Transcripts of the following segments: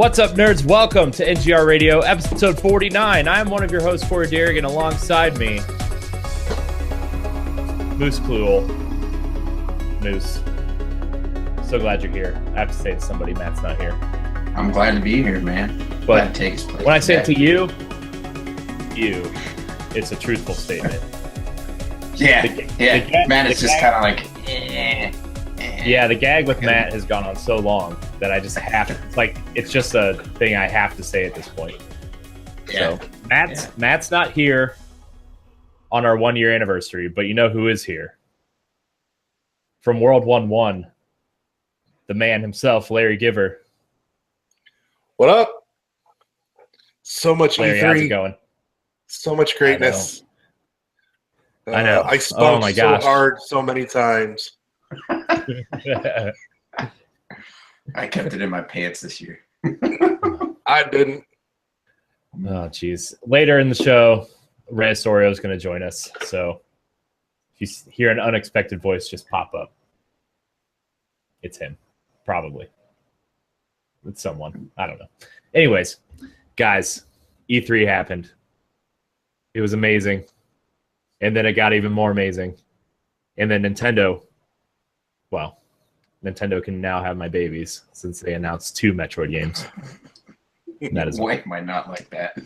What's up, nerds? Welcome to NGR Radio, episode 49. I'm one of your hosts, Corey Derrick, and alongside me, Moose Kluel. Moose, so glad you're here. I have to say to somebody, Matt's not here. I'm glad to be here, man. But when I say it to you, it's a truthful statement. Yeah, Matt is just kind of like, Yeah, the gag with Matt has gone on so long that I just have to, it's just a thing I have to say at this point. Yeah. So Matt's not here on our 1 year anniversary, but you know who is here? From World 1-1, the man himself, Larry Giver. What up? So much Larry, E3. how's it going? So much greatness. I know. I spun so gosh. hard so many times. I kept it in my pants this year. I didn't. Oh, geez. Later in the show, Rey Osorio is going to join us. So if you hear an unexpected voice just pop up, it's him. Probably. It's someone. I don't know. Anyways, guys, E3 happened. It was amazing. And then it got even more amazing. And then Nintendo can now have my babies since they announced 2 Metroid games. That is Why am I not like that?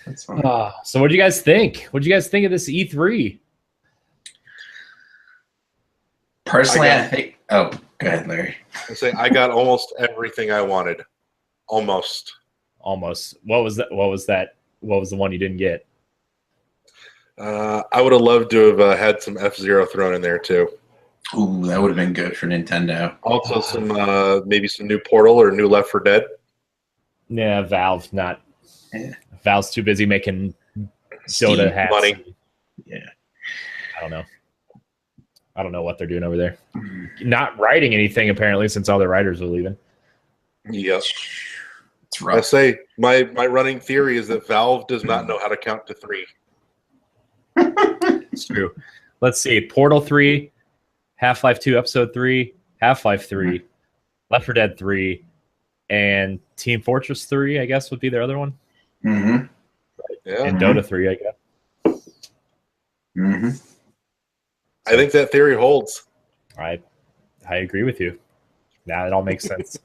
That's funny. So what do you guys think? What do you guys think of this E3? Personally, I think... Oh, go ahead, Larry. I got almost everything I wanted. Almost. What was that? What was the one you didn't get? I would have loved to have had some F-Zero thrown in there too. Ooh, that would have been good for Nintendo. Also, some maybe some new Portal or new Left 4 Dead. Yeah, Valve not. Yeah. Valve's too busy making Dota hats. Money. Yeah, I don't know what they're doing over there. Not writing anything apparently, since all their writers are leaving. Yep. It's rough. I say my running theory is that Valve does not know how to count to 3. It's true. Let's see. Portal 3, Half-Life 2 Episode 3, Half-Life 3, Left 4 Dead 3, and Team Fortress 3, I guess, would be their other one. Mm-hmm. Yeah. And Dota 3, I guess. Mm-hmm. I think that theory holds. I agree with you. Now it all makes sense.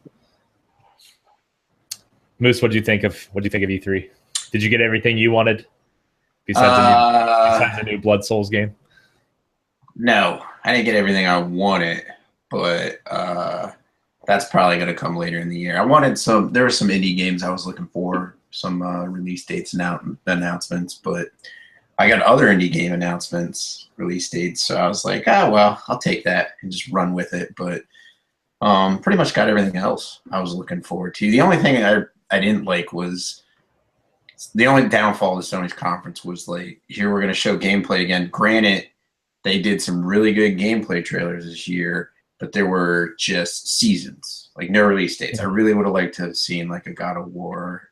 Moose, what do you think of E3? Did you get everything you wanted besides a new Blood Souls game? No, I didn't get everything I wanted, but that's probably going to come later in the year. There were some indie games I was looking for, some release dates and announcements, but I got other indie game announcements, release dates, so I was like, I'll take that and just run with it, but pretty much got everything else I was looking forward to. The only thing I didn't like was the only downfall of Sony's conference was like, here we're going to show gameplay again. Granted, they did some really good gameplay trailers this year, but there were just seasons, like no release dates. I really would have liked to have seen like a God of War,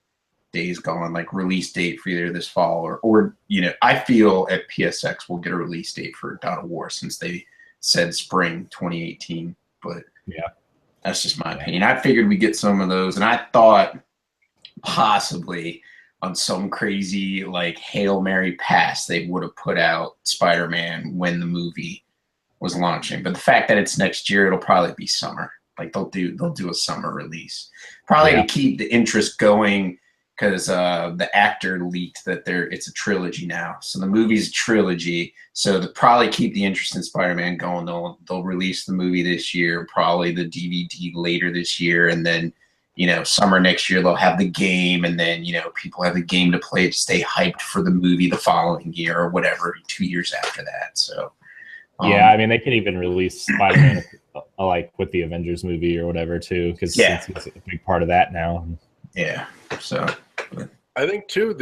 Days Gone, like release date for either this fall or I feel at PSX we'll get a release date for God of War since they said spring 2018. But yeah, that's just my opinion. I figured we'd get some of those, and I thought possibly on some crazy like Hail Mary pass they would have put out Spider-Man when the movie was launching. But the fact that it's next year, it'll probably be summer. Like they'll do a summer release, probably to keep the interest going, because the actor leaked that it's a trilogy now. So the movie's a trilogy. So to probably keep the interest in Spider-Man going, they'll release the movie this year, probably the DVD later this year, and then summer next year they'll have the game, and then people have the game to play to stay hyped for the movie the following year or whatever, 2 years after that. So yeah, I mean they could even release Spider-Man like with the Avengers movie or whatever too, because it's a big part of that now. Yeah, so I think too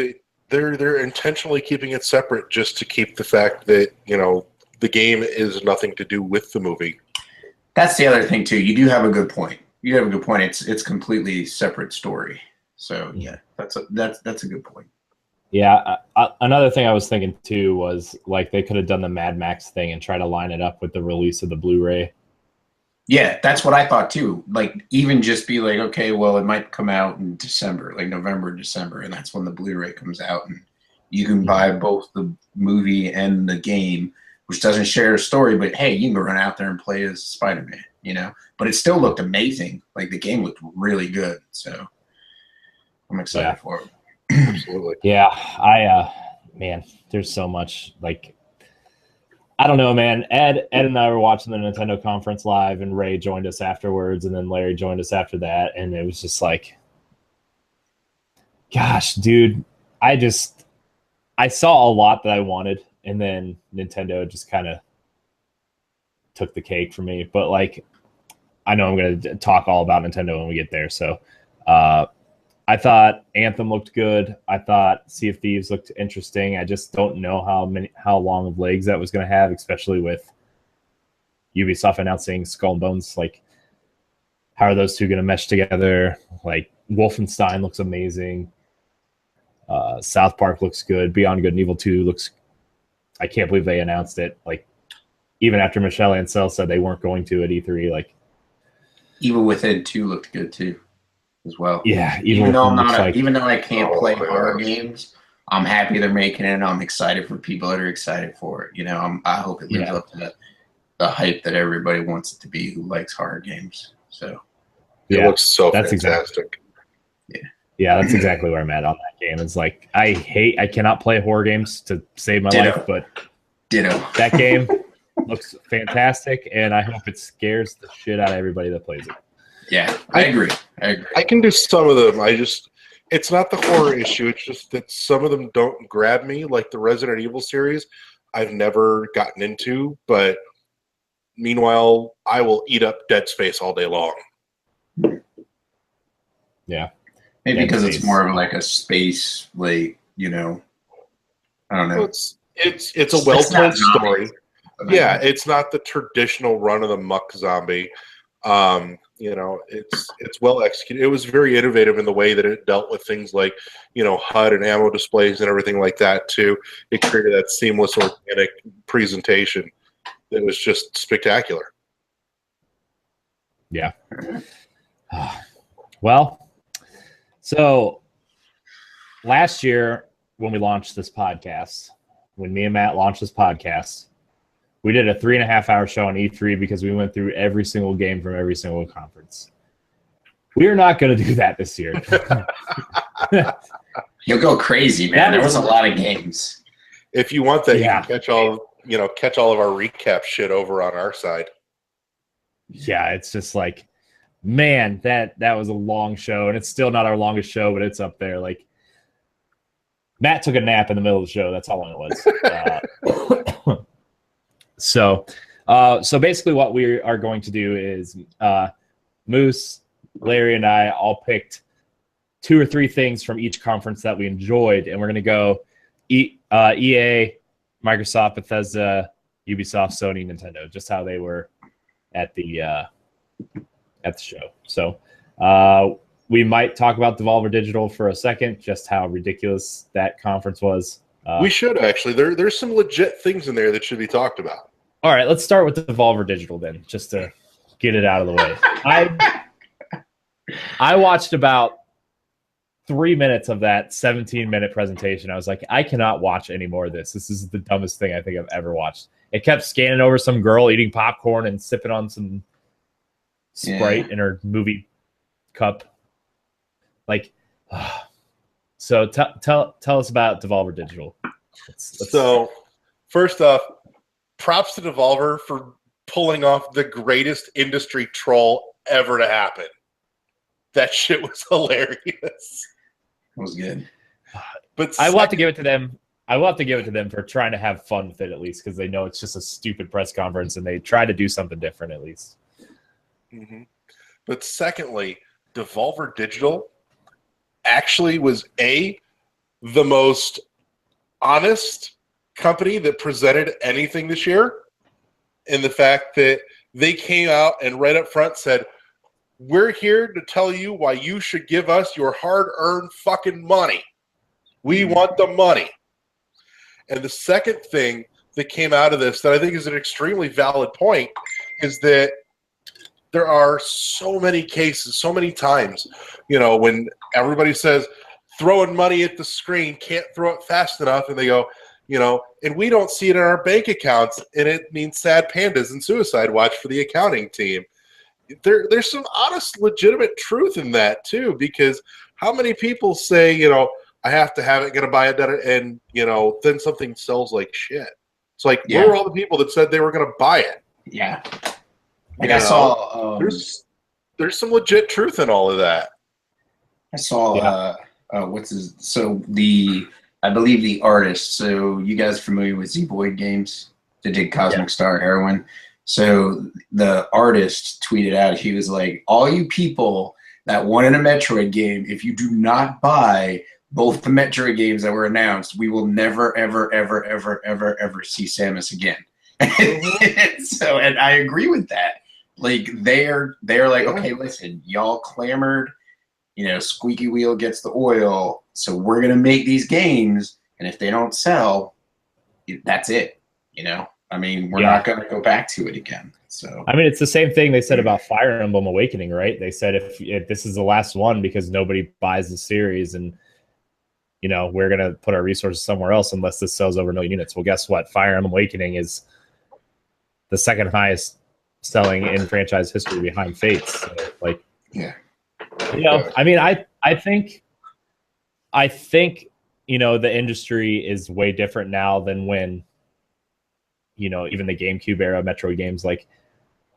they're intentionally keeping it separate just to keep the fact that the game is nothing to do with the movie. That's the other thing too. You do have a good point. It's completely separate story. So yeah, that's a good point. Yeah, another thing I was thinking too was like they could have done the Mad Max thing and try to line it up with the release of the Blu-ray. Yeah, that's what I thought too. Like, even just be like, okay, well, it might come out in December, like November, December, and that's when the Blu-ray comes out, and you can buy both the movie and the game, which doesn't share a story, but hey, you can run out there and play as Spider-Man, you know? But it still looked amazing. Like, the game looked really good, so I'm excited for it. Absolutely. Yeah, man, there's so much, like, I don't know, man. Ed and I were watching the Nintendo conference live, and Ray joined us afterwards, and then Larry joined us after that, and it was just like, gosh, dude, I saw a lot that I wanted, and then Nintendo just kind of took the cake for me. But like, I know I'm going to talk all about Nintendo when we get there. So I thought Anthem looked good. I thought Sea of Thieves looked interesting. I just don't know how long of legs that was going to have, especially with Ubisoft announcing Skull and Bones. Like, how are those two going to mesh together? Like, Wolfenstein looks amazing. South Park looks good. Beyond Good and Evil 2 looks. I can't believe they announced it. Like, even after Michelle Ancel said they weren't going to at E3, like, Evil Within 2 looked good too, as well. Yeah, even though I can't play horror games, I'm happy they're making it. I'm excited for people that are excited for it. You know, I hope it lives up to the hype that everybody wants it to be who likes horror games. So it looks so fantastic. Yeah, that's exactly where I'm at on that game. It's like, I cannot play horror games to save my life, but that game looks fantastic, and I hope it scares the shit out of everybody that plays it. Yeah, I agree. I can do some of them. It's not the horror issue. It's just that some of them don't grab me, like the Resident Evil series. I've never gotten into, but meanwhile, I will eat up Dead Space all day long. Yeah. Maybe because it's more of like a space, like, you know, I don't know. Well, it's a well-told story. Yeah, it's not the traditional run-of-the-muck zombie. You know, it's well executed. It was very innovative in the way that it dealt with things like, you know, HUD and ammo displays and everything like that too. It created that seamless, organic presentation that was just spectacular. Yeah. Well, so last year when we launched this podcast, when me and Matt launched this podcast, we did a 3.5-hour show on E3 because we went through every single game from every single conference. We are not going to do that this year. You'll go crazy, man. There was a lot of games. If you want that, you can catch all of our recap shit over on our side. Yeah, it's just like, man, that was a long show, and it's still not our longest show, but it's up there. Like, Matt took a nap in the middle of the show. That's how long it was. So basically what we are going to do is Moose, Larry, and I all picked 2 or 3 things from each conference that we enjoyed, and we're going to go EA, Microsoft, Bethesda, Ubisoft, Sony, Nintendo, just how they were at the show. So we might talk about Devolver Digital for a second, just how ridiculous that conference was. We should actually. There's some legit things in there that should be talked about. All right, let's start with Devolver Digital then, just to get it out of the way. I watched about 3 minutes of that 17-minute presentation. I was like, I cannot watch any more of this. This is the dumbest thing I think I've ever watched. It kept scanning over some girl eating popcorn and sipping on some Sprite in her movie cup. Like, so tell us about Devolver Digital. So, first off, props to Devolver for pulling off the greatest industry troll ever to happen. That shit was hilarious. It was good. But I will have to give it to them. I will have to give it to them for trying to have fun with it, at least, because they know it's just a stupid press conference and they try to do something different, at least. Mm-hmm. But secondly, Devolver Digital actually was the most honest company that presented anything this year, in the fact that they came out and right up front said, we're here to tell you why you should give us your hard-earned fucking money. We want the money. And the second thing that came out of this that I think is an extremely valid point is that there are so many cases, so many times, when everybody says throwing money at the screen, can't throw it fast enough, and they go, and we don't see it in our bank accounts, and it means sad pandas and suicide watch for the accounting team. There's some honest, legitimate truth in that too, because how many people say, I have to have it, gonna buy it, and then something sells like shit. It's like, where were all the people that said they were gonna buy it? Yeah. Like I saw, there's some legit truth in all of that. I saw, I believe the artist. So you guys familiar with Z Boyd Games? They did Cosmic Star Heroine. So the artist tweeted out, he was like, all you people that wanted a Metroid game, if you do not buy both the Metroid games that were announced, we will never, ever, ever, ever, ever, ever see Samus again. So, and I agree with that. Like they're like, okay, listen, y'all clamored, squeaky wheel gets the oil, so we're gonna make these games, and if they don't sell, that's it. I mean, we're not gonna go back to it again. So I mean, it's the same thing they said about Fire Emblem Awakening, right? They said if this is the last one because nobody buys the series, and we're gonna put our resources somewhere else unless this sells over 1 million units. Well, guess what? Fire Emblem Awakening is the second highest selling in franchise history behind Fates. So, like, I mean, I think the industry is way different now than when even the GameCube era Metroid games. Like,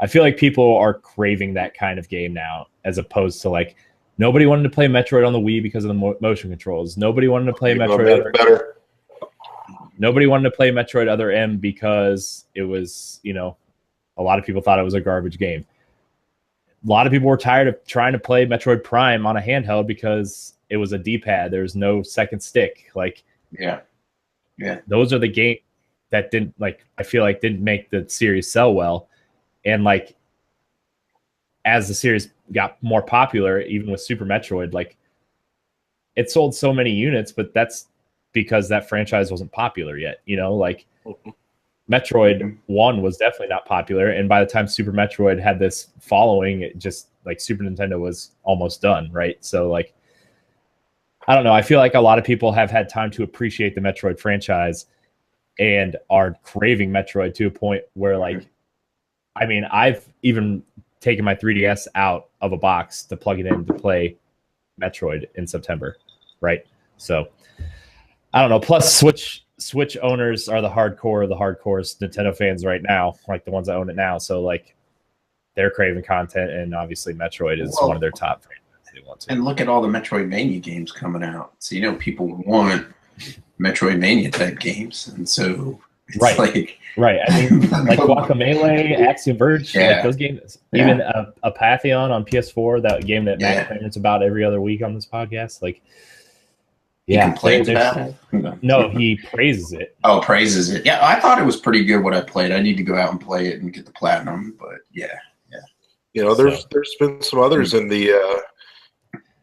I feel like people are craving that kind of game now, as opposed to like nobody wanted to play Metroid on the Wii because of the motion controls. Nobody wanted to play Metroid. Nobody wanted to play Metroid Other M because it was, a lot of people thought it was a garbage game. A lot of people were tired of trying to play Metroid Prime on a handheld because it was a D-pad. There was no second stick. Like, those are the games that didn't, like, I feel like didn't make the series sell well. And like, as the series got more popular, even with Super Metroid, like, it sold so many units, but that's because that franchise wasn't popular yet. Like, Metroid 1 was definitely not popular, and by the time Super Metroid had this following, it just, like, Super Nintendo was almost done, right? So, like, I don't know. I feel like a lot of people have had time to appreciate the Metroid franchise and are craving Metroid to a point where, like, I mean, I've even taken my 3DS out of a box to plug it in to play Metroid in September, right? So, I don't know. Plus, Switch owners are the hardcore of the hardcores Nintendo fans right now, like the ones that own it now. So, like, they're craving content, and obviously Metroid is one of their top franchises they want to. And look at all the Metroidvania games coming out. So, people want Metroidvania type games, and so it's like right. I mean, like Guacamelee, Axiom Verge, like those games. Even a Pantheon on PS4, that game that Matt claims about every other week on this podcast, like. He complains about it? No, he praises it. Oh, praises it. Yeah, I thought it was pretty good what I played. I need to go out and play it and get the platinum, but yeah. There's been some others in the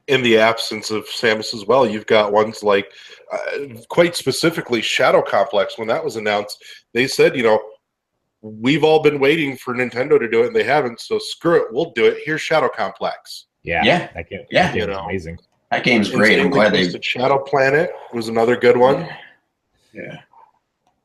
absence of Samus as well. You've got ones like, quite specifically, Shadow Complex. When that was announced, they said, we've all been waiting for Nintendo to do it, and they haven't. So screw it, we'll do it. Here's Shadow Complex. That game is amazing. That game's great. I'm glad they. Shadow Planet was another good one. Yeah.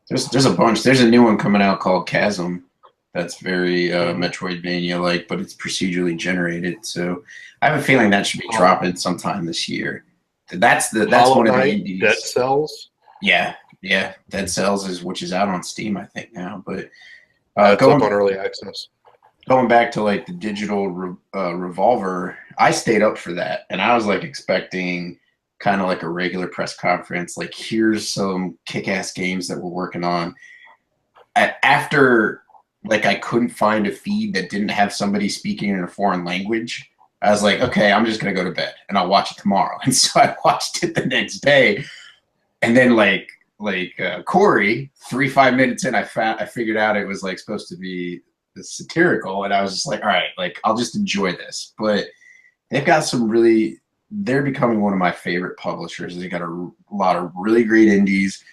There's a bunch. There's a new one coming out called Chasm. That's very Metroidvania-like, but it's procedurally generated. So I have a feeling that should be dropping sometime this year. That's one of the indies. Dead Cells. Yeah. Dead Cells which is out on Steam, I think now. But it's up on early access. Going back to like the digital Revolver, I stayed up for that, and I was like expecting kind of like a regular press conference, like here's some kick-ass games that we're working on. After like I couldn't find a feed that didn't have somebody speaking in a foreign language, I was like, okay, I'm just gonna go to bed and I'll watch it tomorrow. And so I watched it the next day, and then like Corey, 5 minutes in, I figured out it was like supposed to be satirical, and I was just like, all right, like I'll just enjoy this. But they've got they're becoming one of my favorite publishers. They got a lot of really great indies,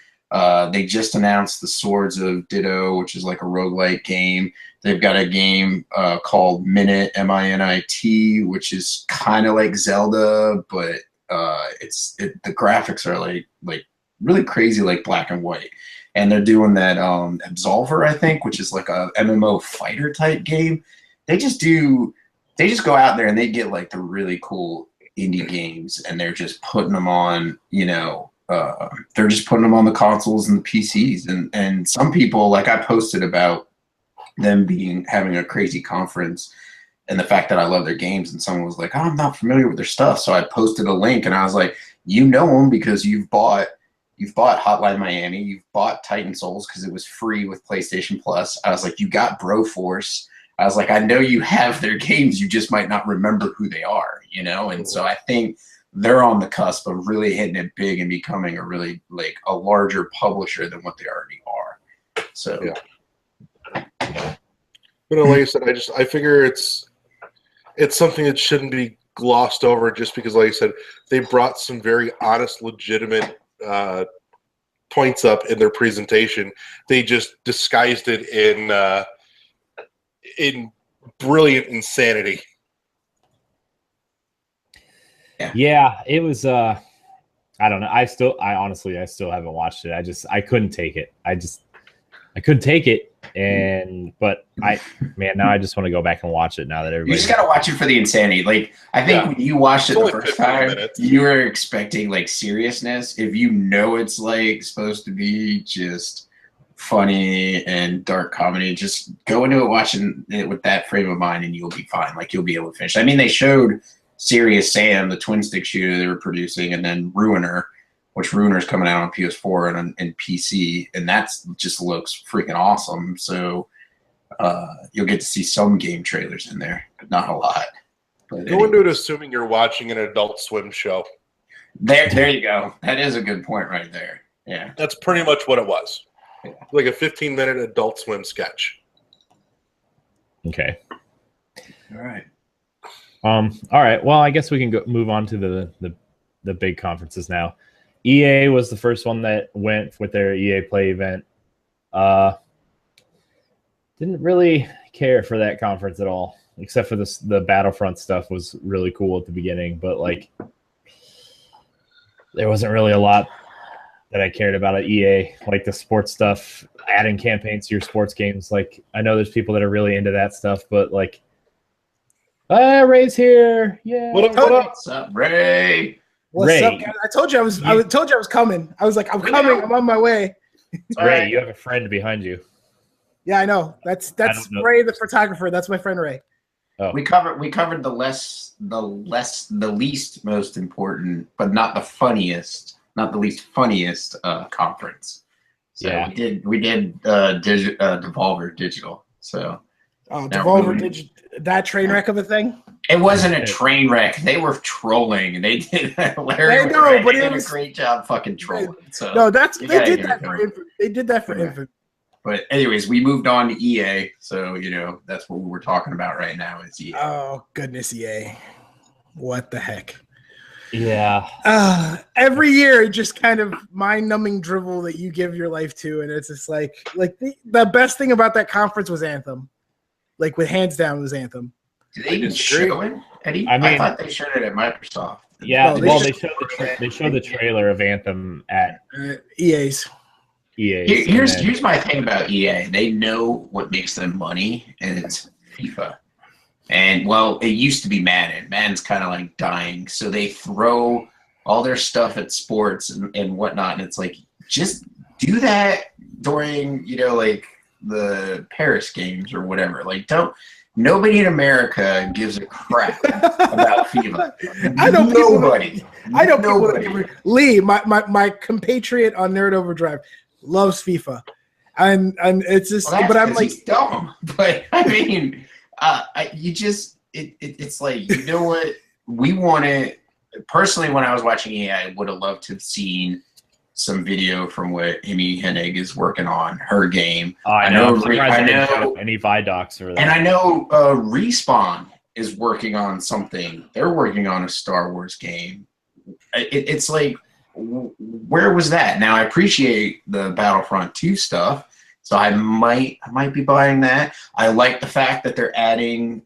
They just announced the Swords of Ditto, which is like a roguelike game. They've got a game called Minit, MINIT, which is kind of like Zelda, but the graphics are like really crazy, like black and white. And they're doing that Absolver, I think, which is like a MMO fighter type game. They just go out there and they get like the really cool indie games, and they're just putting them on, they're just putting them on the consoles and the PCs. And some people, like I posted about them having a crazy conference and the fact that I love their games, and someone was like, oh, I'm not familiar with their stuff. So I posted a link and I was like, you know them because you've bought Hotline Miami, you've bought Titan Souls because it was free with PlayStation Plus. I was like, you got Broforce. I was like, I know you have their games, you just might not remember who they are, And so I think they're on the cusp of really hitting it big and becoming a really like a larger publisher than what they already are. So yeah. But like I said, I figure it's something that shouldn't be glossed over just because, like I said, they brought some very honest, legitimate points up in their presentation. They just disguised it in brilliant insanity. Yeah, it was I don't know. I honestly haven't watched it. I couldn't take it. I couldn't take it. But now I just want to go back and watch it now that everybody. You just gotta watch it for the insanity. Like I think when you watched it the first time, you were expecting like seriousness. If you know it's like supposed to be just funny and dark comedy, just go into it watching it with that frame of mind, and you'll be fine. Like you'll be able to finish. I mean, they showed Serious Sam, the twin stick shooter they were producing, and then Ruiner, which Ruiner's coming out on PS4 and PC, and that just looks freaking awesome. So you'll get to see some game trailers in there, but not a lot. But go into it assuming you're watching an Adult Swim show. There you go. That is a good point right there. Yeah. That's pretty much what it was. Yeah. Like a 15-minute Adult Swim sketch. Okay. All right. All right. Well, I guess we can move on to the big conferences now. EA was the first one that went with their EA Play event. Didn't really care for that conference at all, except for the Battlefront stuff was really cool at the beginning, but like there wasn't really a lot that I cared about at EA, like the sports stuff, adding campaigns to your sports games. Like I know there's people that are really into that stuff, but like, Ray's here. Yeah. What's up, Ray? What's up, guys? I told you I was coming. I was like, I'm coming. I'm on my way. Ray, you have a friend behind you. Yeah, I know. That's Ray, the photographer. That's my friend Ray. Oh. We covered the least most important, but not the funniest, not the least funniest conference. So yeah, we did Devolver Digital. So Devolver Digital, that train wreck of a thing. It wasn't a train wreck. They were trolling, and they did. Larry did a great job fucking trolling. So no, they did that for info. But anyways, we moved on to EA, so that's what we're talking about right now is EA. Oh goodness, EA! What the heck? Yeah. Every year, just kind of mind-numbing drivel that you give your life to, and it's just like the best thing about that conference was Anthem. Like with hands down was Anthem. Did they even show it, Eddie? I thought they showed it at Microsoft. Yeah, they showed the trailer of Anthem at EA's. Here's my thing about EA. They know what makes them money, and it's FIFA. And well, it used to be Madden. Madden's kind of like dying, so they throw all their stuff at sports and whatnot. And it's like, just do that during like the Paris games or whatever. Like, nobody in America gives a crap about FIFA. I know nobody. People. Lee, my compatriot on Nerd Overdrive, loves FIFA, and it's just. But I'm like, he's dumb. But I mean, it's like, what we wanted. Personally, when I was watching EA, I would have loved to have seen some video from what Amy Hennig is working on her game. I know any Vidocs or that. And I know Respawn is working on something. They're working on a Star Wars game. It's like where was that? Now I appreciate the Battlefront 2 stuff, so I might be buying that. I like the fact that they're adding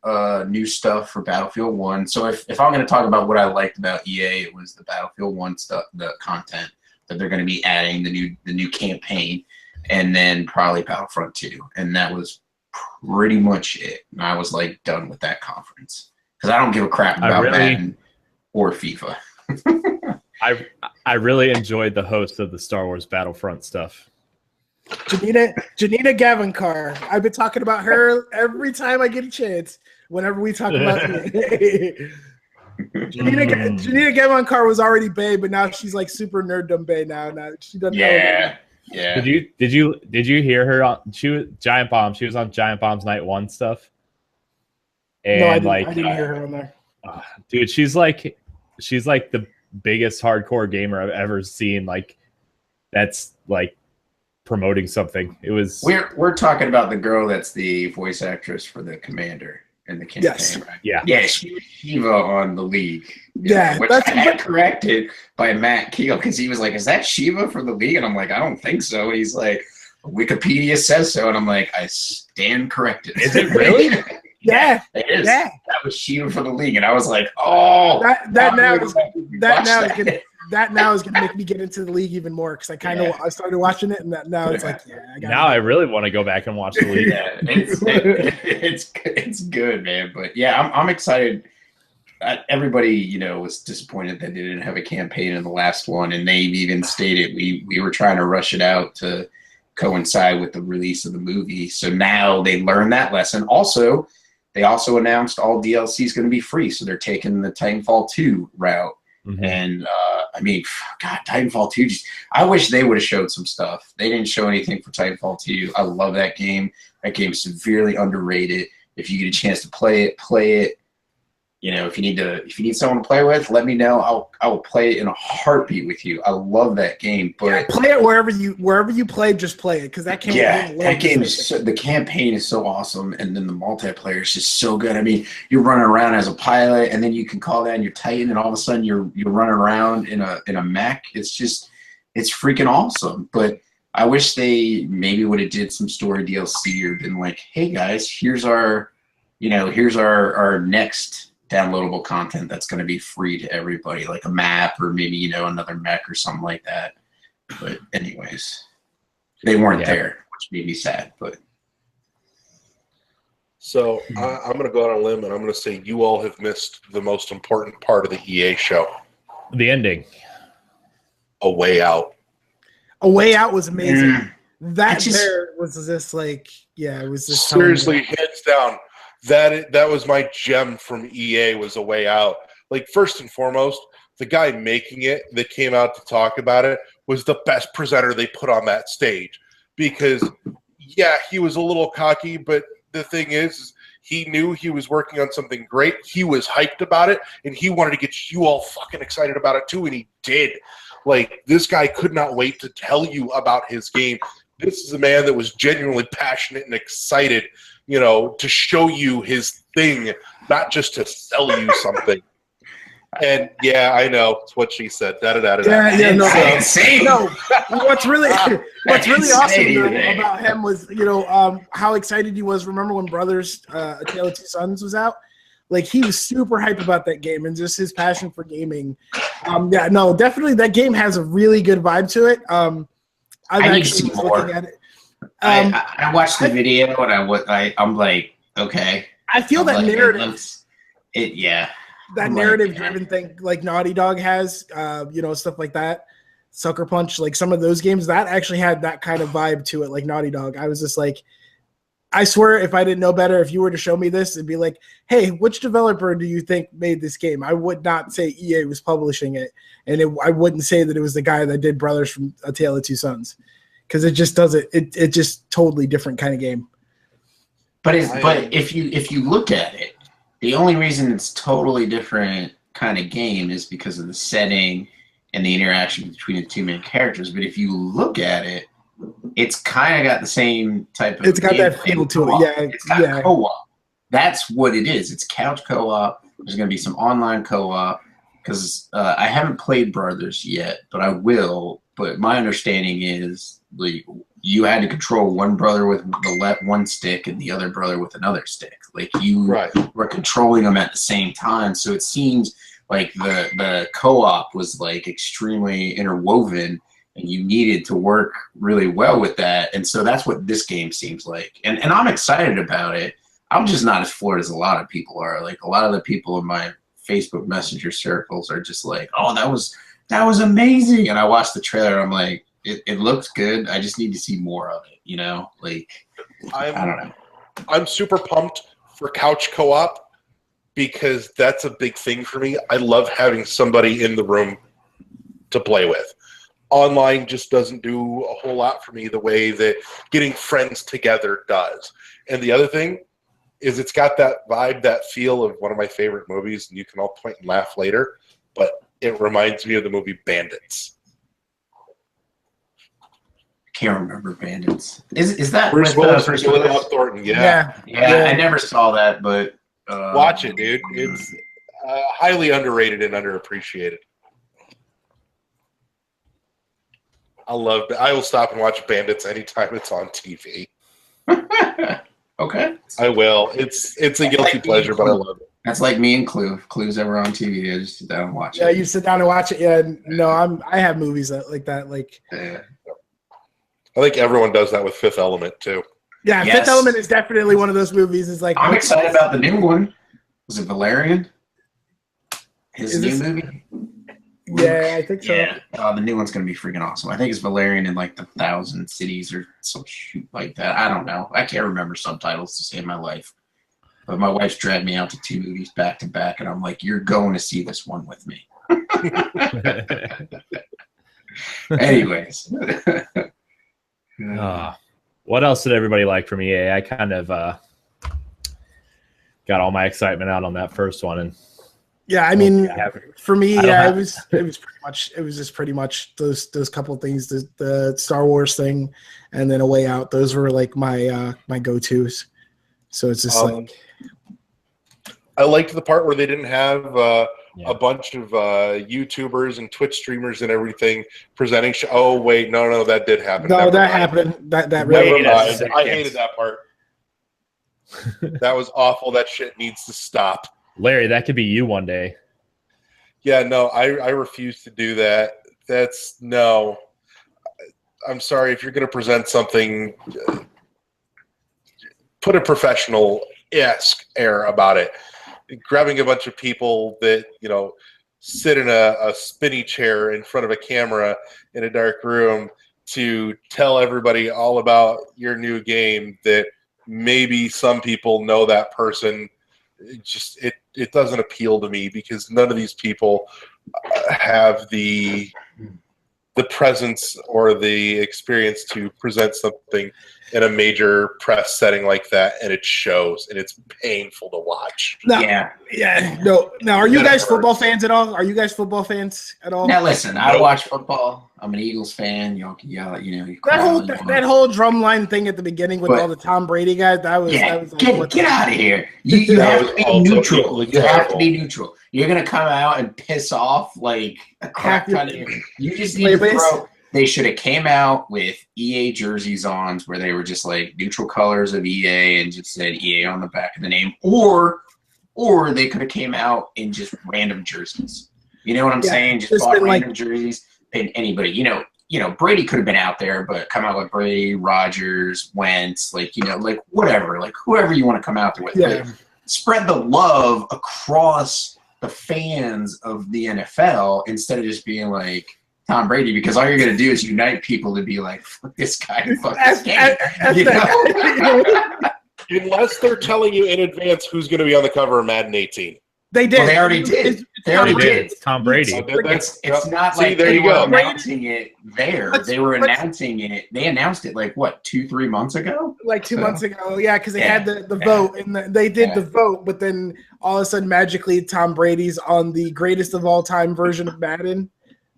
new stuff for Battlefield 1. So if I'm going to talk about what I liked about EA, it was the Battlefield 1 stuff, the content that they're going to be adding, the new campaign, and then probably Battlefront 2. And that was pretty much it. And I was like done with that conference because I don't give a crap about Madden or FIFA. I really enjoyed the host of the Star Wars Battlefront stuff. Janina Gavankar. I've been talking about her every time I get a chance. Whenever we talk about Janina Gavankar was already bae, but now she's like super nerddom bae now. Now she doesn't know. Yeah. Did you hear her on Giant Bomb? She was on Giant Bomb's Night 1 stuff. And no, I didn't hear her on there. Dude, she's like the biggest hardcore gamer I've ever seen. Like, that's like promoting something. It was. We're talking about the girl that's the voice actress for the commander in the campaign. Yes. Right? Yeah. She was Shiva on the League. Yeah, which I had corrected by Matt Keel because he was like, "Is that Shiva from the League?" And I'm like, "I don't think so." And he's like, "Wikipedia says so," and I'm like, "I stand corrected." Is it really? Yeah, it is. Yeah. That was Shiva from the League, and I was like, "Oh, that now is gonna make me get into the League even more because I started watching it, and now it's like, I really want to go back and watch the League. Yeah, it's good, man. But yeah, I'm excited. Everybody, was disappointed that they didn't have a campaign in the last one, and they've even stated we were trying to rush it out to coincide with the release of the movie. So now they learned that lesson. Also, they also announced all DLC is going to be free, so they're taking the Titanfall 2 route. Mm-hmm. And God, Titanfall 2. I wish they would have showed some stuff. They didn't show anything for Titanfall 2. I love that game. That game is severely underrated. If you get a chance to play it, play it. If you need someone to play with, let me know. I will play it in a heartbeat with you. I love that game. But play it wherever you play. Just play it because that game. Yeah, that game is the campaign is so awesome, and then the multiplayer is just so good. I mean, you're running around as a pilot, and then you can call that and you're Titan, and all of a sudden you're running around in a mech. It's freaking awesome. But I wish they maybe would have did some story DLC or been like, hey guys, here's our next downloadable content that's going to be free to everybody, like a map or maybe another mech or something like that. But anyways, they weren't there, which made me sad. But so I'm going to go out on a limb and I'm going to say you all have missed the most important part of the EA show. The ending. A Way Out. A Way Out was amazing. There was just like, it was just seriously, hands down. That was my gem from EA, was A Way Out. Like, first and foremost, the guy making it that came out to talk about it was the best presenter they put on that stage. Because, he was a little cocky, but the thing is he knew he was working on something great. He was hyped about it, and he wanted to get you all fucking excited about it too, and he did. Like, this guy could not wait to tell you about his game. This is a man that was genuinely passionate and excited, to show you his thing, not just to sell you something. And I know it's what she said. What's really awesome about him was, how excited he was. Remember when Brothers: A Tale of Two Sons was out? Like, he was super hyped about that game and just his passion for gaming. Definitely that game has a really good vibe to it. I need to see more. Looking at it. I watched the video and I'm like, okay. I feel that like, narrative. That narrative-driven thing, like Naughty Dog has, stuff like that. Sucker Punch, like some of those games, that actually had that kind of vibe to it, like Naughty Dog. I was just like, I swear, if I didn't know better, if you were to show me this, it'd be like, hey, which developer do you think made this game? I would not say EA was publishing it, and I wouldn't say that it was the guy that did Brothers from A Tale of Two Sons. Because it just doesn't. It just totally different kind of game. But if you look at it, the only reason it's totally different kind of game is because of the setting and the interaction between the two main characters. But if you look at it, it's kind of got the same type of. It's got that feel to it. Yeah, it's got co-op. That's what it is. It's couch co-op. There's going to be some online co-op. because I haven't played Brothers yet, but I will. But my understanding is like you had to control one brother with the one stick and the other brother with another stick. Like you were controlling them at the same time. So it seems like the co-op was like extremely interwoven, and you needed to work really well with that. And so that's what this game seems like. And I'm excited about it. I'm just not as floored as a lot of people are. Like a lot of the people in my Facebook Messenger circles are just like, oh, that was amazing. And I watched the trailer. I'm like, it looks good. I just need to see more of it. You know, like I don't know. I'm super pumped for couch co-op because that's a big thing for me. I love having somebody in the room to play with. Online just doesn't do a whole lot for me the way that getting friends together does. And the other thing is it's got that vibe, that feel of one of my favorite movies, and you can all point and laugh later, but it reminds me of the movie Bandits. Can't remember Bandits. Is that Bruce Willis and Billy Thornton? Yeah, I never saw that, but watch it, dude. It's highly underrated and underappreciated. I will stop and watch Bandits anytime it's on TV. Okay. I will. It's a guilty pleasure, but I love it. That's like me and Clue. If Clue's ever on TV, I just sit down and watch it. Yeah, you sit down and watch it. Yeah, no, I have movies like that. Like, yeah. I think everyone does that with Fifth Element too. Yeah, yes. Fifth Element is definitely one of those movies. It's like I'm excited about the new one. Was it Valerian? His new movie? Yeah, I think so. Yeah, the new one's gonna be freaking awesome. I think it's Valerian in like the 1,000 cities or some shit like that. I don't know. I can't remember subtitles to save my life. But my wife's dragged me out to 2 movies back to back, and I'm like, "You're going to see this one with me." Anyways, what else did everybody like from EA? I kind of got all my excitement out on that first one, and. Yeah, I mean, for me, it was just pretty much those couple of things, the Star Wars thing, and then A Way Out. Those were like my go-tos. So it's just like I liked the part where they didn't have a bunch of YouTubers and Twitch streamers and everything presenting. Oh wait, no, that did happen. No, that happened. That really. I hated that part. That was awful. That shit needs to stop. Larry, that could be you one day. Yeah, no, I refuse to do that. No. I'm sorry, if you're going to present something, put a professional-esque air about it. Grabbing a bunch of people that, sit in a spinny chair in front of a camera in a dark room to tell everybody all about your new game that maybe some people know that person. It doesn't appeal to me because none of these people have the presence or the experience to present something in a major press setting like that, and it shows, and it's painful to watch. No, no. Now, are you guys football fans at all? Are you guys football fans at all? Now, listen, I watch football. I'm an Eagles fan. Y'all can yell at, that whole drumline thing at the beginning with all the Tom Brady guys. That was like, get out of here. You have to be neutral. You have to be neutral. You're gonna come out and piss off like a crap ton of. You just need to throw. They should have came out with EA jerseys on where they were just like neutral colors of EA and just said EA on the back of the name, or they could have came out in just random jerseys. You know what I'm saying? Just bought random jerseys. And anybody, Brady could have been out there, but come out with Brady, Rodgers, Wentz, like whatever, like whoever you want to come out there with. Yeah. Spread the love across the fans of the NFL instead of just being like Tom Brady, because all you're going to do is unite people to be like, fuck this guy, fuck this game. Unless they're telling you in advance who's going to be on the cover of Madden 18. They did. Well, they already did. They already did. It's Tom Brady. It's not like they were announcing it there. They were announcing it. They announced it like, what, 2-3 months ago? Like 2 months ago. Yeah, because they had the vote, and they did the vote, but then all of a sudden, magically, Tom Brady's on the greatest of all time version of Madden.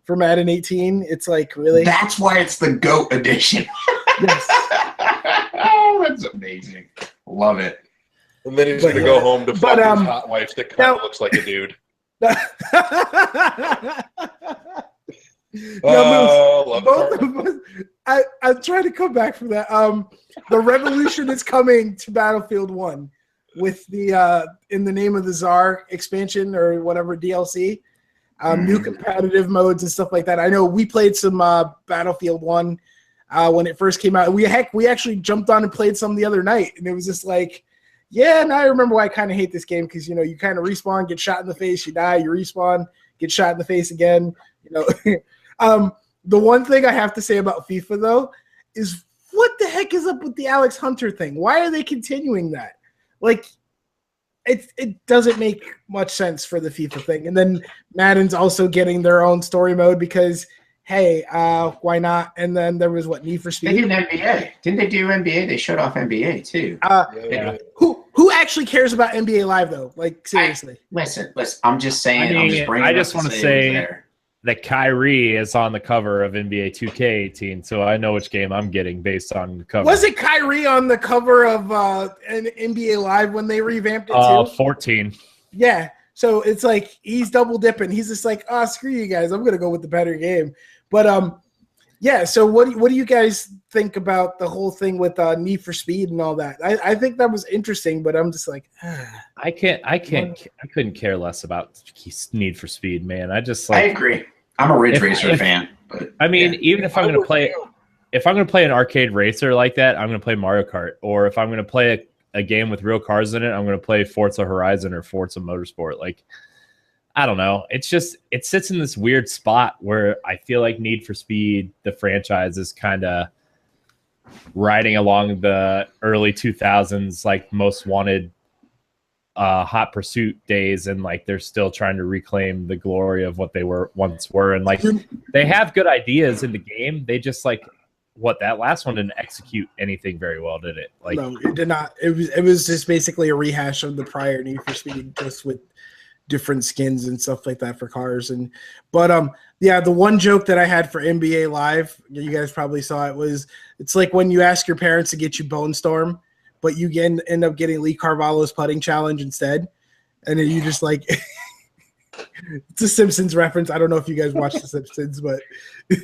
For Madden 18, it's like, really? That's why it's the GOAT edition. Yes. Oh, that's amazing. Love it. And then he's going to go home to fuck his hot wife that kind of looks like a dude. Both of us. I'm trying to come back from that. The revolution is coming to Battlefield 1 with the In the Name of the Czar expansion or whatever DLC. New competitive modes and stuff like that. I know we played some Battlefield 1 when it first came out. We actually jumped on and played some the other night, and it was just like, yeah, now I remember why I kind of hate this game, because, you know, you kind of respawn, get shot in the face, you die, you respawn, get shot in the face again. You know, the one thing I have to say about FIFA, though, is what the heck is up with the Alex Hunter thing? Why are they continuing that? Like, it doesn't make much sense for the FIFA thing. And then Madden's also getting their own story mode because, hey, why not? And then there was Need for Speed. They did NBA. Didn't they do NBA? They showed off NBA too. Yeah. Who actually cares about NBA Live though? Like, seriously. Listen. I'm just saying. I just want to say that Kyrie is on the cover of NBA 2K18, so I know which game I'm getting based on the cover. Was it Kyrie on the cover of an NBA Live when they revamped it too? 14. Yeah. So it's like he's double dipping. He's just like, screw you guys. I'm gonna go with the better game. But yeah. So what do you guys think about the whole thing with Need for Speed and all that? I think that was interesting, but I'm just like, I couldn't care less about Need for Speed, man. I agree. I'm a Ridge Racer fan. But, I mean, even if I'm going to play, an arcade racer like that, I'm going to play Mario Kart. Or if I'm going to play a game with real cars in it, I'm going to play Forza Horizon or Forza Motorsport. Like, I don't know. It's just, it sits in this weird spot where I feel like Need for Speed, the franchise, is kind of riding along the early 2000s, like Most Wanted, Hot Pursuit days, and like they're still trying to reclaim the glory of what they once were, and like they have good ideas in the game. They just that last one didn't execute anything very well, did it? Like, no, it did not. It was just basically a rehash of the prior Need for Speed, just with different skins and stuff like that for cars. But yeah, the one joke that I had for NBA Live, you guys probably saw it, was it's like when you ask your parents to get you Bone Storm, but you end up getting Lee Carvalho's putting challenge instead. And then you just like, it's a Simpsons reference. I don't know if you guys watch The Simpsons, but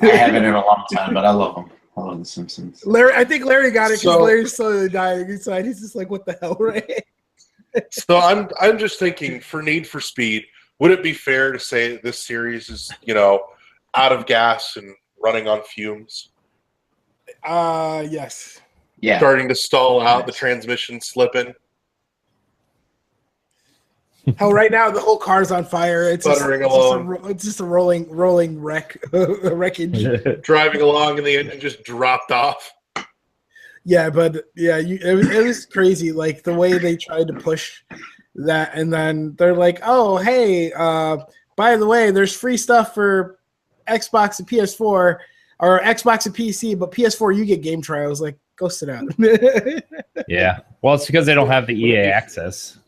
I haven't in a long time, but I love them. I love The Simpsons. I think Larry got it because Larry's slowly dying inside. He's just like, what the hell, Ray? So I'm just thinking, for Need for Speed, would it be fair to say that this series is, out of gas and running on fumes? Yes. Yeah. Starting to stall out, the transmission slipping. Hell, right now the whole car's on fire. It's just a rolling wreckage. Driving along and the engine just dropped off. Yeah, but yeah, it was crazy. Like the way they tried to push that, and then they're like, "Oh, hey, by the way, there's free stuff for Xbox and PS4, or Xbox and PC, but PS4 you get game trials." Like, go sit down. Yeah, well, it's because they don't have the EA access,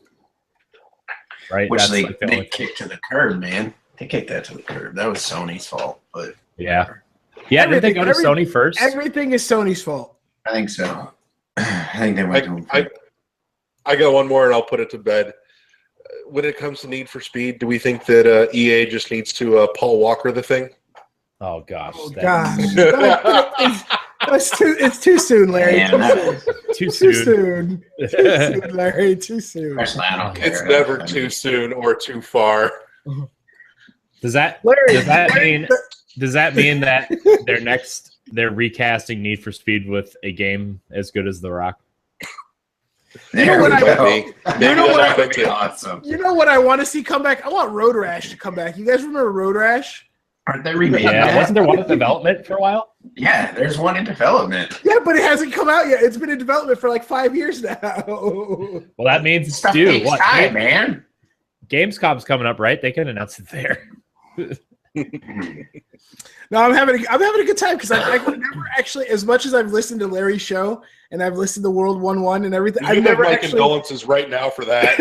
right? Which they kicked to the curb, man. They kicked that to the curb. That was Sony's fault, but yeah. Did they go to Sony first? Everything is Sony's fault. I think so. I think they went to I got one more and I'll put it to bed. When it comes to Need for Speed, do we think that EA just needs to Paul Walker the thing? Oh, gosh. It's too soon, Larry. Too soon. Too soon, Larry. Too soon. Personally, I don't care. It's never too soon or too far. Does that mean that they're recasting Need for Speed with a game as good as The Rock? You know what awesome. You know what I want to see come back? I want Road Rash to come back. You guys remember Road Rash? Aren't they remaking that? that? Wasn't there one in development for a while? Yeah, there's one in development. Yeah, but it hasn't come out yet. It's been in development for like 5 years now. Well, that means it's Stuff due. takes time, man. Gamescom's coming up, right? They can announce it there. No, I'm having a good time because I never actually, as much as I've listened to Larry's show and I've listened to World 1-1 and everything. I've never my condolences right now for that.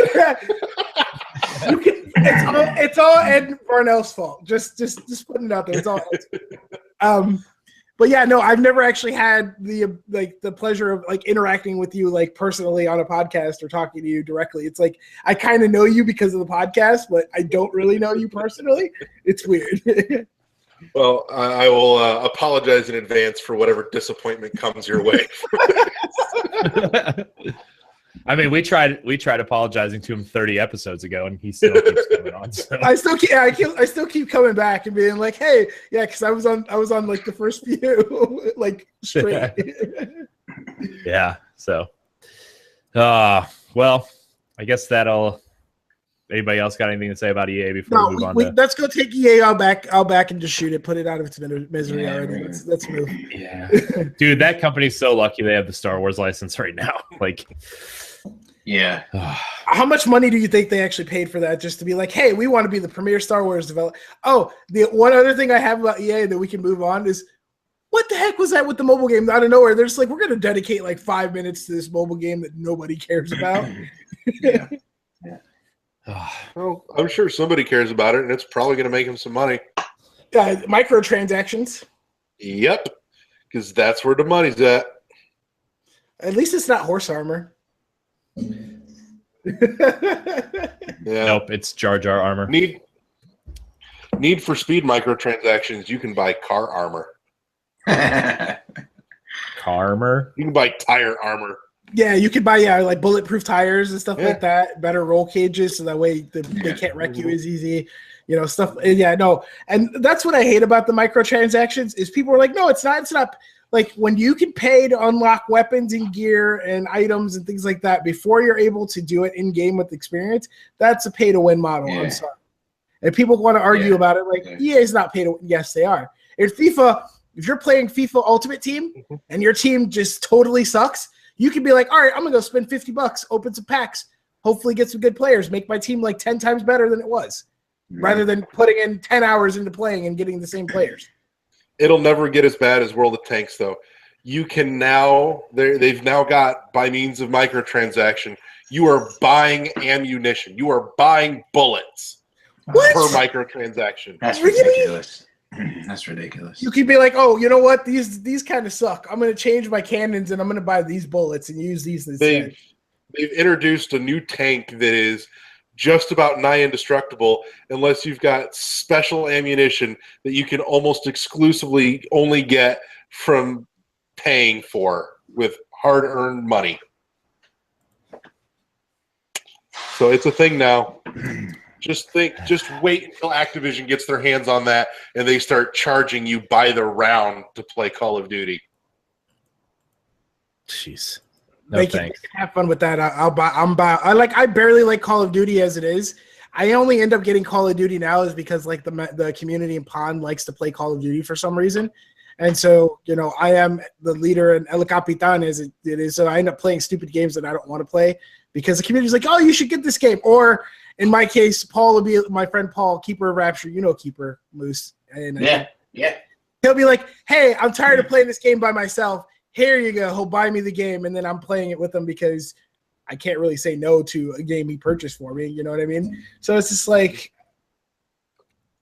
It's all Ed Varnell's fault. Just putting it out there. It's all Ed. But yeah, no, I've never actually had the pleasure of like interacting with you like personally on a podcast or talking to you directly. It's like I kind of know you because of the podcast, but I don't really know you personally. It's weird. Well, I will apologize in advance for whatever disappointment comes your way. I mean, we tried apologizing to him 30 episodes ago, and he still keeps coming on. So. I still keep coming back and being like, hey, yeah, because I was on like the first few like straight. Yeah. So, well, I guess that'll. Anybody else got anything to say about EA before we move on? Let's go take EA out back and just shoot it, put it out of its misery already. Let's move. Yeah, dude, that company's so lucky they have the Star Wars license right now. Like, yeah. How much money do you think they actually paid for that? Just to be like, hey, we want to be the premier Star Wars developer. Oh, the one other thing I have about EA that we can move on is, what the heck was that with the mobile game out of nowhere? They're just like, we're going to dedicate like 5 minutes to this mobile game that nobody cares about. Yeah. Well, I'm sure somebody cares about it, and it's probably going to make them some money. Microtransactions. Yep, because that's where the money's at. At least it's not horse armor. Yeah. Nope, it's Jar Jar armor. Need for Speed microtransactions. You can buy car armor. Armor. You can buy tire armor. Yeah, you could buy like bulletproof tires and stuff like that. Better roll cages so that way they can't wreck you as easy. Stuff. Yeah, no, and that's what I hate about the microtransactions is people are like, no, it's not. It's not like when you can pay to unlock weapons and gear and items and things like that before you're able to do it in game with experience. That's a pay to win model. Yeah. I'm sorry, and people want to argue about it. Like EA is not pay to win. Yes, they are. In FIFA, if you're playing FIFA Ultimate Team and your team just totally sucks. You can be like, all right, I'm going to go spend $50, open some packs, hopefully get some good players, make my team like 10 times better than it was, rather than putting in 10 hours into playing and getting the same players. It'll never get as bad as World of Tanks, though. You can now – they've now got, by means of microtransaction, you are buying ammunition. You are buying bullets per microtransaction. That's ridiculous. That's ridiculous. You could be like, oh, you know what? These kind of suck. I'm going to change my cannons and I'm going to buy these bullets and use these instead. They've introduced a new tank that is just about nigh indestructible unless you've got special ammunition that you can almost exclusively only get from paying for with hard-earned money. So it's a thing now. Just wait until Activision gets their hands on that and they start charging you by the round to play Call of Duty. Jeez. No thanks. Have fun with that. I barely like Call of Duty as it is. I only end up getting Call of Duty now is because like the community in Pond likes to play Call of Duty for some reason. And so, I am the leader and El Capitan as it is. So I end up playing stupid games that I don't want to play because the community is like, oh, you should get this game. Or in my case, Paul will be my friend Paul, Keeper of Rapture. Keeper Moose. And yeah. He'll be like, hey, I'm tired of playing this game by myself. Here you go. He'll buy me the game, and then I'm playing it with him because I can't really say no to a game he purchased for me. You know what I mean? So it's just like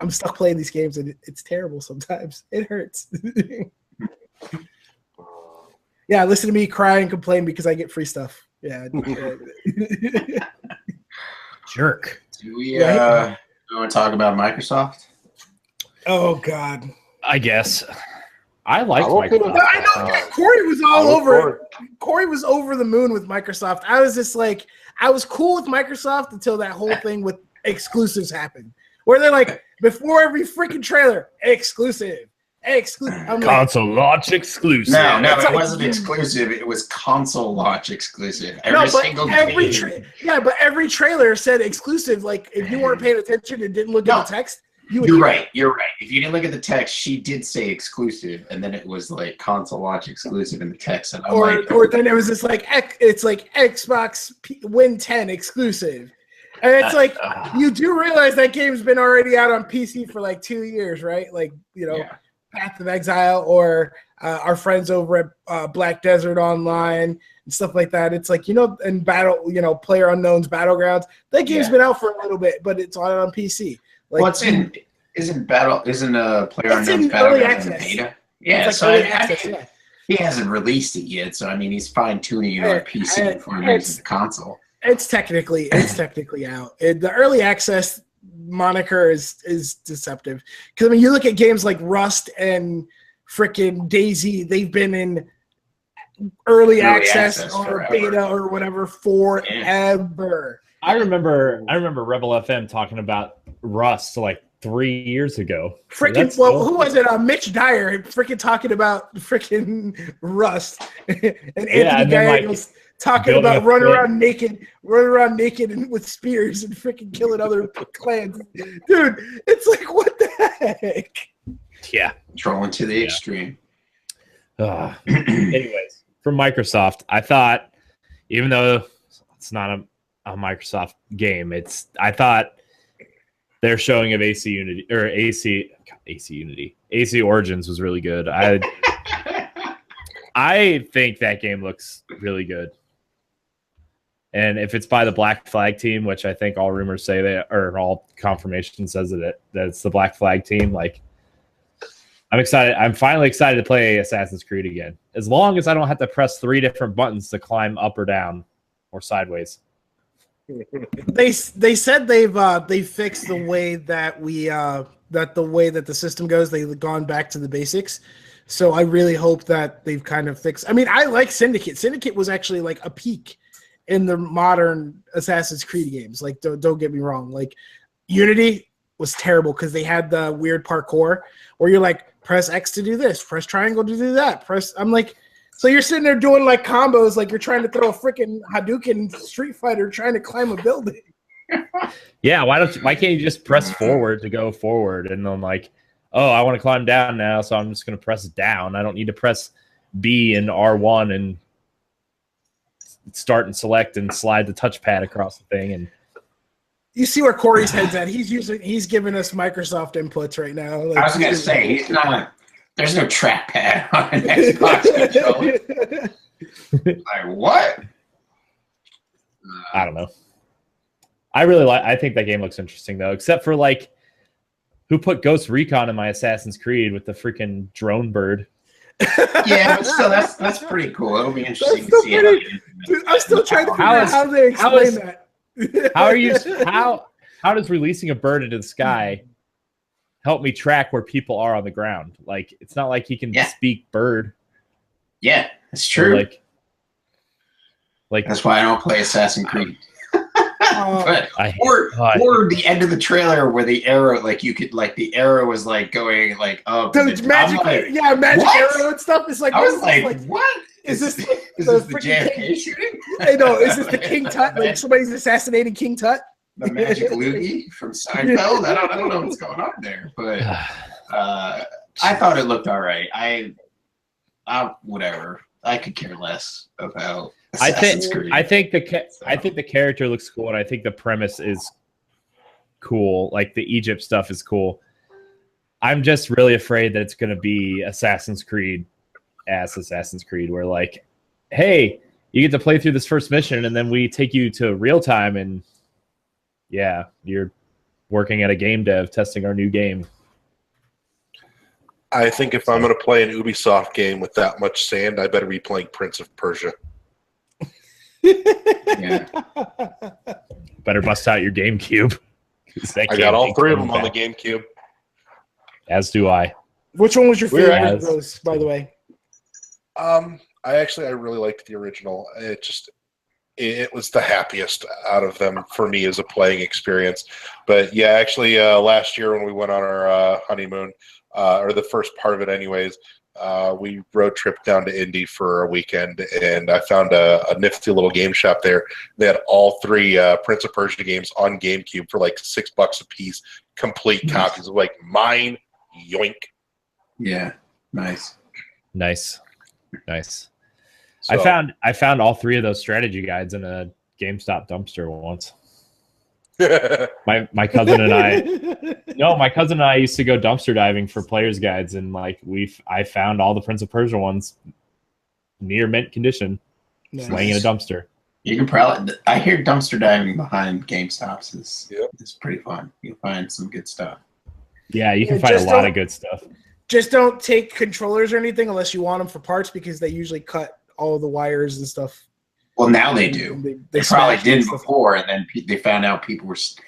I'm stuck playing these games, and it's terrible sometimes. It hurts. Yeah, listen to me cry and complain because I get free stuff. Yeah. Jerk. Do we want to talk about Microsoft? Oh God. I guess. I like Microsoft. I know Corey was all over it. Corey was over the moon with Microsoft. I was just like, I was cool with Microsoft until that whole thing with exclusives happened. Where they're like, before every freaking trailer, exclusive. Console launch exclusive. No, it wasn't exclusive. It was console launch exclusive. Every trailer said exclusive. Like if you weren't paying attention and didn't look at the text, you're right. If you didn't look at the text, she did say exclusive, and then it was like console launch exclusive in the text, and or then it was just like it's like Xbox Win 10 exclusive. And it's like you do realize that game's been already out on PC for like 2 years, right? Like Path of Exile or our friends over at Black Desert Online and stuff like that. It's like, and Player Unknown's Battlegrounds. That game's been out for a little bit, but it's on PC. Like, isn't Player Unknown's Battlegrounds in beta? Yeah, It's so like early access, yeah. he hasn't released it yet. So I mean, he's fine tuning it on PC before he brings it to console. It's technically out. The early access moniker is deceptive because I mean, you look at games like Rust and frickin' Daisy. They've been in early access or forever. beta or whatever forever. I remember Rebel FM talking about Rust like 3 years ago. Frickin' who was it? Mitch Dyer frickin' talking about frickin' Rust, and Anthony Gallegos talking about running around naked and with spears and freaking killing other clans. Dude, it's like, what the heck? Yeah. Trolling to the extreme. Anyways, from Microsoft, I thought, even though it's not a Microsoft game, I thought their showing of AC Origins was really good. I think that game looks really good. And if it's by the Black Flag team, which I think all rumors say or all confirmation says that it's the Black Flag team, like, I'm excited. I'm finally excited to play Assassin's Creed again. As long as I don't have to press 3 different buttons to climb up or down or sideways. They said they've fixed the way that the system goes. They've gone back to the basics. So I really hope that they've kind of fixed. I mean, I like Syndicate. Syndicate was actually like a peak in the modern Assassin's Creed games. Like, don't get me wrong. Like, Unity was terrible because they had the weird parkour where you're like, press X to do this, press triangle to do that. I'm like, so you're sitting there doing like combos, like you're trying to throw a freaking Hadouken Street Fighter trying to climb a building. Yeah, why can't you just press forward to go forward, and then like, oh, I want to climb down now, so I'm just going to press down. I don't need to press B and R1 and start and select and slide the touchpad across the thing. And you see where Corey's head's at. He's giving us Microsoft inputs right now. Like, I was going to say, he's not. There's no trackpad on an Xbox controller. Like, what? I don't know. I think that game looks interesting though, except for like, who put Ghost Recon in my Assassin's Creed with the freaking drone bird? Yeah, but still, that's pretty cool. It'll be interesting to see. Dude, I'm still trying to figure out how they explain that. How does releasing a bird into the sky help me track where people are on the ground? Like, it's not like he can speak bird. Yeah, it's true. Like that's why I don't play Assassin's Creed. Or the end of the trailer where the arrow, like you could, like the arrow was like going like up. Dude, magic arrow and stuff. It's like, I was like, what? Is this the JFK shooting? I know. Is this the King Tut? Like somebody's assassinating King Tut? The magic loogie from Seinfeld? I don't know what's going on there, but I thought it looked all right. I whatever. I could care less about Assassin's Creed. I think the character looks cool, and I think the premise is cool. Like the Egypt stuff is cool. I'm just really afraid that it's going to be Assassin's Creed, where like, hey, you get to play through this first mission, and then we take you to real time, and yeah, you're working at a game dev testing our new game. I think if I'm going to play an Ubisoft game with that much sand, I better be playing Prince of Persia. Yeah. Better bust out your GameCube. I got all 3 of them on the GameCube. As do I. Which one was your favorite of those, by the way? I really liked the original. It was the happiest out of them for me as a playing experience. But yeah, actually, last year when we went on our honeymoon, or the first part of it anyways, we road tripped down to Indy for a weekend, and I found a nifty little game shop there. They had all 3 Prince of Persia games on GameCube for like $6 a piece, complete copies of like mine. Yoink. Yeah, nice. So, I found all 3 of those strategy guides in a GameStop dumpster once. my cousin and I used to go dumpster diving for players guides, and like I found all the Prince of Persia ones near mint condition, laying in a dumpster. You can probably, I hear dumpster diving behind GameStops is pretty fun. You'll find some good stuff. Yeah, you can find a lot of good stuff. Just don't take controllers or anything unless you want them for parts, because they usually cut all the wires and stuff. Well, now they do. They probably didn't before, and then they found out people were, just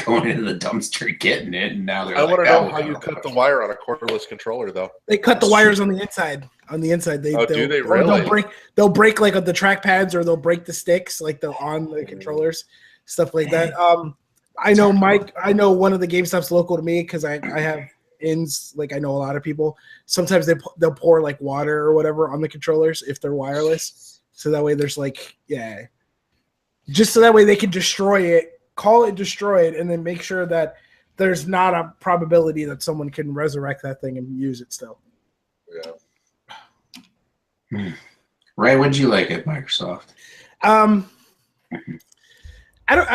going into the dumpster getting it, and now they're. I want to know how you cut the wire on a cordless controller, though. They cut the wires on the inside. On the inside, do they really? They'll break like the track pads, or they'll break the sticks, like they're on the controllers, stuff like that. I know one of the GameStops local to me, because I have ins. Like, I know a lot of people. Sometimes they'll pour like water or whatever on the controllers if they're wireless, so that way there's just so that way they can destroy it, call it destroyed, and then make sure that there's not a probability that someone can resurrect that thing and use it still. Yeah. Ray, what did you like at Microsoft? I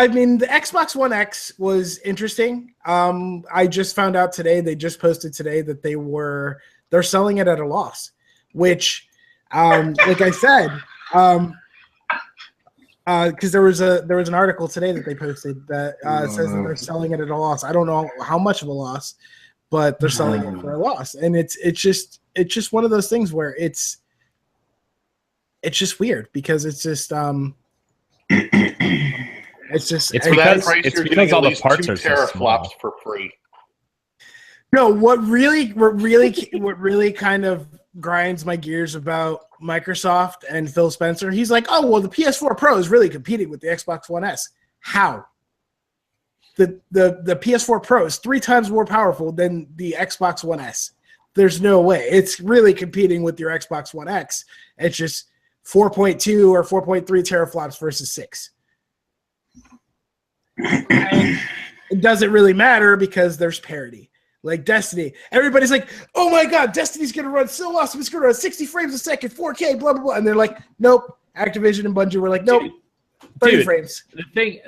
mean, the Xbox One X was interesting. I just found out today, they just posted today that they're selling it at a loss, which, like I said, because there was an article today that they posted that says that they're selling it at a loss. I don't know how much of a loss, but they're selling it for a loss, and it's just one of those things where it's just weird, because it's because all the parts are so teraflops for free. No, what really kind of grinds my gears about Microsoft and Phil Spencer, he's like, oh, well, the PS4 Pro is really competing with the Xbox One S. How? The PS4 Pro is 3 times more powerful than the Xbox One S. There's no way. It's really competing with your Xbox One X. It's just 4.2 or 4.3 teraflops versus 6. And it doesn't really matter because there's parity. Like Destiny, everybody's like, oh my God, Destiny's going to run so awesome. It's going to run 60 frames a second, 4K, blah, blah, blah. And they're like, nope. Activision and Bungie were like, nope, 30 frames. The thing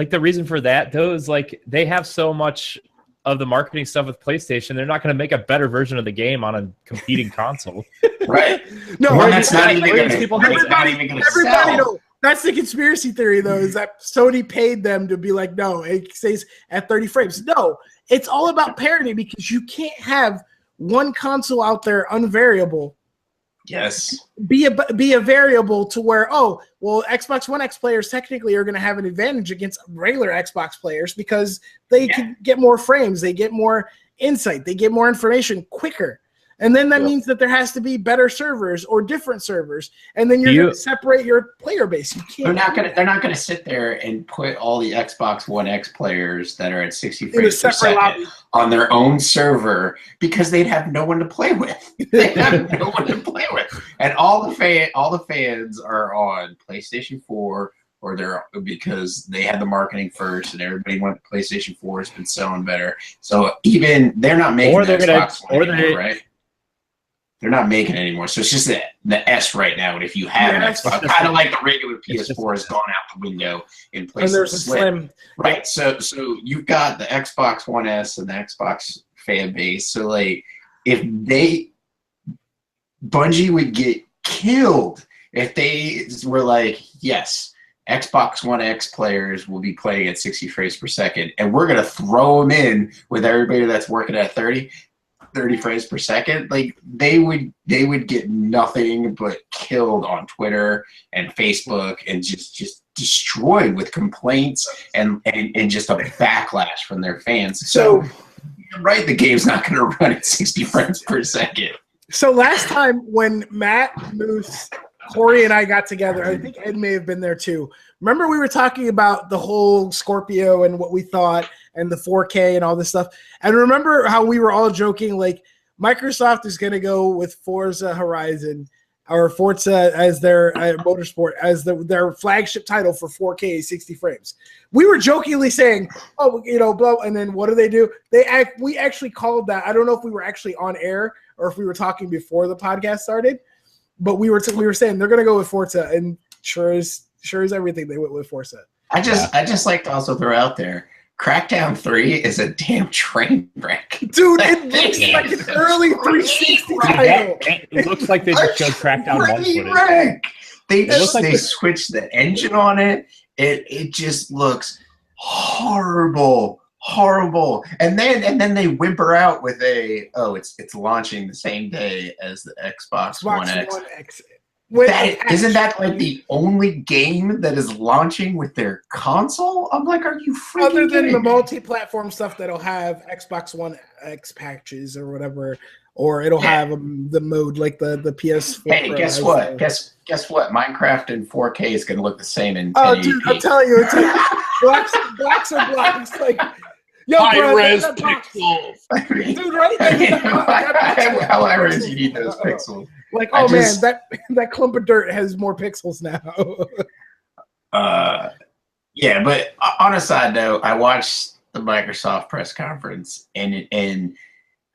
the reason for that, though, is like they have so much of the marketing stuff with PlayStation. They're not going to make a better version of the game on a competing console. Right. No, that's not even going to sell. That's the conspiracy theory, though, is that Sony paid them to be like, no, it stays at 30 frames. No, it's all about parity, because you can't have one console out there unvariable. Yes. Be a variable to where, oh, well, Xbox One X players technically are going to have an advantage against regular Xbox players because they can get more frames, they get more insight, they get more information quicker. And then that means that there has to be better servers or different servers, and then you're going to separate your player base. You can't. They're not going to sit there and put all the Xbox One X players that are at 60 frames per second on their own server, because they'd have no one to play with. They'd have no one to play with, and all the fans are on PlayStation 4. Or because they had the marketing first, and everybody went to PlayStation 4. It's been selling better, so even they're not making Xbox One anymore, right? They're not making it anymore, so it's just the S right now. And if you have an Xbox, kind of like the regular PS4 has gone out the window in place. And there's a Slim, right? So you've got the Xbox One S and the Xbox fan base. So like, if Bungie would get killed if they were like, yes, Xbox One X players will be playing at 60 frames per second, and we're going to throw them in with everybody that's working at 30 frames per second. Like, they would get nothing but killed on Twitter and Facebook, and just destroyed with complaints and just a backlash from their fans. So you're right, the game's not going to run at 60 frames per second. So last time when Matt, Moose, Corey, and I got together, I think Ed may have been there too. Remember, we were talking about the whole Scorpio and what we thought and the 4K and all this stuff. And remember how we were all joking, like, Microsoft is going to go with Forza Horizon or Forza as their Motorsport as their flagship title for 4K 60 frames. We were jokingly saying, oh, blah, and then what do? We actually called that. I don't know if we were actually on air or if we were talking before the podcast started. But we were saying they're going to go with Forza, and sure as everything, they went with Forza. I just like to also throw out there, Crackdown 3 is a damn train wreck. Dude, it looks like an early 360 title. It looks like they just showed Crackdown 1 footage. Wreck. They switched the engine on it. It just looks horrible. horrible. And then they whimper out with it's launching the same day as the Xbox One X. Isn't that like the only game that is launching with their console? I'm like, are you freaking other than the me? multi-platform stuff that'll have Xbox One X patches or whatever, or it'll have the mode like the PS4. Hey, guess what? Guess what? Minecraft in 4K is going to look the same in 1080p. Oh, dude, I'm telling you, it's like blocks are blocks. Like, yo, high-res bro, pixels. Dude, right? How high-res you need those pixels? Like, oh man, that clump of dirt has more pixels now. Yeah, but on a side note, I watched the Microsoft press conference, and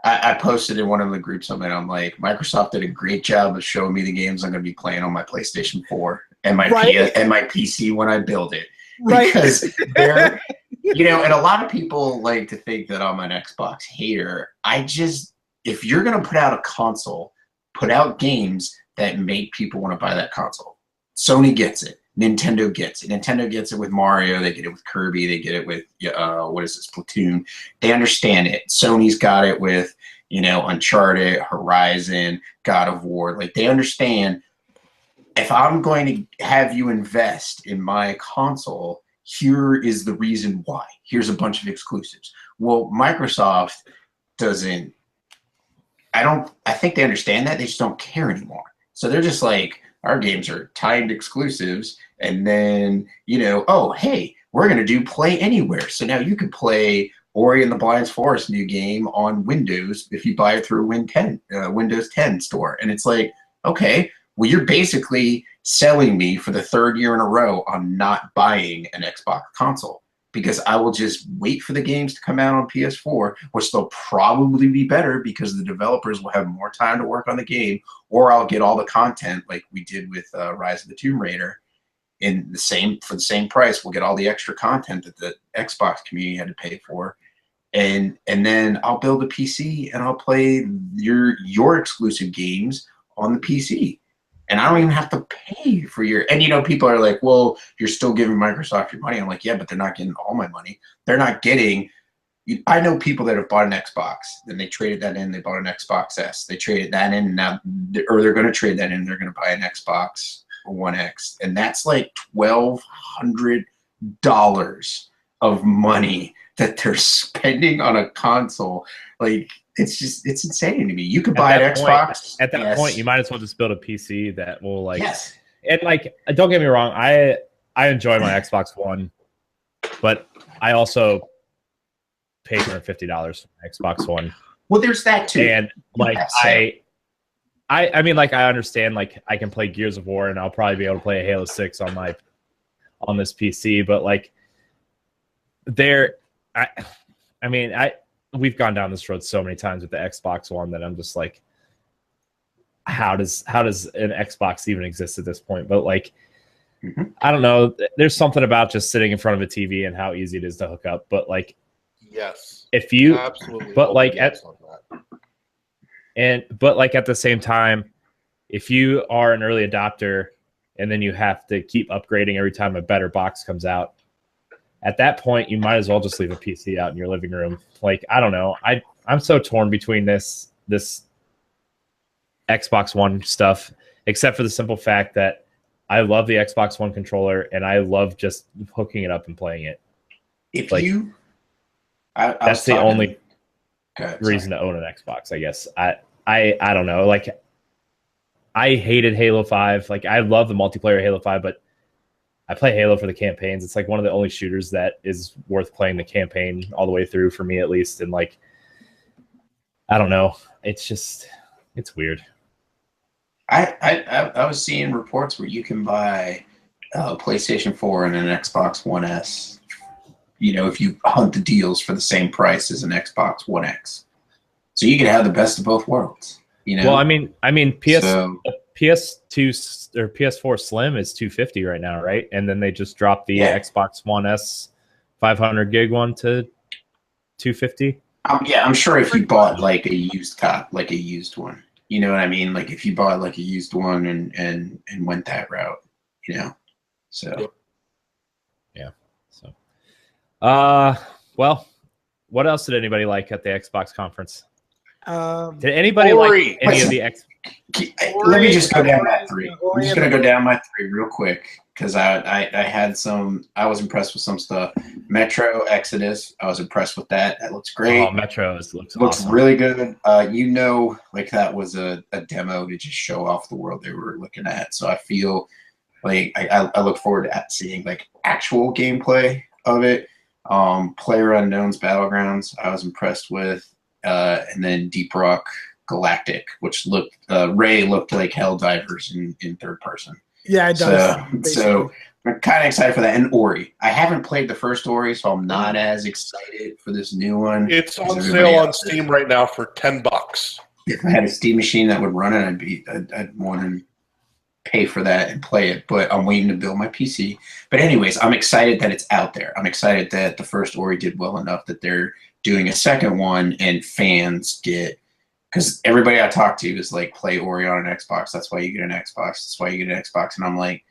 I posted in one of the groups something. I'm like, Microsoft did a great job of showing me the games I'm going to be playing on my PlayStation 4 and my PC when I build it. Because they're, and a lot of people like to think that I'm an Xbox hater. If you're going to put out a console, put out games that make people want to buy that console. Sony gets it. Nintendo gets it. Nintendo gets it with Mario. They get it with Kirby. They get it with Splatoon. They understand it. Sony's got it with Uncharted, Horizon, God of War. Like, they understand, if I'm going to have you invest in my console, here is the reason why. Here's a bunch of exclusives. Well, Microsoft doesn't. I think they understand that. They just don't care anymore. So they're just like, our games are timed exclusives, and then, oh, hey, we're going to do Play Anywhere. So now you can play Ori and the Blind Forest new game on Windows if you buy it through Windows 10 store. And it's like, okay, well, you're basically selling me for the third year in a row on not buying an Xbox console, because I will just wait for the games to come out on PS4, which they'll probably be better because the developers will have more time to work on the game, or I'll get all the content like we did with Rise of the Tomb Raider for the same price. We'll get all the extra content that the Xbox community had to pay for, and then I'll build a PC and I'll play your exclusive games on the PC. And I don't even have to pay for your. And people are like, well, you're still giving Microsoft your money. I'm like, yeah, but they're not getting all my money. They're not getting. I know people that have bought an Xbox, then they traded that in. They bought an Xbox S. They traded that in now, or they're going to trade that in. They're going to buy an Xbox One X, and that's like $1,200 of money that they're spending on a console. Like, it's insane to me. You could buy an Xbox. At that point, you might as well just build a PC that will Yes. And don't get me wrong, I enjoy my Xbox One, but I also pay $250 for my Xbox One. Well, there's that too. And I mean, I understand, I can play Gears of War, and I'll probably be able to play a Halo 6 on this PC, but we've gone down this road so many times with the Xbox One that I'm just like, how does an Xbox even exist at this point? But I don't know. There's something about just sitting in front of a TV and how easy it is to hook up. But yes, if you absolutely, but at the same time, if you are an early adopter and then you have to keep upgrading every time a better box comes out, at that point, you might as well just leave a PC out in your living room. I don't know. I'm so torn between this Xbox One stuff, except for the simple fact that I love the Xbox One controller, and I love just hooking it up and playing it. That's the only reason to own an Xbox, I guess. I don't know. I hated Halo 5. I love the multiplayer Halo 5, but I play Halo for the campaigns. It's one of the only shooters that is worth playing the campaign all the way through, for me at least. And I don't know. It's weird. I was seeing reports where you can buy a PlayStation 4 and an Xbox One S, if you hunt the deals for the same price as an Xbox One X. So you can have the best of both worlds. Well, I mean, PS2 or PS4 Slim is $250 right now, right? And then they just dropped the Xbox One S 500 gig one to $250. I'm sure if you bought a used one, you know what I mean? If you bought a used one and went that route, So yeah. So, well, what else did anybody like at the Xbox conference? Did Did anybody like any of the X? Let me just go down my three. I'm just gonna go down my three real quick because I had some. I was impressed with some stuff. Metro Exodus. I was impressed with that. That looks great. Oh, Metro looks awesome. Really good. Like that was a demo to just show off the world they were looking at. So I feel like I look forward to seeing like actual gameplay of it. PlayerUnknown's Battlegrounds. I was impressed with. And then Deep Rock Galactic, which Rey looked like Helldivers in third person. Yeah, it does. So I'm kind of excited for that. And Ori. I haven't played the first Ori, so I'm not as excited for this new one. It's on sale on Steam right now for $10. If I had a Steam machine that would run it, I'd want to pay for that and play it. But I'm waiting to build my PC. But anyways, I'm excited that it's out there. I'm excited that the first Ori did well enough that they're doing a second one and fans get, because everybody I talk to is like, play Ori on an Xbox. That's why you get an Xbox. That's why you get an Xbox. And I'm like,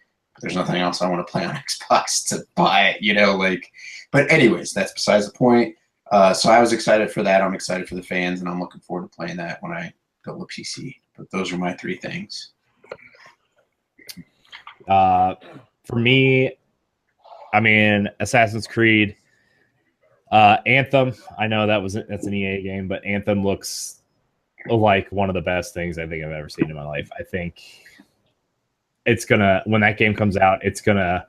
there's nothing else I want to play on Xbox to buy it, but anyways, that's besides the point. So I was excited for that. I'm excited for the fans and I'm looking forward to playing that when I build a PC. But those are my three things. For me, I mean, Assassin's Creed, Anthem. I know that's an EA game, but Anthem looks like one of the best things I think I've ever seen in my life. I think it's gonna, when that game comes out, it's gonna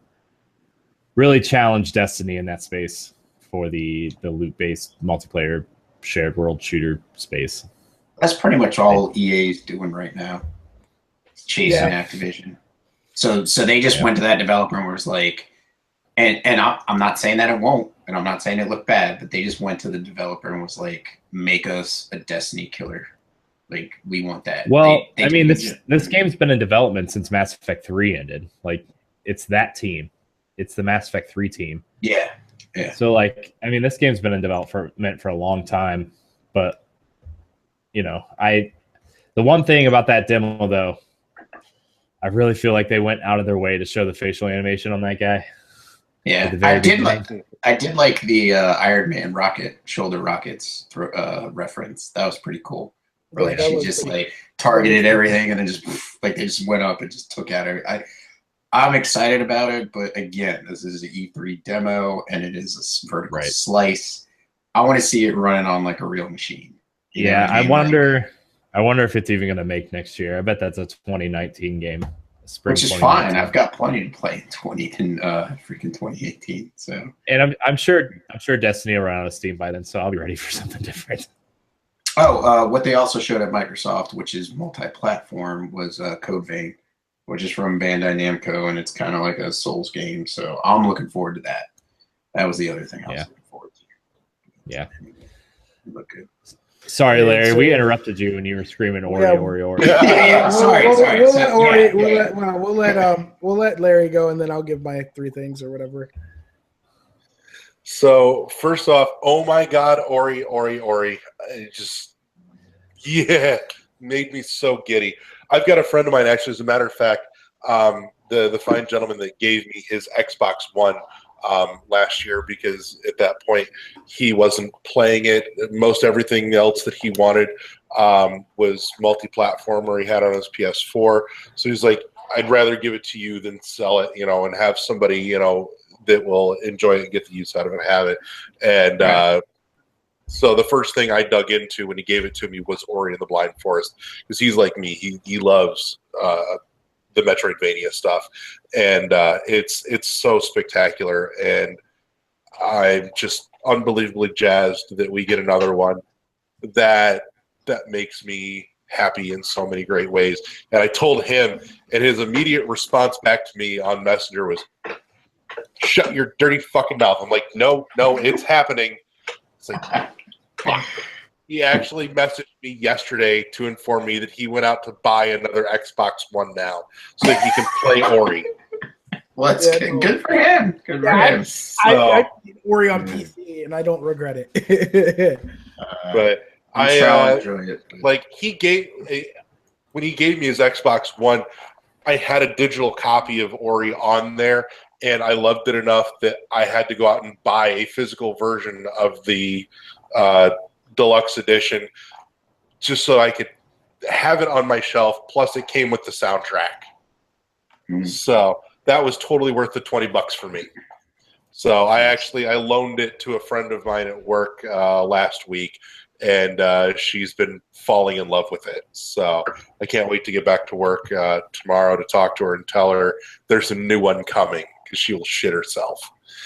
really challenge Destiny in that space for the loot-based multiplayer shared world shooter space. That's pretty much all EA's doing right now. It's chasing Activision. So they just went to that developer and was like, and I'm not saying that it won't, and I'm not saying it looked bad, but they just went to the developer and was like, make us a Destiny killer. Like, we want that. Well, this game's been in development since Mass Effect 3 ended. Like, it's that team. It's the Mass Effect 3 team. Yeah. So, like, I mean, this game's been in development for a long time, but, the one thing about that demo, though, I really feel like they went out of their way to show the facial animation on that guy. Yeah, I did like the Iron Man shoulder rockets reference. That was pretty cool. Where, like, she just like targeted everything and then just like they just went up and just took out everything. I'm excited about it, but again, this is an E3 demo and it is a vertical slice. I want to see it running on like a real machine. I wonder if it's even going to make next year. I bet that's a 2019 game. Which is fine. I've got plenty to play in freaking 2018. So, and I'm sure Destiny will run out of Steam by then, so I'll be ready for something different. Oh, what they also showed at Microsoft, which is multi-platform, was Code Vein, which is from Bandai Namco, and it's kind of like a Souls game. So I'm looking forward to that. That was the other thing I was looking forward to. Yeah, look good. Sorry, Larry, we interrupted you when you were screaming Ori. Sorry. We'll let Larry go, and then I'll give my three things or whatever. So first off, oh my God, Ori! It just made me so giddy. I've got a friend of mine, actually, as a matter of fact, the fine gentleman that gave me his Xbox One last year, because at that point he wasn't playing it. Most everything else that he wanted was multi-platform, or he had on his PS4. So he's like, I'd rather give it to you than sell it, and have somebody, that will enjoy it and get the use out of it and have it. And so the first thing I dug into when he gave it to me was Ori and the Blind Forest, because he's like me. He loves the Metroidvania stuff, and it's so spectacular, and I'm just unbelievably jazzed that we get another one that makes me happy in so many great ways. And I told him, and his immediate response back to me on Messenger was, "Shut your dirty fucking mouth." I'm like, no, it's happening. It's like, fuck. He actually messaged me yesterday to inform me that he went out to buy another Xbox One now so that he can play Ori. Well, that's good for him. Good for him. I Ori on PC, and I don't regret it. enjoy But it. Like, when he gave me his Xbox One, I had a digital copy of Ori on there, and I loved it enough that I had to go out and buy a physical version of the deluxe edition just so I could have it on my shelf. Plus, it came with the soundtrack. So that was totally worth the $20 for me. So I loaned it to a friend of mine at work last week, and she's been falling in love with it. So I can't wait to get back to work tomorrow to talk to her and tell her there's a new one coming because she will shit herself.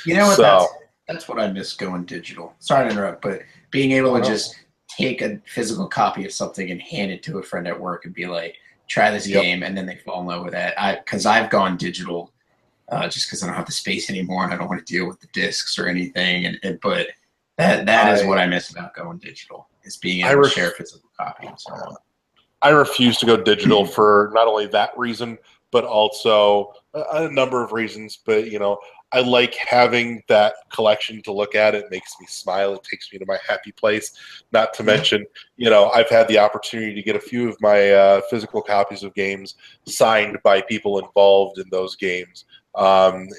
You know what? That's what I miss going digital. Sorry to interrupt, but being able to just take a physical copy of something and hand it to a friend at work and be like, try this game, and then they fall in love with it. Because I've gone digital just because I don't have the space anymore and I don't want to deal with the discs or anything. But that is what I miss about going digital, is being able to share physical copies. I refuse to go digital for not only that reason, but also a number of reasons. But, I like having that collection to look at. It makes me smile. It takes me to my happy place. Not to mention, I've had the opportunity to get a few of my physical copies of games signed by people involved in those games,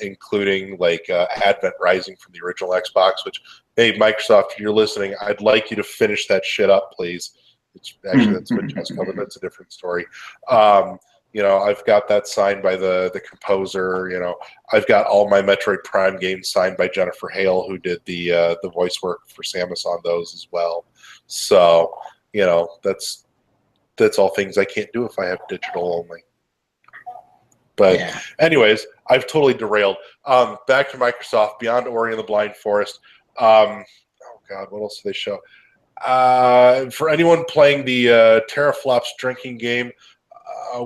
including like Advent Rising from the original Xbox, which, hey, Microsoft, if you're listening, I'd like you to finish that shit up, please. That's what just covered. That's a different story. I've got that signed by the composer. I've got all my Metroid Prime games signed by Jennifer Hale, who did the voice work for Samus on those as well. So, that's all things I can't do if I have digital only. But anyways, I've totally derailed. Back to Microsoft, Beyond Ori and the Blind Forest. Oh, God, what else did they show? For anyone playing the Teraflops drinking game,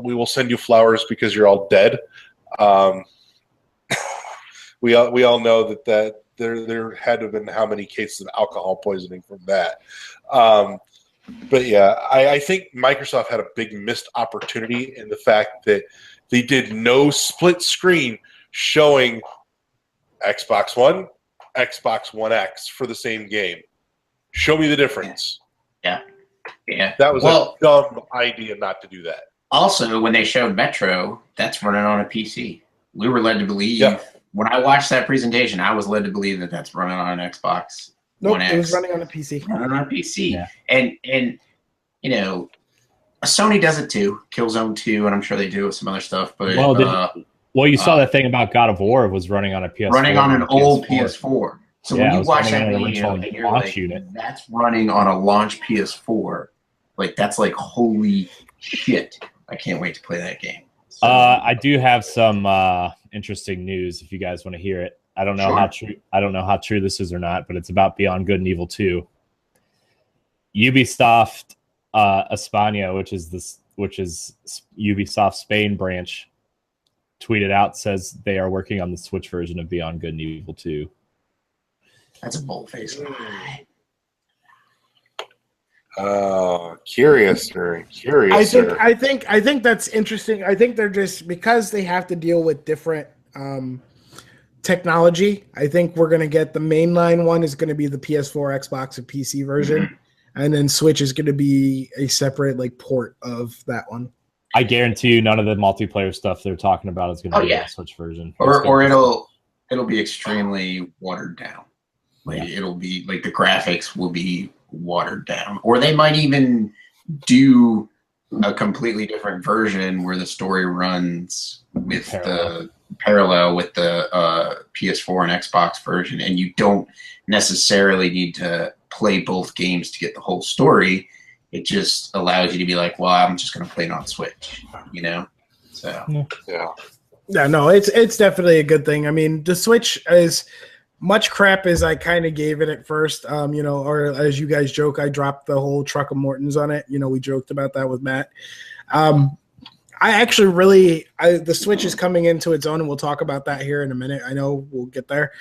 we will send you flowers because you're all dead. We all know that there had to have been how many cases of alcohol poisoning from that. But yeah, I think Microsoft had a big missed opportunity in the fact that they did no split screen showing Xbox One, Xbox One X for the same game. Show me the difference. Yeah. That was a dumb idea not to do that. Also, when they showed Metro, that's running on a PC. We were led to believe, when I watched that presentation, I was led to believe that that's running on an Xbox One X. It was running on a PC. Running on a PC. Yeah. And Sony does it too. Killzone 2, and I'm sure they do with some other stuff. But you saw that thing about God of War was running on a PS4. Running on an old PS4. So when you watch that video, and you're like, that's running on a launch PS4. Like, that's like, holy shit. I can't wait to play that game. So, I do have some interesting news if you guys want to hear it. I don't know how true this is or not, but it's about Beyond Good and Evil 2. Ubisoft España, which is Ubisoft Spain branch, tweeted out, says they are working on the Switch version of Beyond Good and Evil 2. That's a bold-faced lie. Curious. I think that's interesting. I think they're just, because they have to deal with different technology. I think we're going to get the mainline one is going to be the PS4, Xbox, and PC version, and then Switch is going to be a separate port of that one. I guarantee you, none of the multiplayer stuff they're talking about is going to be the Switch version, or it'll be extremely watered down. It'll be like the graphics will be watered down, or they might even do a completely different version where the story runs with the parallel with the PS4 and Xbox version, and you don't necessarily need to play both games to get the whole story. It just allows you to be like, well, I'm just going to play it on Switch, So no, it's definitely a good thing. I mean, the Switch is much crap as I kind of gave it at first, or as you guys joke, I dropped the whole truck of Mortons on it. We joked about that with Matt. I actually the Switch is coming into its own, and we'll talk about that here in a minute. I know we'll get there.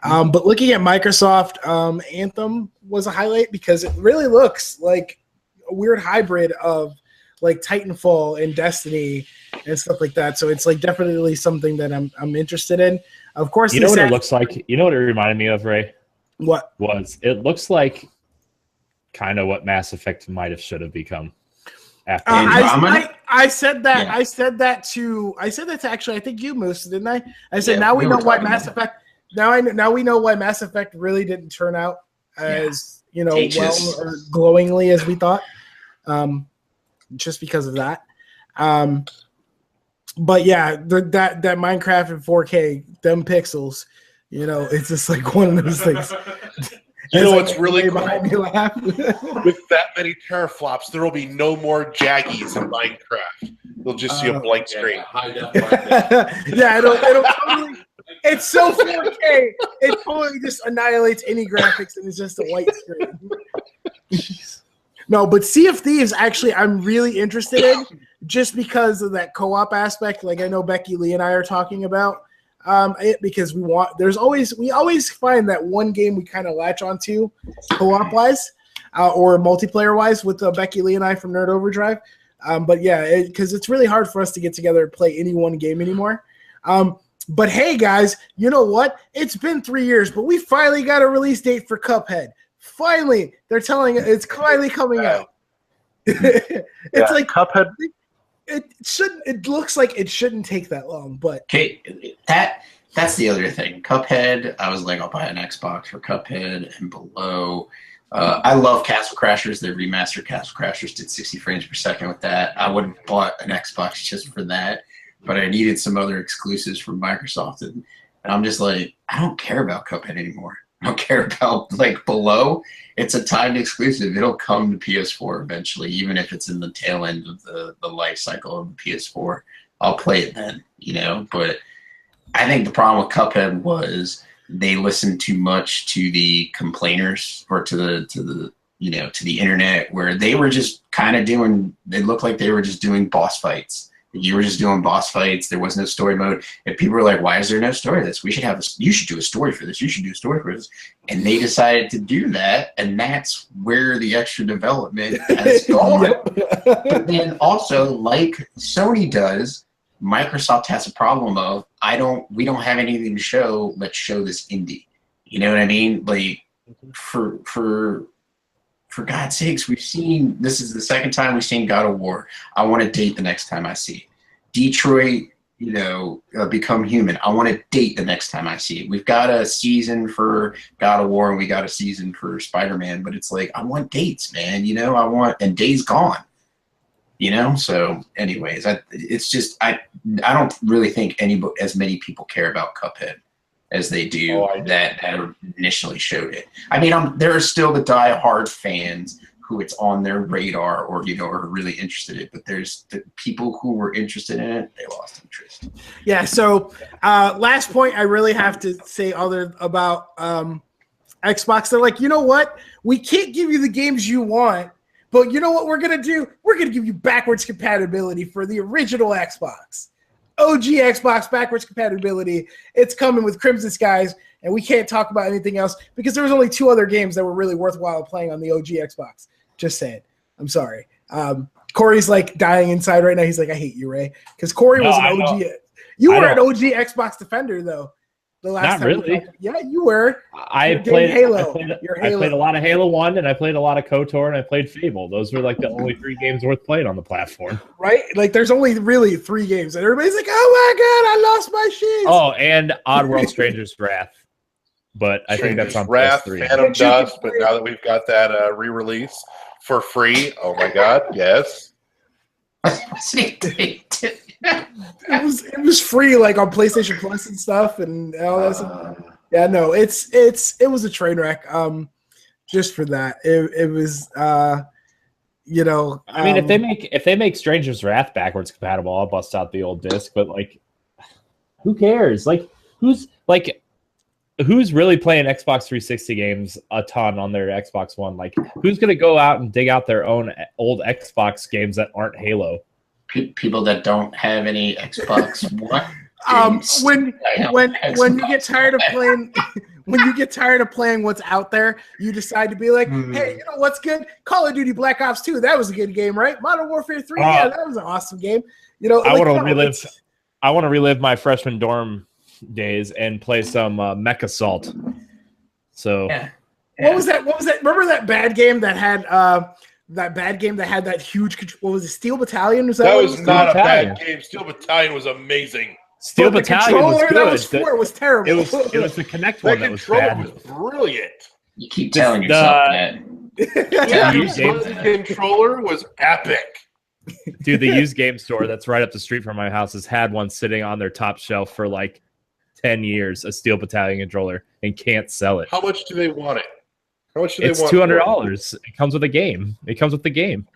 But looking at Microsoft, Anthem was a highlight because it really looks like a weird hybrid of Titanfall and Destiny and stuff like that. So it's definitely something that I'm interested in. Of course, you know what it looks like. You know what it reminded me of, Ray? What it looks like? Kind of what Mass Effect should have become. after. I said that. Yeah. I said that to actually. I think you, Moose, didn't I? I said Yeah, now we we know were why talking Mass about Effect. Now we know why Mass Effect really didn't turn out as Teaches. well or glowingly as we thought. Just because of that. But yeah, that Minecraft in 4K, them pixels, it's just like one of those things. You know what's really cool? Behind me laugh. With that many teraflops, there will be no more jaggies in Minecraft. You'll just see a blank screen. Yeah, it'll totally. It's so 4K. It totally just annihilates any graphics, and it's just a white screen. No, but Sea of Thieves, actually, I'm really interested in just because of that co-op aspect. Like I know Becky Lee and I are talking about because we always find that one game we kind of latch onto co-op wise or multiplayer wise with Becky Lee and I from Nerd Overdrive. But yeah, because it's really hard for us to get together and play any one game anymore. But hey, guys, you know what? It's been 3 years, but we finally got a release date for Cuphead. Finally, they're telling it it's finally coming out. It's like Cuphead. It looks like it shouldn't take that long, but Okay, that's the other thing. Cuphead, I was like, I'll buy an Xbox for Cuphead and below. I love Castle Crashers. They remastered Castle Crashers, did 60 frames per second with that. I would have bought an Xbox just for that, but I needed some other exclusives from Microsoft, and I'm just like, I don't care about Cuphead anymore. I don't care about like below. It's a timed exclusive. It'll come to PS4 eventually, even if it's in the tail end of the life cycle of the PS4. I'll play it then, But I think the problem with Cuphead was they listened too much to the complainers or to the internet, where they were just kind of doing. They looked like they were just doing boss fights. You were just doing boss fights. There was no story mode. And people were like, why is there no story to this? You should do a story for this. You should do a story for this. And they decided to do that. And that's where the extra development has gone. But then also, like Sony does, Microsoft has a problem of, we don't have anything to show. Let's show this indie. You know what I mean? Like for God's sakes, this is the second time we've seen God of War. I want to date the next time I see it. Detroit, Become Human. I want to date the next time I see it. We've got a season for God of War and we got a season for Spider-Man, but it's like, I want dates, man. And Days Gone. So anyways, it's just, I don't really think as many people care about Cuphead as they do that initially showed it. I mean, there are still the die-hard fans who it's on their radar or, are really interested in it. But there's the people who were interested in it, they lost interest. Yeah, so last point I really have to say about Xbox. They're like, you know what? We can't give you the games you want, but you know what we're going to do? We're going to give you backwards compatibility for the original Xbox. OG Xbox backwards compatibility. It's coming with Crimson Skies, and we can't talk about anything else because there was only 2 other games that were really worthwhile playing on the OG Xbox. Just saying. I'm sorry. Corey's like dying inside right now. He's like, I hate you, Ray. Because Corey was an OG. You were an OG Xbox defender, though. The last Not time really. Yeah, you were. I played Halo. I played a lot of Halo 1, and I played a lot of KOTOR, and I played Fable. Those were like the only 3 games worth playing on the platform. Right? Like, there's only really 3 games, and everybody's like, oh my god, I lost my shit. Oh, and Oddworld Stranger's Wrath. But I think that's on Wrath, PS3. Phantom Dust, but now that we've got that re-release for free, oh my god, yes. It was free, like on PlayStation Plus and stuff, and all that stuff. Yeah, no, it was a train wreck. Just for that, it was, I mean, if they make Stranger's Wrath backwards compatible, I'll bust out the old disc. But like, who cares? Like, who's really playing Xbox 360 games a ton on their Xbox One? Like, who's gonna go out and dig out their own old Xbox games that aren't Halo? People that don't have any Xbox One. When you get tired of playing, what's out there, you decide to be like, hey, you know what's good? Call of Duty Black Ops 2. That was a good game, right? Modern Warfare 3. Yeah, that was an awesome game. I want to relive my freshman dorm days and play some Mech Assault. So yeah. What was that? Remember that bad game that had that bad game that had that huge. What was it? Steel Battalion? That was not a Battalion. bad game. Steel Battalion was amazing. Steel But the Battalion was controller good. that was for it was terrible. It was the Connect That one that was controller bad. was brilliant. You keep telling yourself that. Yeah, used games- the controller was epic. Dude, the used game store that's right up the street from my house has had one sitting on their top shelf for like 10 years, a Steel Battalion controller, and can't sell it. How much do they want it? How much do they It's want $200. It comes with a game. It comes with the game.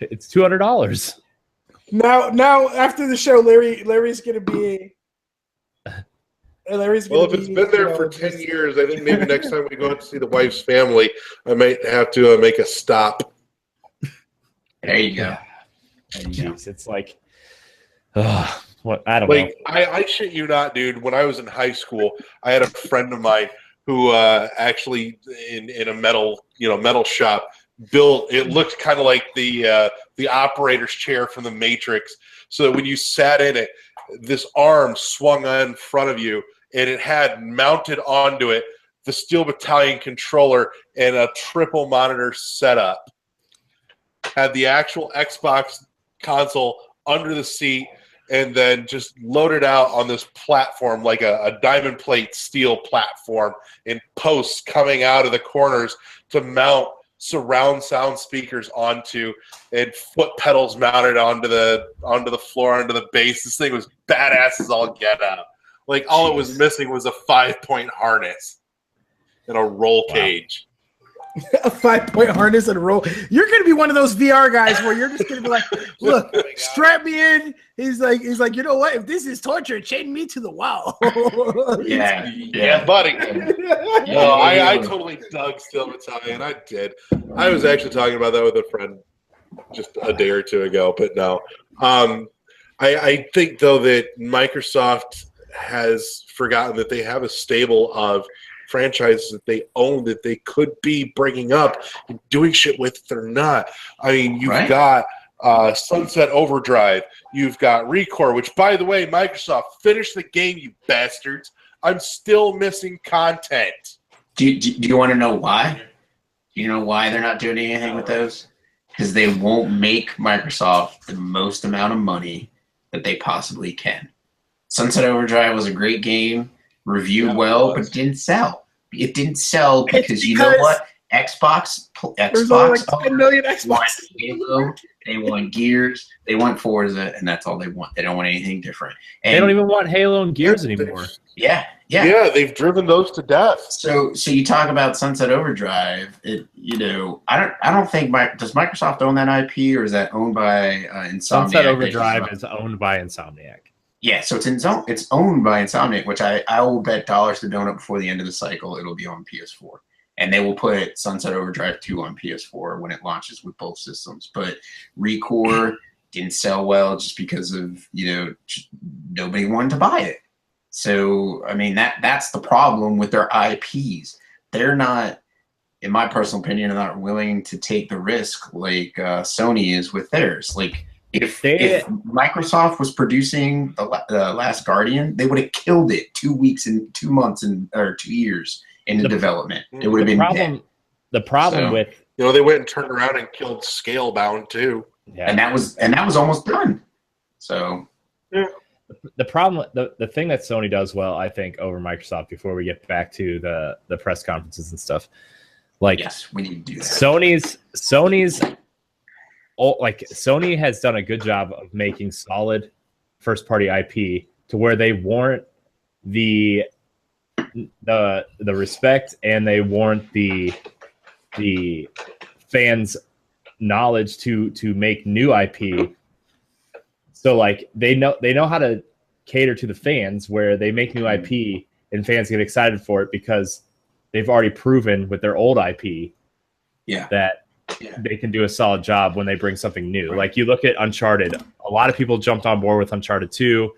It's $200. Now after the show, Larry's gonna be. Larry's gonna Well, if it's been there for 10 years, I think maybe next time we go out to see the wife's family, I might have to make a stop. There you go. Jeez, it's like, what? I don't Like, know. I shit you not, dude. When I was in high school, I had a friend of mine who actually in a metal shop built. It looked kind of like the operator's chair from the Matrix. So that when you sat in it, this arm swung in front of you, and it had mounted onto it the Steel Battalion controller and a triple monitor setup. Had the actual Xbox console under the seat, and then just loaded out on this platform like a diamond plate steel platform, and posts coming out of the corners to mount surround sound speakers onto, and foot pedals mounted onto the floor, onto the base. This thing was badass as all get out. Like, all it was missing was a 5-point harness and a roll cage. a 5-point harness and a roll. You're gonna be one of those VR guys where you're just gonna be like, look, strap me in. He's like, you know what? If this is torture, chain me to the wall. Yeah, buddy. No, I totally dug Steel Battalion. I did. I was actually talking about that with a friend just a day or two ago, but no. I think, though, that Microsoft has forgotten that they have a stable of franchises that they own that they could be bringing up and doing shit with if they're not. I mean, you've got Sunset Overdrive. You've got Recore, which, by the way, Microsoft, finish the game, you bastards. I'm still missing content. Do you want to know why? Do you know why they're not doing anything with those? Because they won't make Microsoft the most amount of money that they possibly can. Sunset Overdrive was a great game, reviewed well, but didn't sell. It didn't sell because you know what? Xbox There's only like 10 million Xbox. Halo, they want Gears, they want Forza, and that's all they want. They don't want anything different. And They don't even want Halo and Gears anymore. Yeah. Yeah, they've driven those to death. So you talk about Sunset Overdrive. I don't think does Microsoft own that IP, or is that owned by Insomniac? Sunset Overdrive is owned by Insomniac. Yeah, so it's owned by Insomniac, which I will bet dollars to donut before the end of the cycle it'll be on PS4. And they will put Sunset Overdrive 2 on PS4 when it launches with both systems. But Recore didn't sell well just because of, nobody wanted to buy it. So, I mean, that's the problem with their IPs. They're not, in my personal opinion, not willing to take the risk like Sony is with theirs. Like, if Microsoft was producing the Last Guardian, they would have killed it 2 weeks and 2 months or 2 years into development. It would have been dead. The problem with they went and turned around and killed Scalebound too. Yeah. And that was almost done. So the problem, the thing that Sony does well, I think, over Microsoft, before we get back to the press conferences and stuff, like, yes, we need to do that. Sony has done a good job of making solid first party IP to where they warrant the respect, and they warrant the fans' knowledge to make new IP. So like they know how to cater to the fans, where they make new IP and fans get excited for it because they've already proven with their old IP that they can do a solid job when they bring something new. Right. Like, you look at Uncharted, a lot of people jumped on board with Uncharted 2,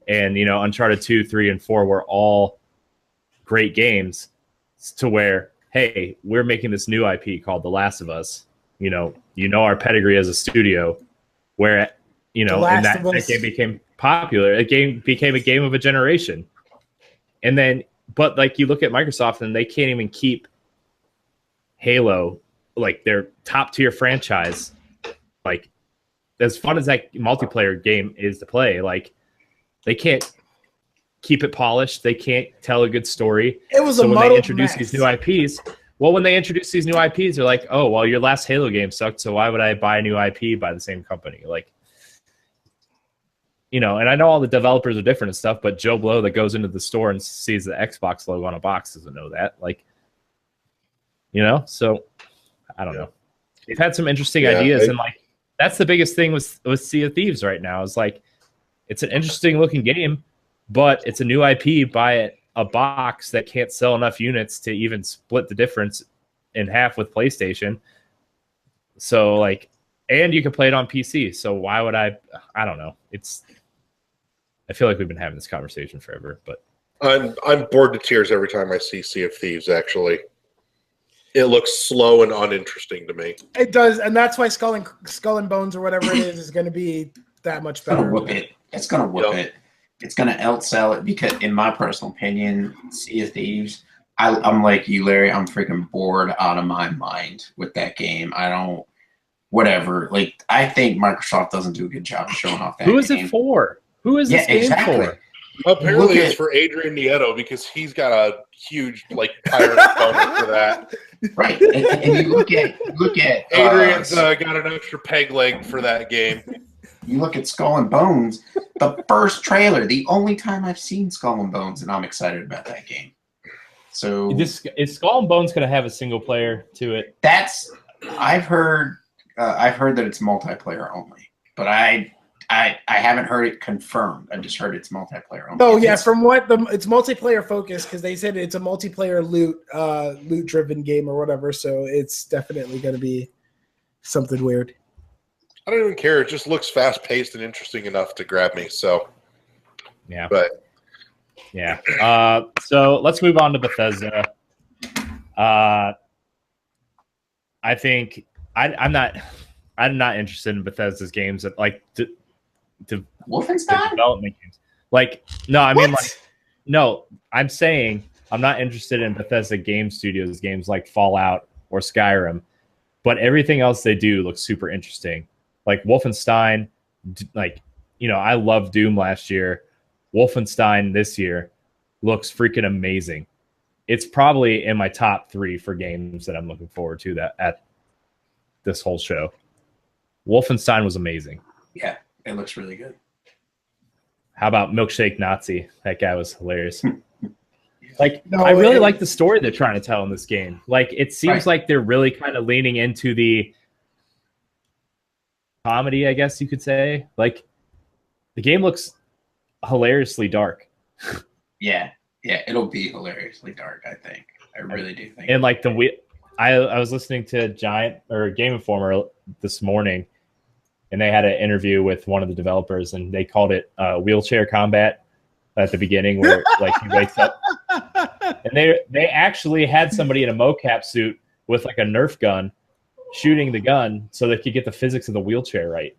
and Uncharted 2, 3, and 4 were all great games, to where, hey, we're making this new IP called The Last of Us. Our pedigree as a studio, where and that game became popular. A game became a game of a generation. And then, but like, you look at Microsoft, and they can't even keep Halo like their top tier franchise, like as fun as that multiplayer game is to play, like they can't keep it polished. They can't tell a good story. It was so a when they introduce mess. these new IPs, well, when they introduce these new IPs, they're like, oh, well, your last Halo game sucked, so why would I buy a new IP by the same company? Like, you know, and I know all the developers are different and stuff, but Joe Blow that goes into the store and sees the Xbox logo on a box doesn't know that. Like, you know, so I don't know. They've had some interesting ideas, and like that's the biggest thing with Sea of Thieves right now is like it's an interesting looking game, but it's a new IP by a box that can't sell enough units to even split the difference in half with PlayStation. So like, and you can play it on PC. So why would I don't know. I feel like we've been having this conversation forever, but I'm bored to tears every time I see Sea of Thieves, actually. It looks slow and uninteresting to me. It does, and that's why Skull and Bones or whatever it is going to be that much better. It's gonna whoop it. It's gonna whoop it. It's gonna outsell it because, in my personal opinion, Sea of Thieves. I'm like you, Larry. I'm freaking bored out of my mind with that game. I don't. Whatever. Like I think Microsoft doesn't do a good job of showing off that. Who is game. it for? Who is this game for? Apparently, it's for Adrian Nieto because he's got a huge like pirate opponent for that. Right, and you look at Adrian's got an extra peg leg for that game. You look at Skull and Bones, the first trailer, the only time I've seen Skull and Bones, and I'm excited about that game. So Is Skull and Bones going to have a single player to it? I've heard that it's multiplayer only, but I haven't heard it confirmed. I just heard it's multiplayer only. Oh yeah, from what it's multiplayer focused because they said it's a multiplayer loot driven game or whatever. So it's definitely going to be something weird. I don't even care. It just looks fast paced and interesting enough to grab me. So yeah, but yeah. So let's move on to Bethesda. I think I'm not interested in Bethesda's games that like Wolfenstein development games. Like no, I mean like no. I'm saying I'm not interested in Bethesda Game Studios games like Fallout or Skyrim, but everything else they do looks super interesting. Like Wolfenstein, like you know, I loved Doom last year. Wolfenstein this year looks freaking amazing. It's probably in my top 3 for games that I'm looking forward to that at this whole show. Wolfenstein was amazing. Yeah, it looks really good. How about Milkshake Nazi? That guy was hilarious. Like, no, I really like the story they're trying to tell in this game. Like, it seems like they're really kind of leaning into the comedy, I guess you could say. Like, the game looks hilariously dark. Yeah, it'll be hilariously dark, I think. I really do think. And, like, I was listening to Game Informer this morning, and they had an interview with one of the developers, and they called it wheelchair combat at the beginning, where like he wakes up, and they actually had somebody in a mocap suit with like a Nerf gun shooting the gun so they could get the physics of the wheelchair right.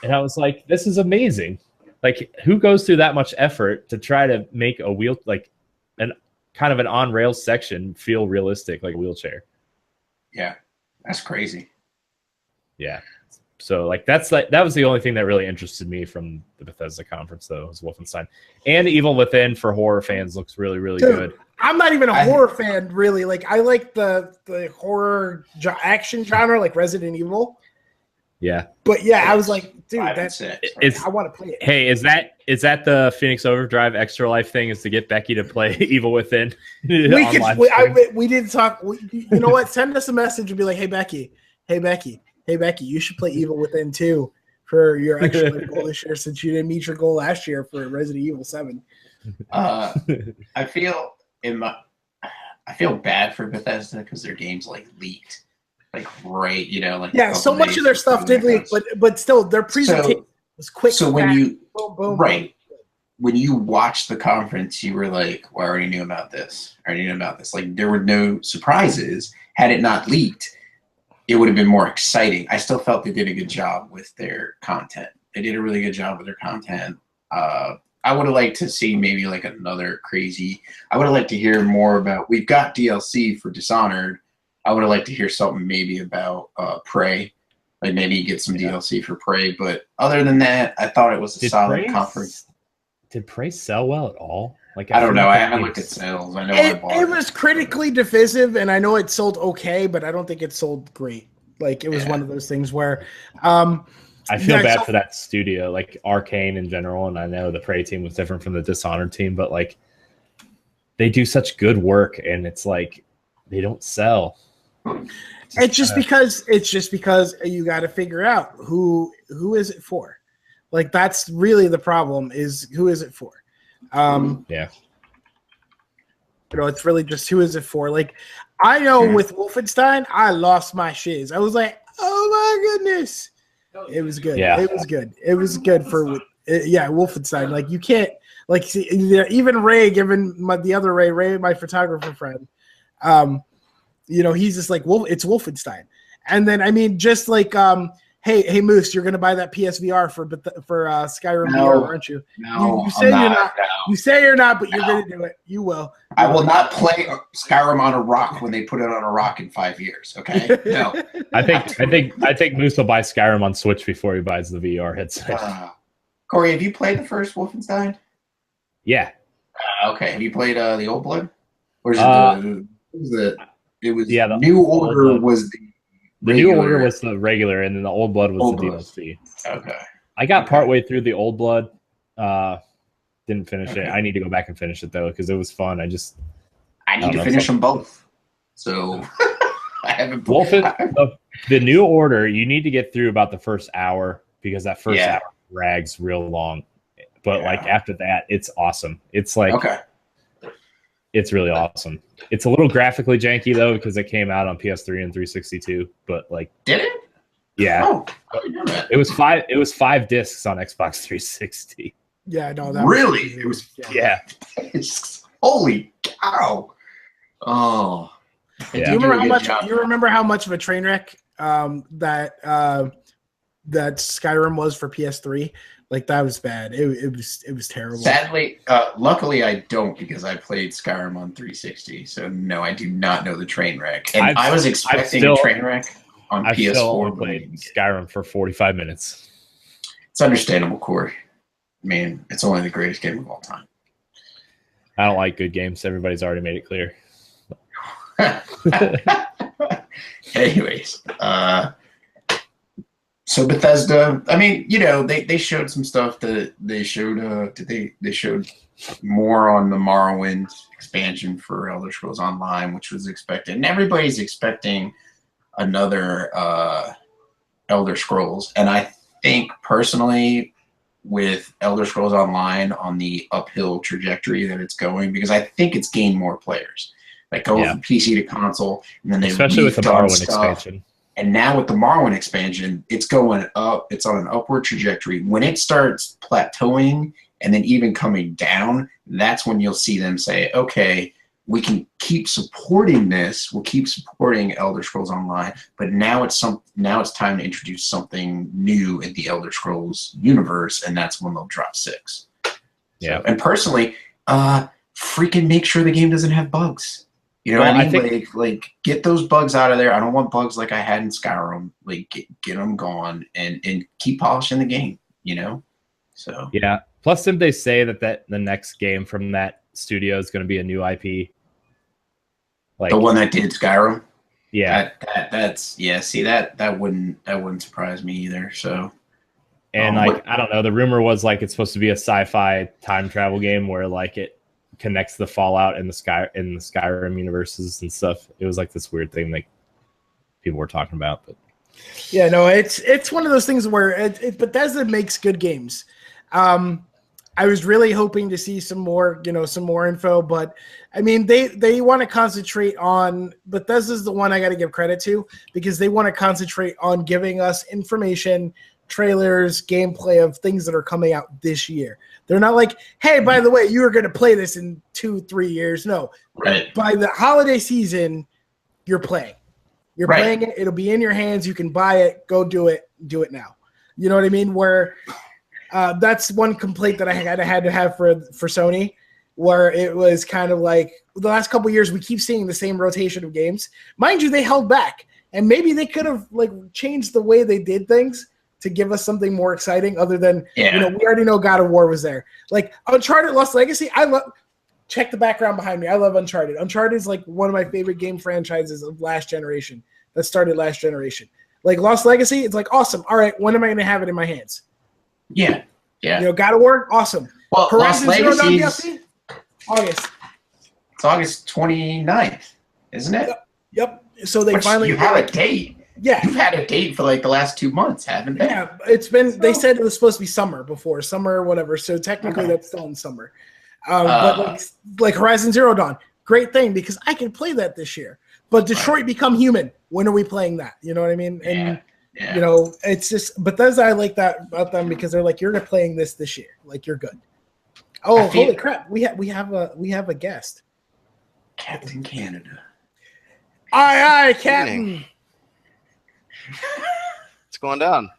And I was like, this is amazing. Like, who goes through that much effort to try to make a kind of an on rails section feel realistic like a wheelchair? Yeah, that's crazy. Yeah. So like that was the only thing that really interested me from the Bethesda conference, though, was Wolfenstein. And Evil Within for horror fans looks really, really good. I'm not even a horror fan, really. Like, I like the horror action genre, like Resident Evil. Yeah. But yeah, I was like, dude, I want to play it. Hey, is that the Phoenix Overdrive Extra Life thing? Is to get Becky to play Evil Within? We did talk. You know what? Send us a message and be like, hey Becky, you should play Evil Within 2 for your extra life goal this year, since you didn't meet your goal last year for Resident Evil 7. I feel bad for Bethesda because their games like leaked. Like right, you know, like so much of their stuff did leak, but still their presentation was quick. So when you boom, when you watched the conference, you were like, "Well, I already knew about this. Like there were no surprises. Had it not leaked, it would have been more exciting. I still felt they did a good job with their content. They did a really good job with their content. I would have liked to see maybe like another crazy. I would have liked to hear more about. We've got DLC for Dishonored. I would have liked to hear something maybe about Prey. Like maybe you get some DLC for Prey. But other than that, I thought it was a solid conference. Did Prey sell well at all? Like I don't know. I haven't looked at sales. I know it was critically divisive, and I know it sold okay, but I don't think it sold great. Like it was one of those things where I feel bad for that studio, like Arcane in general, and I know the Prey team was different from the Dishonored team, but like they do such good work, and it's like they don't sell. It's just because you got to figure out who is it for. Like that's really the problem is who is it for. Yeah. You know, it's really just who is it for. Like I know with Wolfenstein, I lost my shiz. I was like, oh my goodness. It was good. Yeah. It was good. It was good for Wolfenstein. Like you can't like see even Ray, given the other Ray, my photographer friend. You know, he's just like, well, it's Wolfenstein. And then I mean, just like hey Moose, you're gonna buy that PSVR for Skyrim VR, aren't you? No, you say you're not. No. You say you're not, but you're gonna do it. You will. I will not play Skyrim on a rock when they put it on a rock in 5 years. Okay, no. I think Moose will buy Skyrim on Switch before he buys the VR headset. Corey, have you played the first Wolfenstein? Yeah. Okay. Have you played the Old Blood? Or is it the New Order was the New Order was the regular, and then the Old Blood was the DLC. Okay. I got partway through the Old Blood. Didn't finish it. I need to go back and finish it though because it was fun. I need to finish them both. So I haven't. The New Order, you need to get through about the first hour because that first hour drags real long. But like after that, it's awesome. It's like it's really awesome. It's a little graphically janky though because it came out on PS3 and 362. But like, did it? Yeah. Oh, I didn't know that. It was 5. It was 5 discs on Xbox 360. Yeah, no, that really. It was. Yeah. Holy cow! Oh. Yeah. Do you remember how much? You remember how much of a train wreck that Skyrim was for PS3? Like that was bad. It was terrible. Sadly, luckily I don't because I played Skyrim on 360. So no, I do not know the train wreck. And I was expecting a train wreck on PS4. I've still played Skyrim for 45 minutes. It's understandable, Corey. I mean, it's only the greatest game of all time. I don't like good games. Everybody's already made it clear. Anyways, so Bethesda, I mean, you know, they showed some stuff that they showed. They showed more on the Morrowind expansion for Elder Scrolls Online, which was expected, and everybody's expecting another Elder Scrolls. And I think personally, with Elder Scrolls Online on the uphill trajectory that it's going, because I think it's gained more players. Like going from PC to console, and then they especially with the Morrowind expansion. And now with the Morrowind expansion, it's going up. It's on an upward trajectory. When it starts plateauing and then even coming down, that's when you'll see them say, okay, we can keep supporting this. We'll keep supporting Elder Scrolls Online, but now it's time to introduce something new in the Elder Scrolls universe, and that's when they'll drop 6. Yeah. So, and personally, freaking make sure the game doesn't have bugs. You know what I mean? Like get those bugs out of there. I don't want bugs like I had in Skyrim. Like get them gone and keep polishing the game, you know? So yeah. Plus, didn't they say that the next game from that studio is going to be a new IP? Like the one that did Skyrim? Yeah. That's see that wouldn't surprise me either. So and I don't know, the rumor was like it's supposed to be a sci-fi time travel game where like it connects the Fallout and the Skyrim universes and stuff. It was like this weird thing like people were talking about, but yeah, no, it's one of those things where Bethesda makes good games. I was really hoping to see some more info, but I mean they want to concentrate on Bethesda's the one I got to give credit to because they want to concentrate on giving us information, trailers, gameplay of things that are coming out this year. They're not like, hey, by the way, you are going to play this in 2-3 years. No, right. By the holiday season, you're playing. You're playing it. It'll be in your hands. You can buy it. Go do it. Do it now. You know what I mean? Where that's one complaint that I had to have for Sony. where it was kind of like the last couple of years we keep seeing the same rotation of games. Mind you, they held back, and maybe they could have like changed the way they did things to give us something more exciting other than, we already know God of War was there. Like Uncharted Lost Legacy, check the background behind me. I love Uncharted. Uncharted is like one of my favorite game franchises of last generation that started last generation. Like Lost Legacy, it's like, awesome. All right, when am I going to have it in my hands? Yeah. God of War, awesome. Well, Horizon Lost Zero Dawn Legacy DLC, August. It's August 29th, isn't it? Yep. So they finally... You have a date. Yeah. You've had a date for like the last 2 months, haven't they? Yeah, it's been... They said it was supposed to be summer before. Summer or whatever. So technically that's still in summer. But like Horizon Zero Dawn, great thing because I can play that this year. But Detroit Become Human, when are we playing that? You know what I mean? And it's just Bethesda. I like that about them because they're like, you're playing this year, like you're good. Oh, holy crap! We have a guest, Captain Canada. Aye, Captain. What's going down?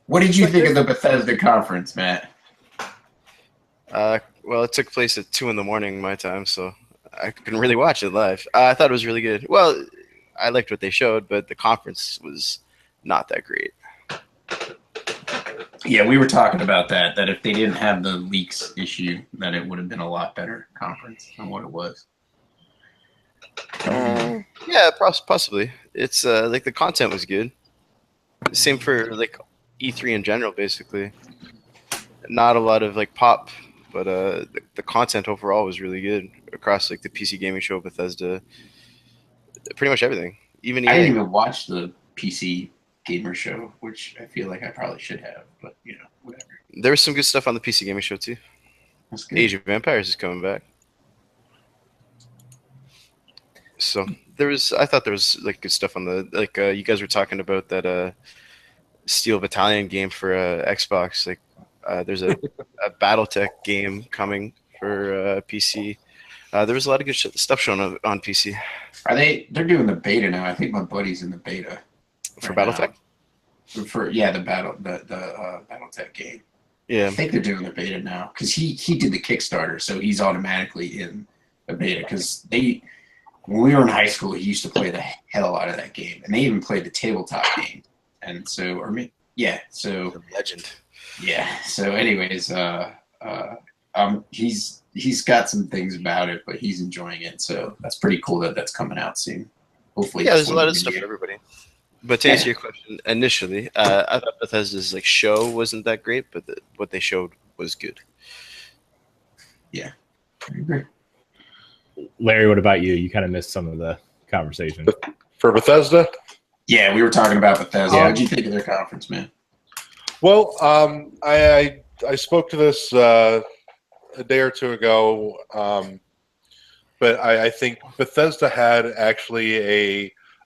What did you think of the Bethesda conference, Matt? Well, it took place at 2 a.m. my time, so I couldn't really watch it live. I thought it was really good. Well, I liked what they showed, but the conference was not that great. Yeah, we were talking about that if they didn't have the leaks issue, that it would have been a lot better conference than what it was. Yeah, possibly. It's like the content was good. Same for like E3 in general, basically. Not a lot of like pop, but the content overall was really good across like the PC gaming show, Bethesda, pretty much everything. I didn't even watch the PC gamer show, which I feel like I probably should have, but whatever. There was some good stuff on the PC gaming show too. That's good. Age of Empires is coming back. So I thought there was like good stuff on the you guys were talking about that Steel Battalion game for Xbox. Like there's a BattleTech game coming for PC. There was a lot of good stuff shown on PC. They're doing the beta now. I think my buddy's in the beta for BattleTech. The BattleTech game. Yeah, I think they're doing the beta now because he did the Kickstarter, so he's automatically in the beta. Because when we were in high school, he used to play the hell out of that game, and they even played the tabletop game. And so, the legend. Yeah. So, anyways, he's got some things about it, but he's enjoying it. So that's pretty cool that that's coming out soon. Hopefully, yeah. There's a lot of stuff for everybody. But to answer your question, initially, I thought Bethesda's like show wasn't that great, but what they showed was good. Yeah, I agree. Larry, what about you? You kind of missed some of the conversation. For Bethesda? Yeah, we were talking about Bethesda. What did you think of their conference, man? Well, I spoke to this a day or two ago, but I think Bethesda had actually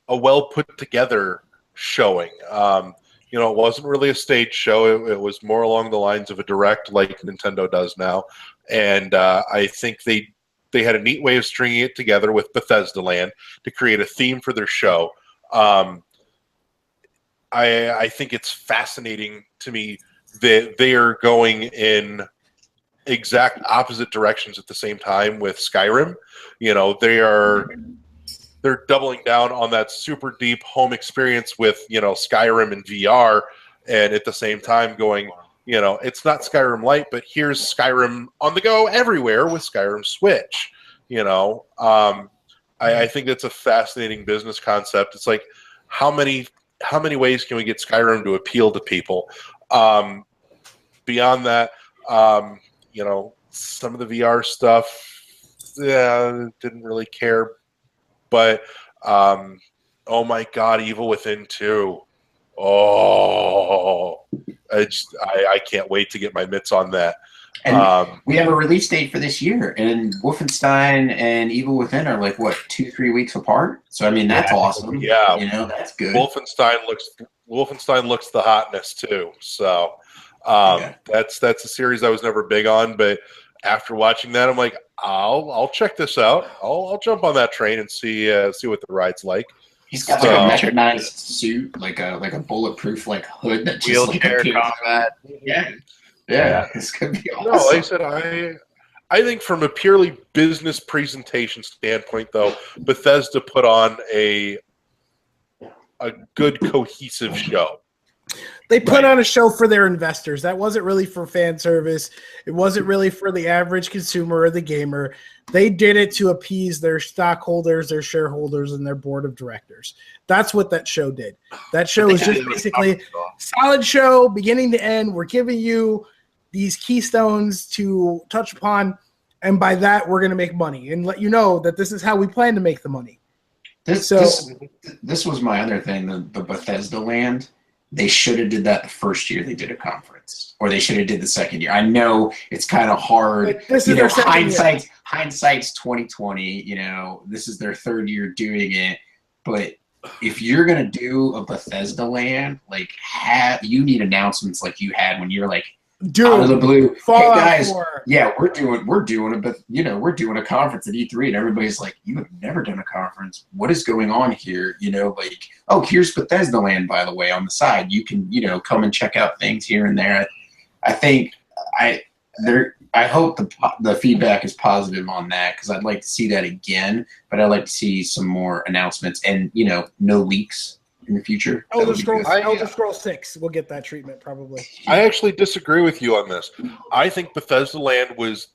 a well put together showing. It wasn't really a stage show. It was more along the lines of a direct like Nintendo does now. And I think they had a neat way of stringing it together with Bethesda Land to create a theme for their show. I think it's fascinating to me that they are going in exact opposite directions at the same time with Skyrim. They're doubling down on that super deep home experience with, Skyrim and VR, and at the same time going, it's not Skyrim Lite, but here's Skyrim on the go everywhere with Skyrim Switch. I think that's a fascinating business concept. It's like, how many ways can we get Skyrim to appeal to people? Beyond that, some of the VR stuff, didn't really care. But, oh my God, Evil Within 2. Oh, I can't wait to get my mitts on that. And we have a release date for this year, and Wolfenstein and Evil Within are like, what, 2-3 weeks apart? So, I mean, that's awesome. Yeah. That's good. Wolfenstein looks the hotness too. So, that's a series I was never big on, but after watching that, I'm like, I'll check this out. I'll jump on that train and see what the ride's like. He's got like a mechanized suit, like a bulletproof like hood that just wheelchair combat. Yeah, it's gonna be awesome. No, like I said, I think from a purely business presentation standpoint, though, Bethesda put on a good cohesive show. They put on a show for their investors. That wasn't really for fan service. It wasn't really for the average consumer or the gamer. They did it to appease their stockholders, their shareholders, and their board of directors. That's what that show did. That show is just basically a solid show, beginning to end. We're giving you these keystones to touch upon, and by that, we're going to make money and let you know that this is how we plan to make the money. This was my other thing, the Bethesda land. They should have did that the first year they did a conference, or they should have did the second year. I know it's kind of hard. This is their hindsight's 2020. You know, this is their third year doing it. But if you're gonna do a Bethesda land, like you need announcements like you had when you're like out of the blue. Hey guys, we're doing a conference at E3, and everybody's like, you have never done a conference. What is going on here? You know, like, oh, here's Bethesda land, by the way, on the side. You can, come and check out things here and there. I think I hope the feedback is positive on that, because I'd like to see that again, but I'd like to see some more announcements and no leaks in the future. Elder Scrolls 6 will get that treatment probably. I actually disagree with you on this. I think Bethesda Land was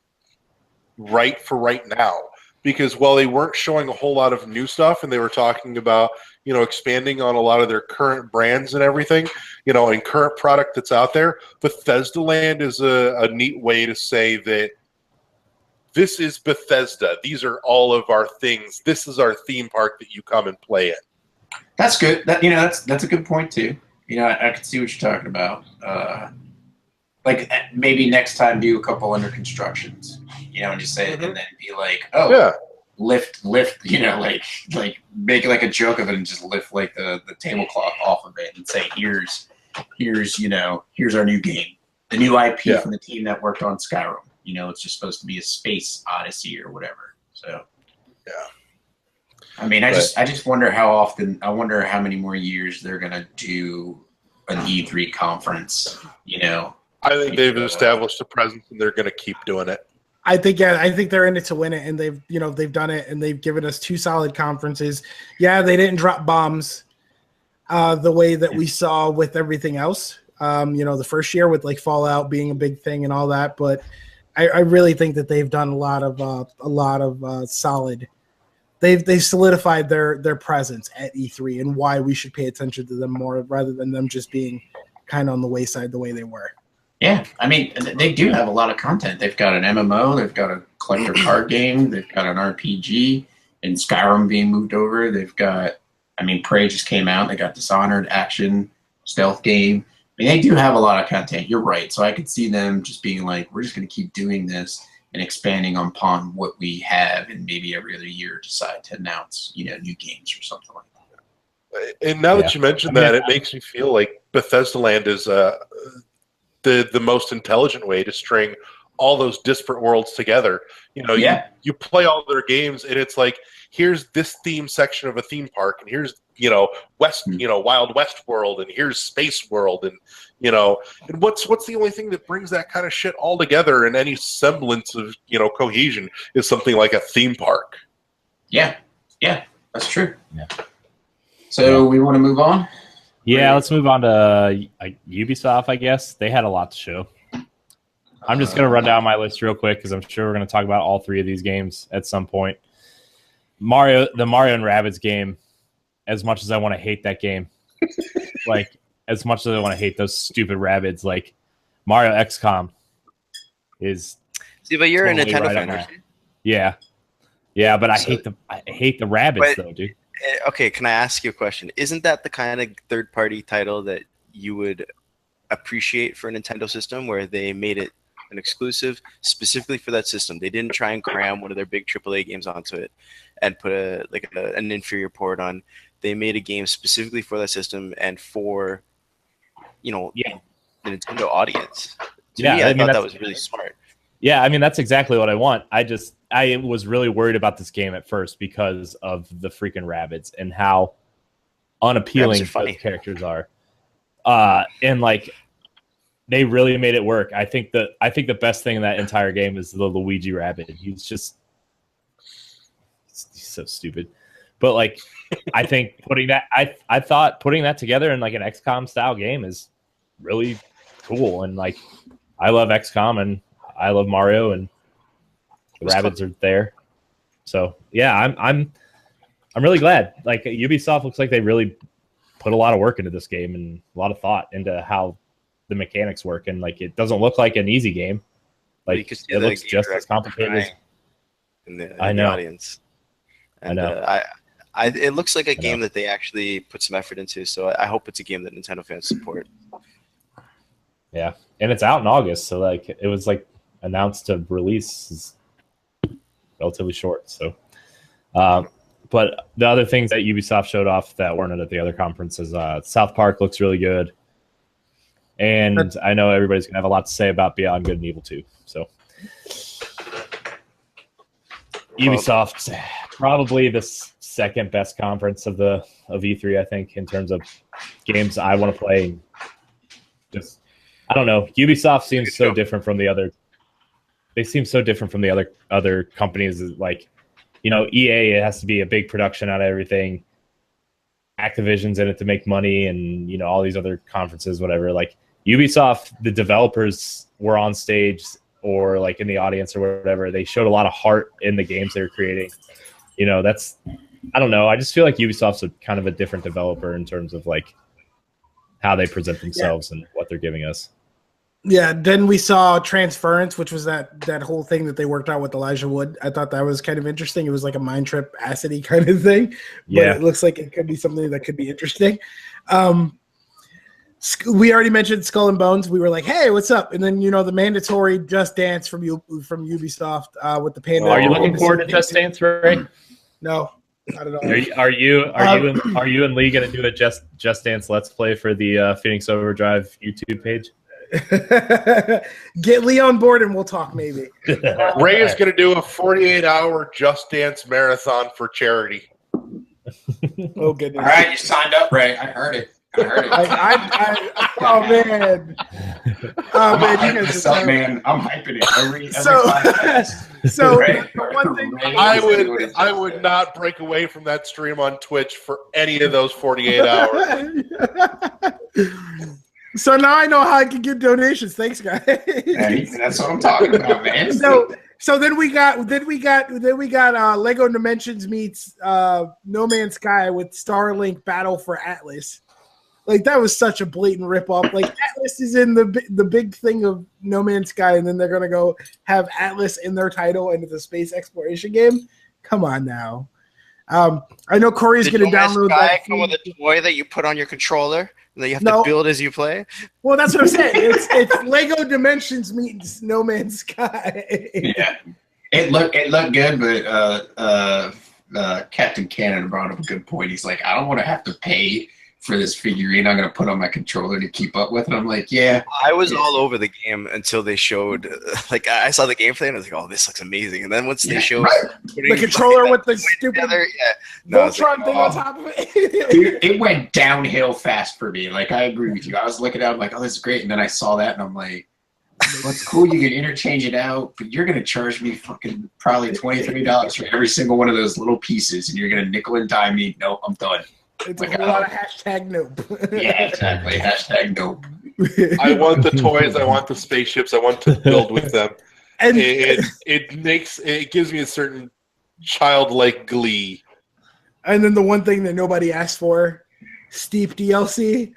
right for right now, because while they weren't showing a whole lot of new stuff and they were talking about expanding on a lot of their current brands and everything, and current product that's out there, Bethesda Land is a neat way to say that this is Bethesda. These are all of our things. This is our theme park that you come and play in. That's good. That's a good point too. I can see what you're talking about. Like maybe next time do a couple under constructions, and just say it, and then be like, oh, yeah, lift, like make like a joke of it and just lift like the tablecloth off of it and say, here's our new game, the new IP from the team that worked on Skyrim. It's just supposed to be a space odyssey or whatever. So yeah. I mean, I just wonder how often. I wonder how many more years they're gonna do an E3 conference. I think they've established a presence and they're gonna keep doing it. I think they're in it to win it, and they've done it, and they've given us 2 solid conferences. Yeah, they didn't drop bombs the way that we saw with everything else. The first year with like Fallout being a big thing and all that, but I really think that they've done a lot of solid. They've solidified their presence at E3 and why we should pay attention to them more rather than them just being kind of on the wayside the way they were. Yeah, I mean, they do have a lot of content. They've got an MMO, they've got a collector card game, they've got an RPG, and Skyrim being moved over. They've got, Prey just came out. They got Dishonored, action, stealth game. They do have a lot of content. You're right. So I could see them just being like, we're just going to keep doing this and expanding upon what we have, and maybe every other year decide to announce, new games or something like that. And now that you mentioned that, it makes me feel like Bethesda Land is the most intelligent way to string all those disparate worlds together. You play all their games, and it's like, here's this theme section of a theme park, and here's Wild West world, and here's Space World, and and what's the only thing that brings that kind of shit all together and any semblance of cohesion is something like a theme park. Yeah, that's true. Yeah. So we want to move on. Yeah, let's move on to Ubisoft. I guess they had a lot to show. I'm just gonna run down my list real quick because I'm sure we're gonna talk about all 3 of these games at some point. The Mario and Rabbids game. As much as I want to hate that game, as much as I want to hate those stupid Rabbids, like Mario XCOM is. See, but you're totally a Nintendo right fan, aren't you? Yeah, but I hate the Rabbids though, dude. Okay, can I ask you a question? Isn't that the kind of third-party title that you would appreciate for a Nintendo system, where they made it an exclusive specifically for that system? They didn't try and cram one of their big AAA games onto it and put an inferior port on. They made a game specifically for that system and for, the Nintendo audience. To me, I thought that was really smart. Yeah, that's exactly what I want. I was really worried about this game at first because of the freaking Rabbids and how unappealing those characters are. And they really made it work. I think the best thing in that entire game is the Luigi Rabbit. He's so stupid. But like I think I thought putting that together in like an XCOM style game is really cool. And like I love XCOM and I love Mario and the rabbits are there. So yeah, I'm really glad. Like Ubisoft looks like they really put a lot of work into this game and a lot of thought into how the mechanics work. And like it doesn't look like an easy game. Like it looks just as complicated as in the audience. I And, know. It looks like a game that they actually put some effort into. So I hope it's a game that Nintendo fans support. Yeah, and it's out in August, so like it was like announced to release is relatively short. So, but the other things that Ubisoft showed off that weren't at the other conferences, South Park looks really good, and I know everybody's gonna have a lot to say about Beyond Good and Evil 2. So, Ubisoft probably the second best conference of E3, I think, in terms of games I want to play. Just I don't know. Ubisoft seems so different from the other. They seem so different from the other companies. Like, you know, EA, it has to be a big production out of everything. Activision's in it to make money, and you know all these other conferences, whatever. Like Ubisoft, the developers were on stage or like in the audience or whatever. They showed a lot of heart in the games they were creating. You know, I don't know. I just feel like Ubisoft's kind of a different developer in terms of like how they present themselves and what they're giving us. Yeah, then we saw Transference, which was that whole thing that they worked out with Elijah Wood. I thought that was kind of interesting. It was like a mind trip, acid-y kind of thing. But it looks like it could be something that could be interesting. We already mentioned Skull and Bones. We were like, hey, what's up? And then, you know, the mandatory Just Dance from Ubisoft with the panda. Are you looking forward to Just Dance, Ray? No, not at all. Are you and Lee going to do a Just Dance Let's Play for the Phoenix Overdrive YouTube page? Get Lee on board and we'll talk maybe. Ray is going to do a 48-hour Just Dance marathon for charity. Oh, goodness. All right, you signed up, Ray. I heard it. Oh, man. Oh, man. You guys are man. I'm hyping it every so Ray, one thing I would not break away from that stream on Twitch for any of those 48 hours. So now I know how I can give donations. Thanks, guys. Hey, that's what I'm talking about, man. So then we got Lego Dimensions meets No Man's Sky with Starlink Battle for Atlas. Like that was such a blatant ripoff. Like Atlas is in the big thing of No Man's Sky, and then they're gonna go have Atlas in their title, and it's a space exploration game. Come on now. I know Corey's gonna download that. Come with a toy that you put on your controller and that you have to build as you play. Well, that's what I'm saying. It's Lego Dimensions meets No Man's Sky. Yeah, it looked good, but Captain Canada brought up a good point. He's like, I don't want to have to pay for this figurine I'm going to put on my controller to keep up with. And I'm like, yeah. I was all over the game until they showed, like, I saw the gameplay and I was like, oh, this looks amazing. And then once they showed the controller with the stupid Voltron thing on top of it. Dude, it went downhill fast for me. Like, I agree with you. I was looking at it, I'm like, oh, this is great. And then I saw that and I'm like, what's cool, you can interchange it out, but you're going to charge me fucking probably $23 for every single one of those little pieces. And you're going to nickel and dime me. Nope, I'm done. It's like a lot of #nope. Yeah, exactly. #nope. I want the toys. I want the spaceships. I want to build with them. And it gives me a certain childlike glee. And then the one thing that nobody asked for, steep DLC.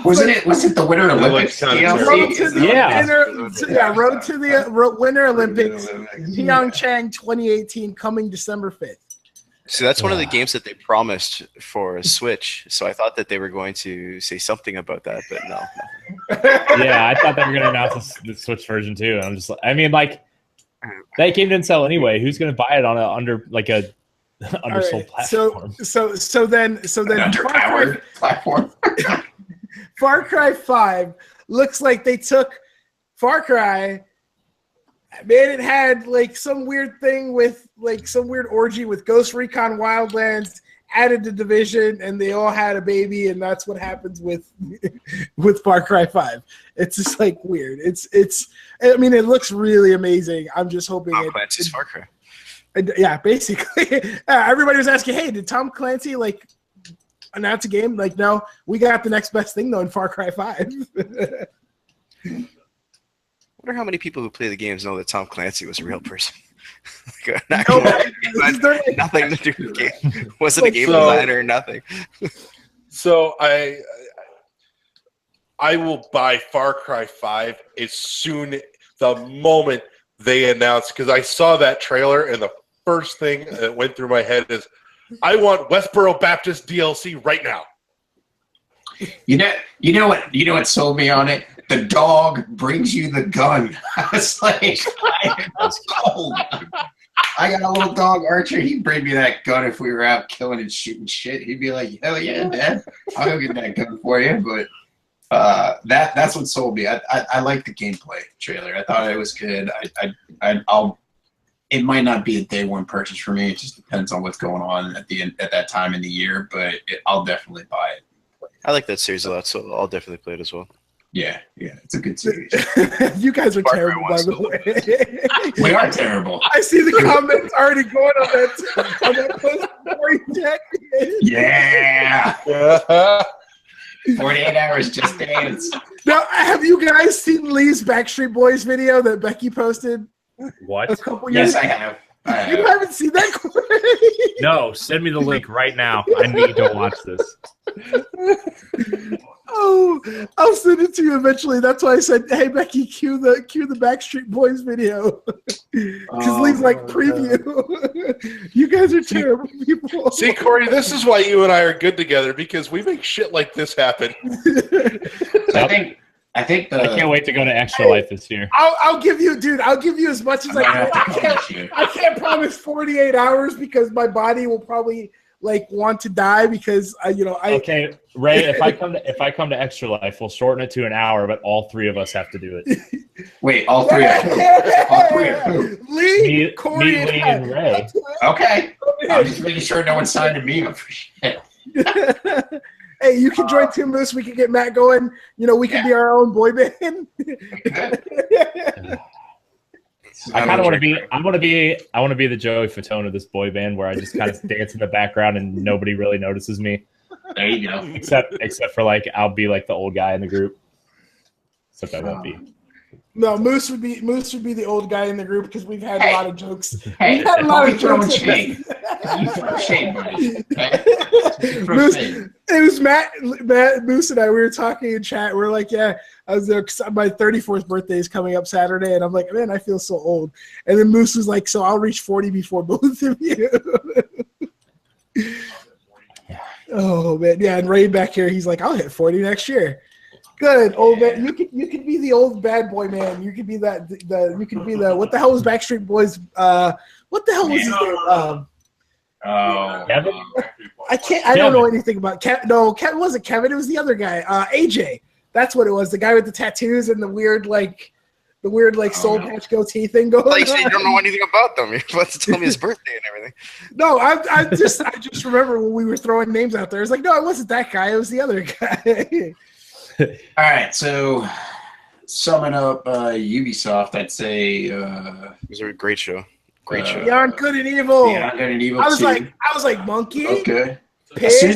Wasn't it the Winter Olympics? Road to the Winter Olympics, Pyeongchang 2018, coming December 5th. So that's one of the games that they promised for a Switch. So I thought that they were going to say something about that, but no. Yeah, I thought they were going to announce the Switch version too. And I'm just like, I mean, like that game didn't sell anyway. Who's going to buy it on undersold platform? So then underpowered platform. Far Cry 5 looks like they took Far Cry. Man, it had like some weird thing with like some weird orgy with Ghost Recon Wildlands added the division, and they all had a baby, and that's what happens with Far Cry 5. It's just like weird. I mean, it looks really amazing. I'm just hoping Tom Clancy's Far Cry. Yeah, basically. Everybody was asking, hey, did Tom Clancy like announce a game? Like, no, we got the next best thing though in Far Cry 5. I wonder how many people who play the games know that Tom Clancy was a real person. Nothing to do with the game. Wasn't a game designer or nothing. So I will buy Far Cry 5 as soon the moment they announce, because I saw that trailer and the first thing that went through my head is, I want Westboro Baptist DLC right now. You know what sold me on it? The dog brings you the gun. I was like, I was cold. I got a little dog, Archer. He'd bring me that gun if we were out killing and shooting shit. He'd be like, hell yeah, Dad. I'll go get that gun for you. But that's what sold me. I like the gameplay trailer. I thought it was good. It might not be a day one purchase for me. It just depends on what's going on at that time in the year. But I'll definitely buy it. I like that series a lot, so I'll definitely play it as well. Yeah, it's a good series. You guys are terrible, by the way. We are terrible. I see the comments already going on that post before you check. Yeah. 48 hours just dance. Now, have you guys seen Lee's Backstreet Boys video that Becky posted? What? A couple years Yes, ago? I have. You haven't seen that, Corey? No, send me the link right now. I need to watch this. Oh, I'll send it to you eventually. That's why I said, "Hey Becky, cue the Backstreet Boys video," because Lee's like preview. You guys are terrible people. See, Corey, this is why you and I are good together, because we make shit like this happen. I think I can't wait to go to Extra Life this year. I'll give you, dude. I'll give you as much as I can. I can't promise 48 hours because my body will probably want to die because Okay, Ray. If I come to Extra Life, we'll shorten it to an hour, but all three of us have to do it. Wait, all three of them. All three of them. Lee, Corey, me, Lee, and Ray. Okay. I'm just making sure no one signed me up for shit. Hey, you can join Tim Moose. We can get Matt going. We can be our own boy band. I kind of want to be. I want to be the Joey Fatone of this boy band, where I just kind of dance in the background and nobody really notices me. There you go. Except for I'll be the old guy in the group. Except I won't be. No, Moose would be the old guy in the group because we've had a lot of jokes. Hey, we've had a lot of jokes. Shade. You throw shade, buddy. Moose, it was Matt, Moose, and I. We were talking in chat. We're like, yeah, I was there. My 34th birthday is coming up Saturday, and I'm like, man, I feel so old. And then Moose was like, so I'll reach 40 before both of you. Oh man, yeah. And Ray back here, he's like, I'll hit 40 next year. Good, old man. You can be the old bad boy man. You can be you can be the what the hell was Backstreet Boys? What the hell was his name? Kevin? I don't know anything about Kevin. No, Kevin wasn't Kevin. It was the other guy. AJ. That's what it was. The guy with the tattoos and the weird soul patch goatee thing going on. You say you don't know anything about them. You're supposed to tell me his birthday and everything. No, I just remember when we were throwing names out there. It's like, no, it wasn't that guy. It was the other guy. All right, so summing up Ubisoft, I'd say it was a great show. Great show. Beyond Good and Evil. Beyond Good and Evil. I was like monkey. Okay. Pig, as soon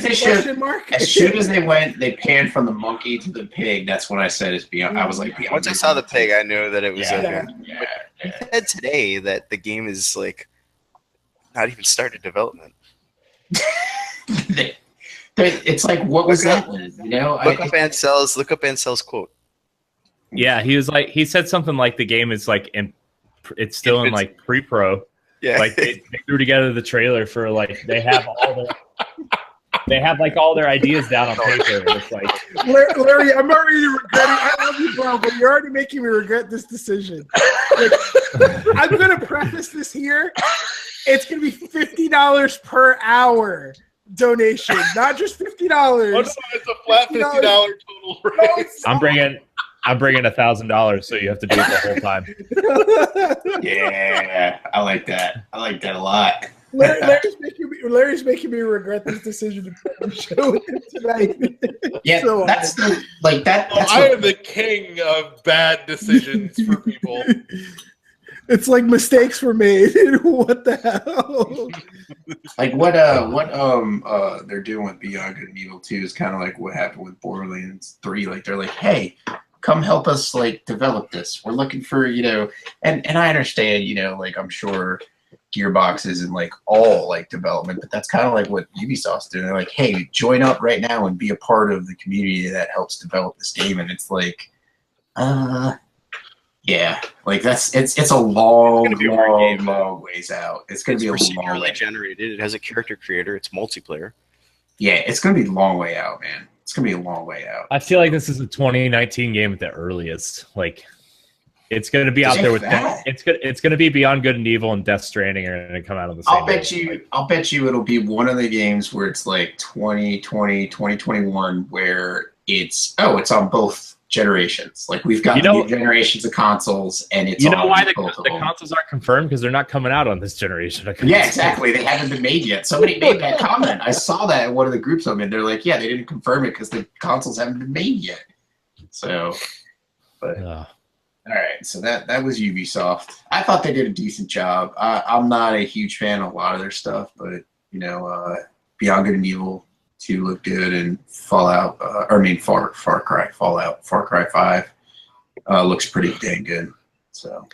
as they went, they panned from the monkey to the pig. That's what I said is Beyond. I was like, Beyond. Once I saw the pig, I knew that it was okay. Yeah. He said today that the game is not even started development. It's like, what was that one? Look up Ansel's quote. Yeah, he said something like the game is it's still in pre-pro. Yeah, they threw together the trailer for they have all their ideas down on paper. And it's Larry, I'm already regretting. I love you, bro, but you're already making me regret this decision. I'm gonna preface this here. It's gonna be $50 per hour. Donation, not just $50. Oh, no, it's a flat $50 total rate. No, I'm bringing $1,000, so you have to do it the whole time. Yeah, I like that. I like that a lot. Larry's making me regret this decision to put on the show with him tonight. Yeah, So, that's the, like that. Oh, That's I what, am the king of bad decisions for people. it's like mistakes were made. What the hell? like what they're doing with Beyond Good and Evil 2 is kind of like what happened with Borderlands 3. Like they're like, hey, come help us like develop this. We're looking for, and I understand, like I'm sure Gearbox isn't like all like development, but that's kind of like what Ubisoft's doing. They're like, hey, join up right now and be a part of the community that helps develop this game. And it's like, yeah, like it's a long ways out. It's gonna be a long way. Generated. It has a character creator. It's multiplayer. Yeah, it's gonna be a long way out, man. It's gonna be a long way out. I feel like this is a 2019 game at the earliest. Like, it's going to be out there with it's going to be Beyond Good and Evil and Death Stranding are going to come out on the same. I'll bet you it'll be one of the games where it's like 2020, 2021, where it's on both generations. Like we've got new generations of consoles, and it's why the consoles aren't confirmed, because they're not coming out on this generation. Yeah, exactly. They haven't been made yet. Somebody made that comment. I saw that in one of the groups I'm in. They're like, yeah, they didn't confirm it because the consoles haven't been made yet. So, but. All right, so that was Ubisoft. I thought they did a decent job. I'm not a huge fan of a lot of their stuff, but Beyond Good and Evil 2 looked good, and Far Cry 5 looks pretty dang good. So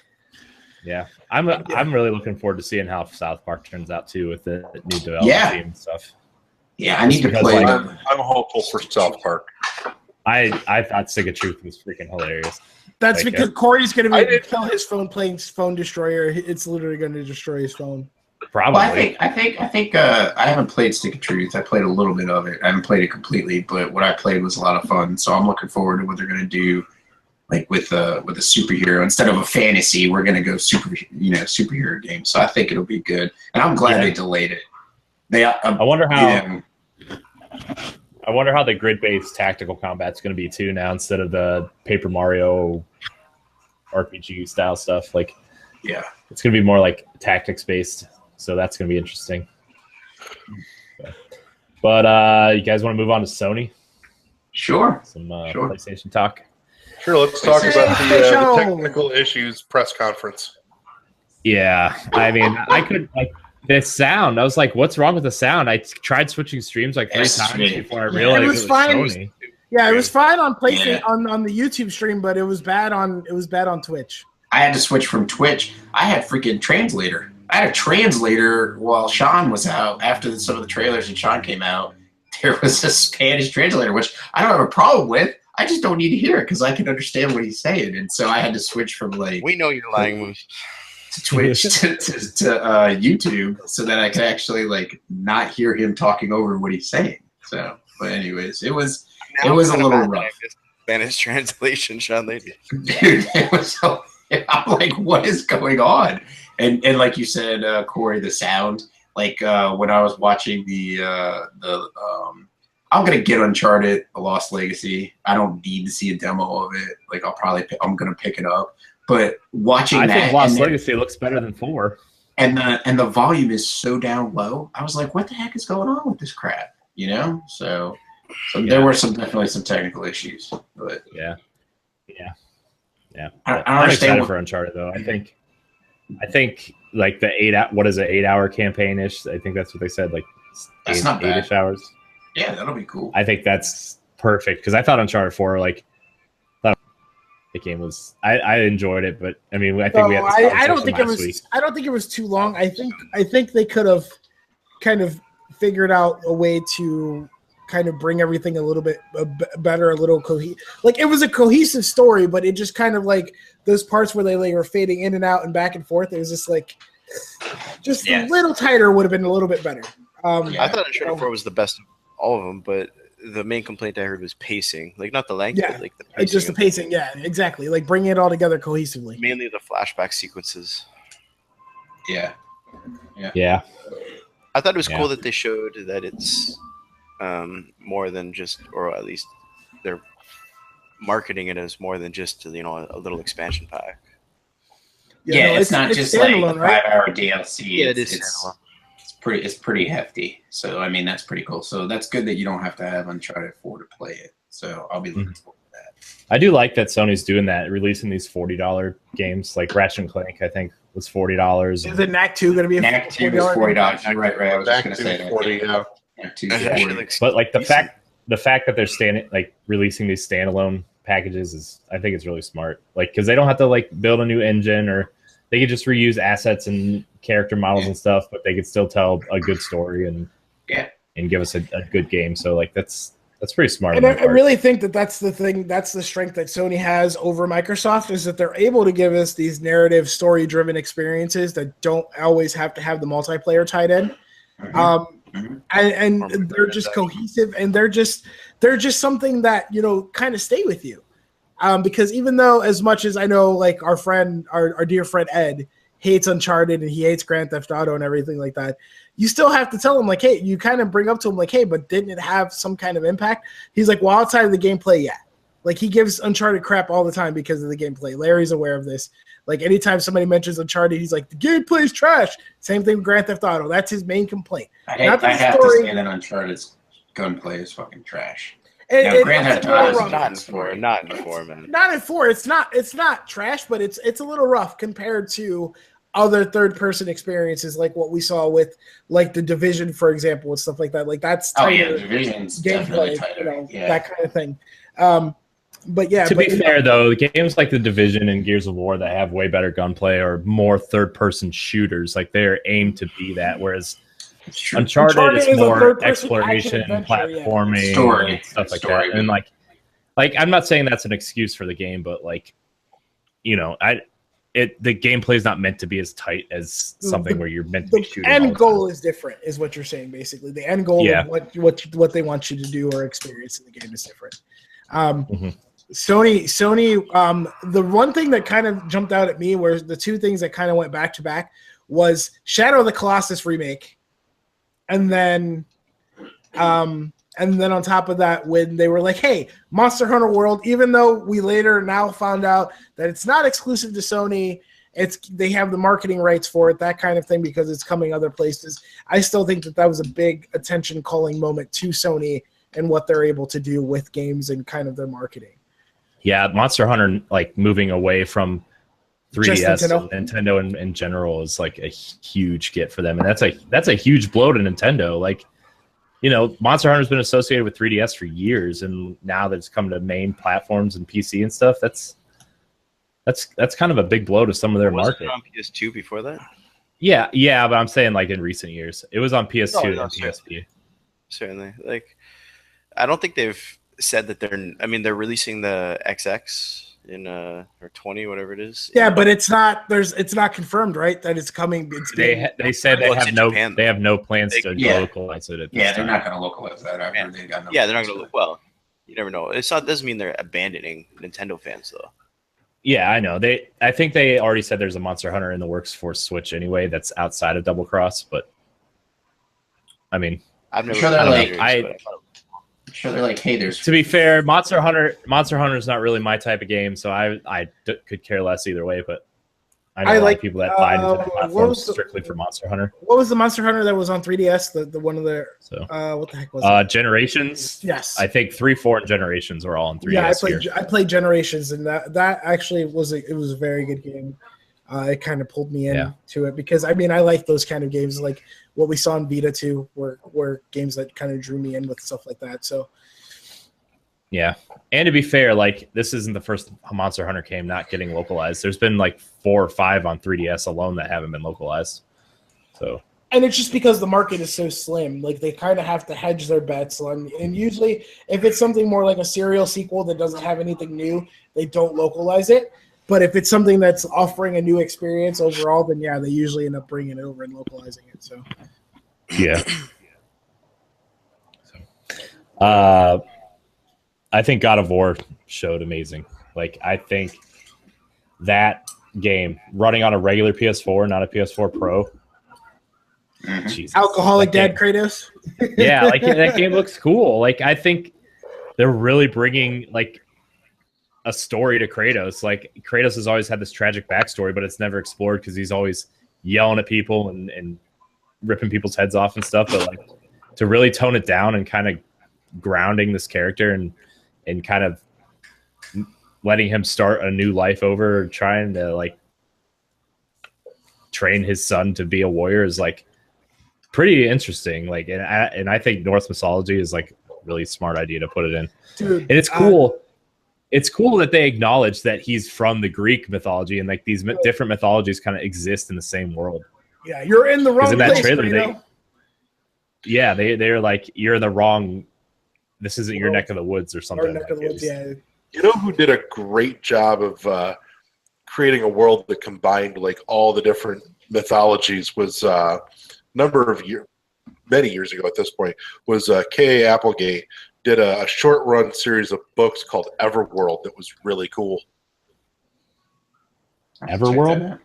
yeah, I'm really looking forward to seeing how South Park turns out too with the new development team and stuff. Yeah, I need to play. I'm hopeful for South Park. I thought Stick of Truth was freaking hilarious. That's because Corey's going to kill his phone playing Phone Destroyer. It's literally going to destroy his phone. Probably. Well, I think I haven't played Stick of Truth. I played a little bit of it. I haven't played it completely, but what I played was a lot of fun. So I'm looking forward to what they're going to do, like with a superhero instead of a fantasy. We're going to go superhero game. So I think it'll be good, and I'm glad they delayed it. I wonder how. I wonder how the grid-based tactical combat's going to be too now, instead of the Paper Mario RPG style stuff. Like, yeah, it's going to be more like tactics-based, so that's going to be interesting. But you guys want to move on to Sony? Sure. Some PlayStation talk. Sure. Let's talk about the technical issues press conference. Yeah, I mean, I could like. The sound, I was like, what's wrong with the sound? I tried switching streams like 3 times before I realized it was fine. Sony. Yeah, it was fine on PlayStation on the YouTube stream, but it was bad on Twitch. I had to switch from Twitch. I had freaking translator. I had a translator while Sean was out. After some of the trailers and Sean came out, there was a Spanish translator, which I don't have a problem with. I just don't need to hear it because I can understand what he's saying. And so I had to switch from like we know your language. To Twitch to YouTube so that I could actually like not hear him talking over what he's saying. So, but anyways, it was a little rough. Spanish translation, Sean. Dude, it was. I'm like, what is going on? And like you said, Corey, the sound. Like when I was watching I'm gonna get Uncharted: A Lost Legacy. I don't need to see a demo of it. Like I'm gonna pick it up. But watching that, I think Lost Legacy looks better than 4. And the volume is so down low. I was like, what the heck is going on with this crap? So there were definitely some technical issues. But yeah. I'm excited for Uncharted though. I think like the 8-hour campaign-ish. I think that's what they said. Like that's not bad. 8-ish hours. Yeah, that'll be cool. I think that's perfect because I thought Uncharted 4 the game was I enjoyed it, but I mean I think we had this I don't think it was too long. I think they could have kind of figured out a way to kind of bring everything a little bit better, a little like it was a cohesive story, but it just kind of like those parts where they were fading in and out and back and forth. It was just like a little tighter would have been a little bit better. I thought Uncharted 4 was the best of all of them, but the main complaint I heard was pacing, like not the length, but like the pacing. Just the pacing. Yeah, exactly. Like bringing it all together cohesively. Mainly the flashback sequences. Yeah. I thought it was cool that they showed that it's more than just, or at least they're marketing it as more than just a little expansion pack. It's not just like a 5-hour DLC. Yeah, it is. It's pretty hefty. So I mean that's pretty cool. So that's good that you don't have to have Uncharted 4 to play it. So I'll be looking forward to that. I do like that Sony's doing that, releasing these $40 games like Ratchet and Clank. I think was $40. Is it Knack 2 going to be a Knack 2 is $40. You're right. I was just going to say that. 40, yeah. Knack 2 is 40. But like the fact that they're releasing these standalone packages is, I think it's really smart. Like because they don't have to like build a new engine, or they could just reuse assets and character models and stuff, but they could still tell a good story and give us a good game. So like that's pretty smart. And I really think that's the thing. That's the strength that Sony has over Microsoft, is that they're able to give us these narrative, story-driven experiences that don't always have to have the multiplayer tied in. And they're just cohesive, and they're just something that kind of stay with you. Because even though, as much as I know, like our dear friend Ed hates Uncharted and he hates Grand Theft Auto and everything like that, you still have to tell him, like, hey, you kind of bring up to him, like, hey, but didn't it have some kind of impact? He's like, well, outside of the gameplay, yeah. Like, he gives Uncharted crap all the time because of the gameplay. Larry's aware of this. Like, anytime somebody mentions Uncharted, he's like, the gameplay is trash. Same thing with Grand Theft Auto. That's his main complaint. I have to say that Uncharted's gunplay is fucking trash. Grand Theft Auto is not in 4, man. Not in 4. It's not trash, but it's a little rough compared to other third-person experiences like what we saw with like the Division, for example, and stuff like that. Like that's tighter Division's gameplay, definitely tighter. That kind of thing. But yeah. To be fair, though, games like the Division and Gears of War that have way better gunplay are more third-person shooters. Like they're aimed to be that, whereas Uncharted is more exploration, platforming, story, and stuff like that. And like I'm not saying that's an excuse for the game, but like, the gameplay is not meant to be as tight as something where you're meant to be shooting. The end goal is different, is what you're saying. Basically, the end goal of what they want you to do or experience in the game is different. Sony. The one thing that kind of jumped out at me were the two things that kind of went back to back was Shadow of the Colossus remake. And then on top of that, when they were like, hey, Monster Hunter World, even though we later now found out that it's not exclusive to Sony, they have the marketing rights for it, that kind of thing, because it's coming other places. I still think that was a big attention-calling moment to Sony and what they're able to do with games and kind of their marketing. Yeah, Monster Hunter, like moving away from 3DS, Nintendo in general is like a huge get for them, and that's a huge blow to Nintendo. Like, Monster Hunter's been associated with 3DS for years, and now that it's come to main platforms and PC and stuff, that's kind of a big blow to some of their market. Wasn't it on PS2 before that? Yeah, but I'm saying like in recent years, it was on PS2 and PSP. Certainly, like I don't think they've said that they're releasing the XX. Or 20, whatever it is. Yeah, but it's not confirmed, right? That it's coming. They said they have no plans to localize it. They're not going to localize that. They're not going to. Well, you never know. Doesn't mean they're abandoning Nintendo fans, though. Yeah, I know. I think they already said there's a Monster Hunter in the works for Switch anyway. That's outside of Double Cross, but I mean, I'm sure they're like, hey, there's. To be fair, Monster Hunter is not really my type of game, so I could care less either way. But I know a lot of people that buy Nintendo platforms strictly for Monster Hunter. What was the Monster Hunter that was on 3DS? The one of the what the heck was it? Generations. Yes, I think 3, 4, and Generations were all on 3DS. Yeah, I played Generations, and that actually was a very good game. It kind of pulled me into it because I like those kind of games, like what we saw in Vita too, were games that kind of drew me in with stuff like that. So, yeah, and to be fair, like this isn't the first Monster Hunter game not getting localized. There's been like 4 or 5 on 3DS alone that haven't been localized. So, and it's just because the market is so slim. Like they kind of have to hedge their bets. And usually, if it's something more like a serial sequel that doesn't have anything new, they don't localize it. But if it's something that's offering a new experience overall, then yeah, they usually end up bringing it over and localizing it. So, yeah. I think God of War showed amazing. Like I think that game running on a regular PS4, not a PS4 Pro. Jesus, alcoholic dad Kratos. Yeah, like that game looks cool. Like I think they're really bringing like a story to Kratos. Like Kratos has always had this tragic backstory, but it's never explored because he's always yelling at people and ripping people's heads off and stuff, but like to really tone it down and kind of grounding this character and kind of letting him start a new life over, trying to like train his son to be a warrior is like pretty interesting. Like, and I think Norse mythology is like a really smart idea to put it in. Dude, and it's cool. It's cool that they acknowledge that he's from the Greek mythology and like these different mythologies kind of exist in the same world. Yeah, you're in the wrong in that place. trailer, they're like, you're in the wrong. This isn't your neck of the woods or something. Neck of the woods, yeah. You know who did a great job of creating a world that combined like all the different mythologies was many years ago at this point was K.A. Applegate did a short run series of books called Everworld that was really cool. Everworld?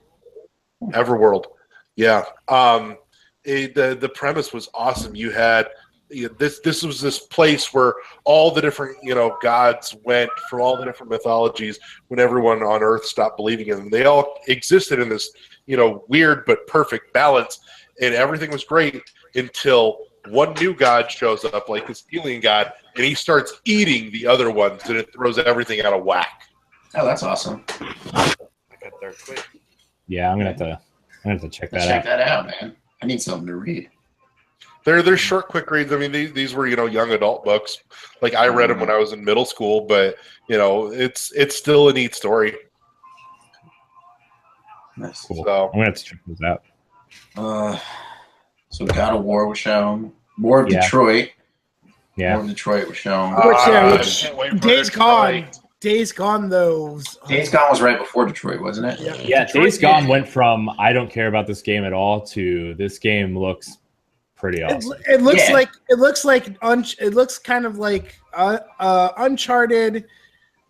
Everworld. Yeah. The premise was awesome. You had this was this place where all the different gods went from all the different mythologies when everyone on Earth stopped believing in them. They all existed in this weird but perfect balance, and everything was great until one new god shows up, like this alien god, and he starts eating the other ones, and it throws everything out of whack. Oh, that's awesome. I got there quick. Yeah, I'm gonna have to check that out. Check that out, man. I need something to read. They're short, quick reads. I mean, these were young adult books. Like I read them when I was in middle school, but it's still a neat story. Nice. Cool. So I'm gonna have to check those out. So God of War was shown. More of Detroit. Yeah. More of Detroit was shown. Days Gone. Days Gone, though. Days Gone was right before Detroit, wasn't it? Yeah. Days Gone went from I don't care about this game at all to this game looks pretty awesome. It looks kind of like Uncharted,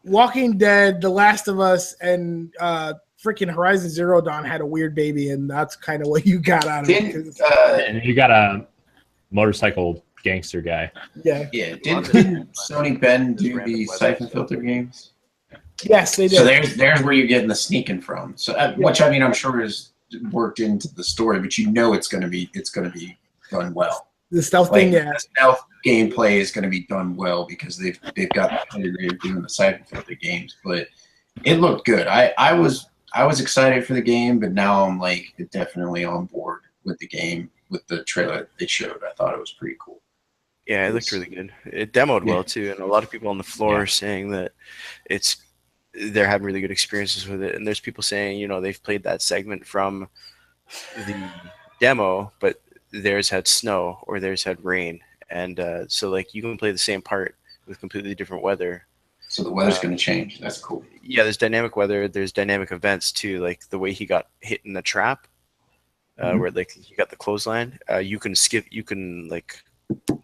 Walking Dead, The Last of Us, and freaking Horizon Zero Dawn had a weird baby, and that's kind of what you got out of it. And you got a motorcycle gangster guy. Yeah. Didn't Sony Bend do the Siphon Filter games? Yes, they did. So there's where you're getting the sneaking from. So which I mean I'm sure is worked into the story, but it's going to be done well. The stealth thing, the stealth gameplay is going to be done well because they've got the pedigree of doing the Siphon Filter games. But it looked good. I was excited for the game, but now I'm like definitely on board with the game with the trailer they showed. I thought it was pretty cool. Yeah, it looked really good. It demoed well too, and a lot of people on the floor are saying that they're having really good experiences with it. And there's people saying, they've played that segment from the demo, but theirs had snow or theirs had rain, and so like you can play the same part with completely different weather. So the weather's going to change. That's cool. Yeah, there's dynamic weather. There's dynamic events too, like the way he got hit in the trap, where like he got the clothesline. You can like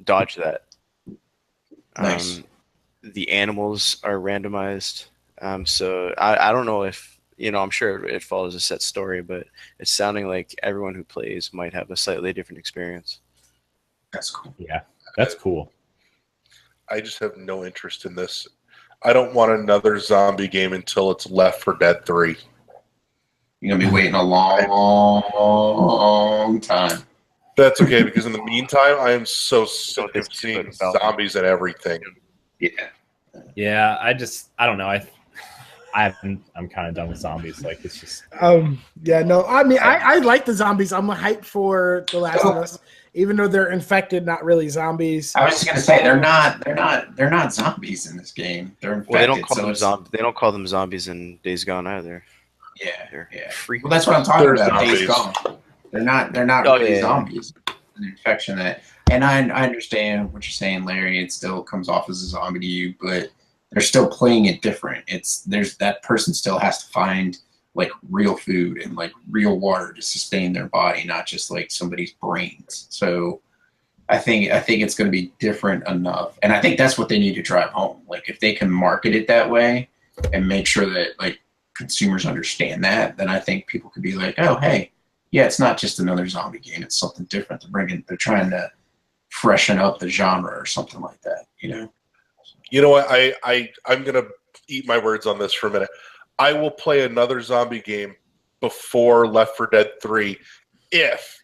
dodge that. Nice. The animals are randomized. So I don't know if I'm sure it follows a set story, but it's sounding like everyone who plays might have a slightly different experience. That's cool. Yeah, that's cool. I just have no interest in this. I don't want another zombie game until it's Left 4 Dead 3. You're going to be waiting a long time. That's okay, because in the meantime, I am so sick of seeing zombies and everything. Yeah, I don't know. I'm kind of done with zombies. Like it's just. I mean, I like the zombies. I'm hyped for The Last of Us, even though they're infected, not really zombies. I was just gonna say they're not zombies in this game. They're infected. Well, they don't call them zombies in Days Gone either. Yeah. Freak. Well, that's what I'm talking about. Zombies. Days Gone. They're not really zombies. An infection that, and I understand what you're saying, Larry. It still comes off as a zombie to you, but they're still playing it different. There's that person still has to find like real food and like real water to sustain their body, not just like somebody's brains. So I think it's going to be different enough, and I think that's what they need to drive home. Like if they can market it that way and make sure that like consumers understand that, then I think people could be like, oh hey, yeah, it's not just another zombie game. It's something different. They're trying to freshen up the genre or something like that. You know what? I'm gonna eat my words on this for a minute. I will play another zombie game before Left 4 Dead 3 if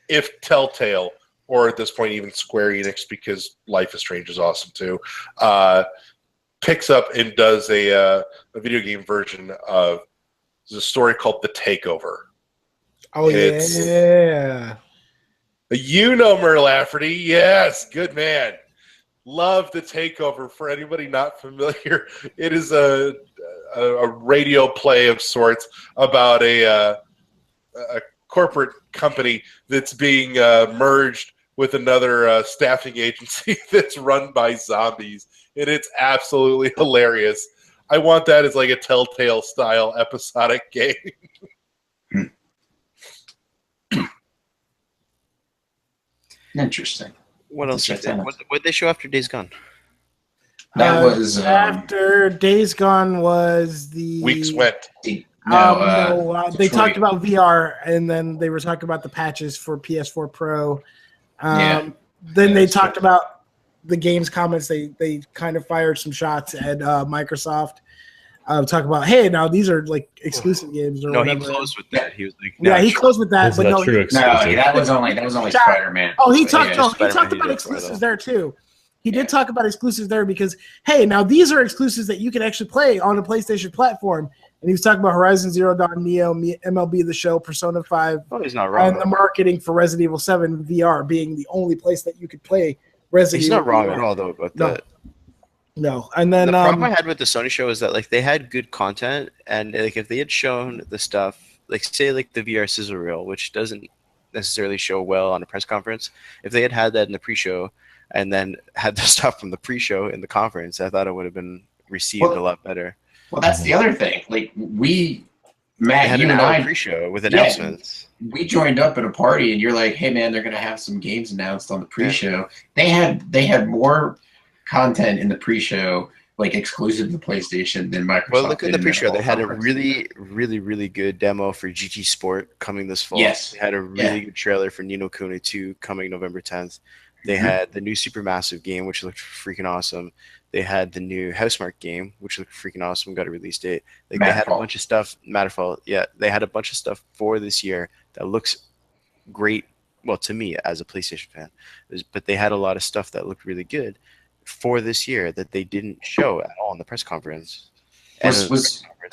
if Telltale, or at this point even Square Enix, because Life is Strange is awesome too, picks up and does a video game version of a story called The Takeover. Oh, yeah. You know Merle Lafferty. Yes, good man. Love The Takeover. For anybody not familiar, it is a radio play of sorts about a corporate company that's being merged with another staffing agency that's run by zombies, and it's absolutely hilarious. I want that as like a Telltale style episodic game. Interesting. What else? What they show after Days Gone? That was after Days Gone was the Weeks went. they talked about VR, and then they were talking about the patches for PS4 Pro. Then they talked about the game's comments. They kind of fired some shots at Microsoft. Talk about, hey, now these are like exclusive games or whatever. He closed with that. He was like, he closed with that, but no, that was only Spider-Man. Oh, he talked about exclusives there too. He did talk about exclusives there because, hey, now these are exclusives that you can actually play on the PlayStation platform. And he was talking about Horizon Zero Dawn, Neo, MLB The Show, Persona 5, he's not wrong. And the marketing for Resident Evil 7 VR being the only place that you could play Resident Evil. He's not wrong at all, though, about that. No, and then the problem I had with the Sony show is that like they had good content, and like if they had shown the stuff, like say like the VR sizzle reel, which doesn't necessarily show well on a press conference, if they had that in the pre-show and then had the stuff from the pre-show in the conference, I thought it would have been received a lot better. Well, that's the other thing. Like Matt, you and I pre-show with announcements. We joined up at a party, and you're like, "Hey, man, they're gonna have some games announced on the pre-show." Yeah. They had more content in the pre-show, like exclusive to PlayStation, than Microsoft. Well, look at the pre-show. They had a really, really, really good demo for GT Sport coming this fall. Yes. They had a really good trailer for Ni no Kuni 2 coming November 10th. They had the new Supermassive game, which looked freaking awesome. They had the new Housemarque game, which looked freaking awesome, got a release date. Like, they had a bunch of stuff. Matterfall, yeah. They had a bunch of stuff for this year that looks great, well, to me as a PlayStation fan. But they had a lot of stuff that looked really good for this year that they didn't show at all in the press conference. And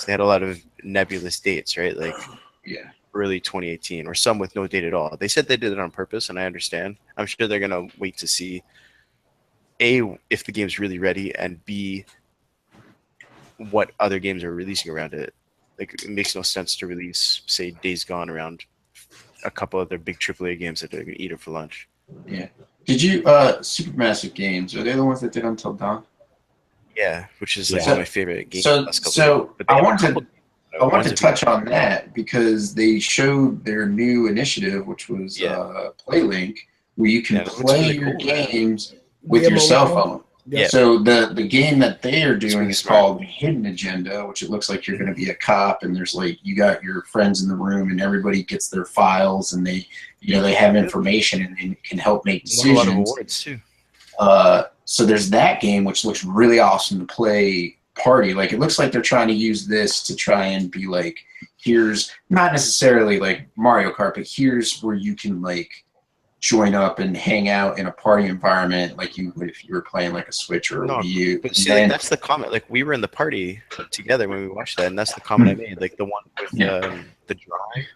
they had a lot of nebulous dates, right? Like early 2018, or some with no date at all. They said they did it on purpose, and I understand. I'm sure they're gonna wait to see A, if the game's really ready, and B, what other games are releasing around it. Like, it makes no sense to release, say, Days Gone around a couple of their big AAA games that they're gonna eat it for lunch. Yeah. Did you Supermassive Games? Are they the ones that did Until Dawn? Yeah, which is like one of my favorite games. So I wanted to touch on that because they showed their new initiative, which was PlayLink, where you can play your games with your cell phone. Yeah. So the game that they are doing is called Hidden Agenda, which it looks like you're going to be a cop, and there's like you got your friends in the room, and everybody gets their files, and they have information and they can help make decisions. A lot of awards too. So there's that game, which looks really awesome to play party. Like, it looks like they're trying to use this to try and be like, here's not necessarily like Mario Kart, but here's where you can like join up and hang out in a party environment like you would if you were playing like a Switch or a Wii U. But see, like, that's the comment. Like, we were in the party together when we watched that, and that's the comment I made. Like the one with the drawing,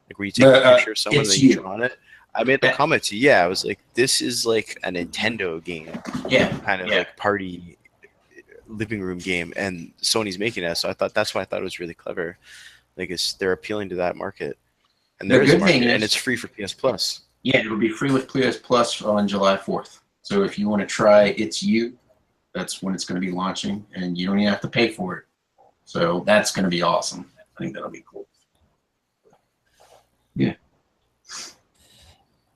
like where you take a picture of someone and you draw on it. I made the comment to you. I was like, this is like a Nintendo game. Yeah. Kind of like party living room game, and Sony's making it. So I thought that's why I thought it was really clever. Like, they're appealing to that market. And there is a market, and it's free for PS Plus. Yeah, it'll be free with PS Plus on July 4th. So if you want to try It's You, that's when it's going to be launching, and you don't even have to pay for it. So that's going to be awesome. I think that'll be cool. Yeah.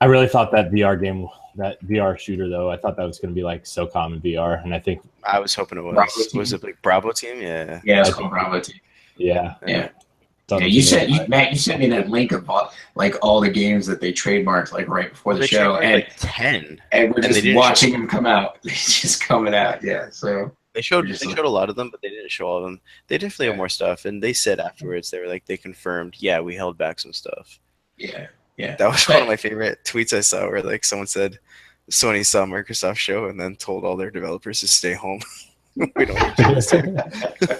I really thought that VR game, that VR shooter, though, I thought that was going to be like SOCOM in VR, and I think I was hoping it was. Was it like Bravo Team? Yeah. Yeah, it's called Bravo Team. Yeah. Yeah. Yeah, Matt, you sent me that link of like all the games that they trademarked like right before the show, and like 10, and we're just watching them come out. They're just coming out, so they showed a lot of them, but they didn't show all of them. They definitely have more stuff, and they said afterwards they were like they confirmed, we held back some stuff. Yeah, Yeah. That was one of my favorite tweets I saw, where like someone said Sony saw Microsoft show and then told all their developers to stay home. We don't need you.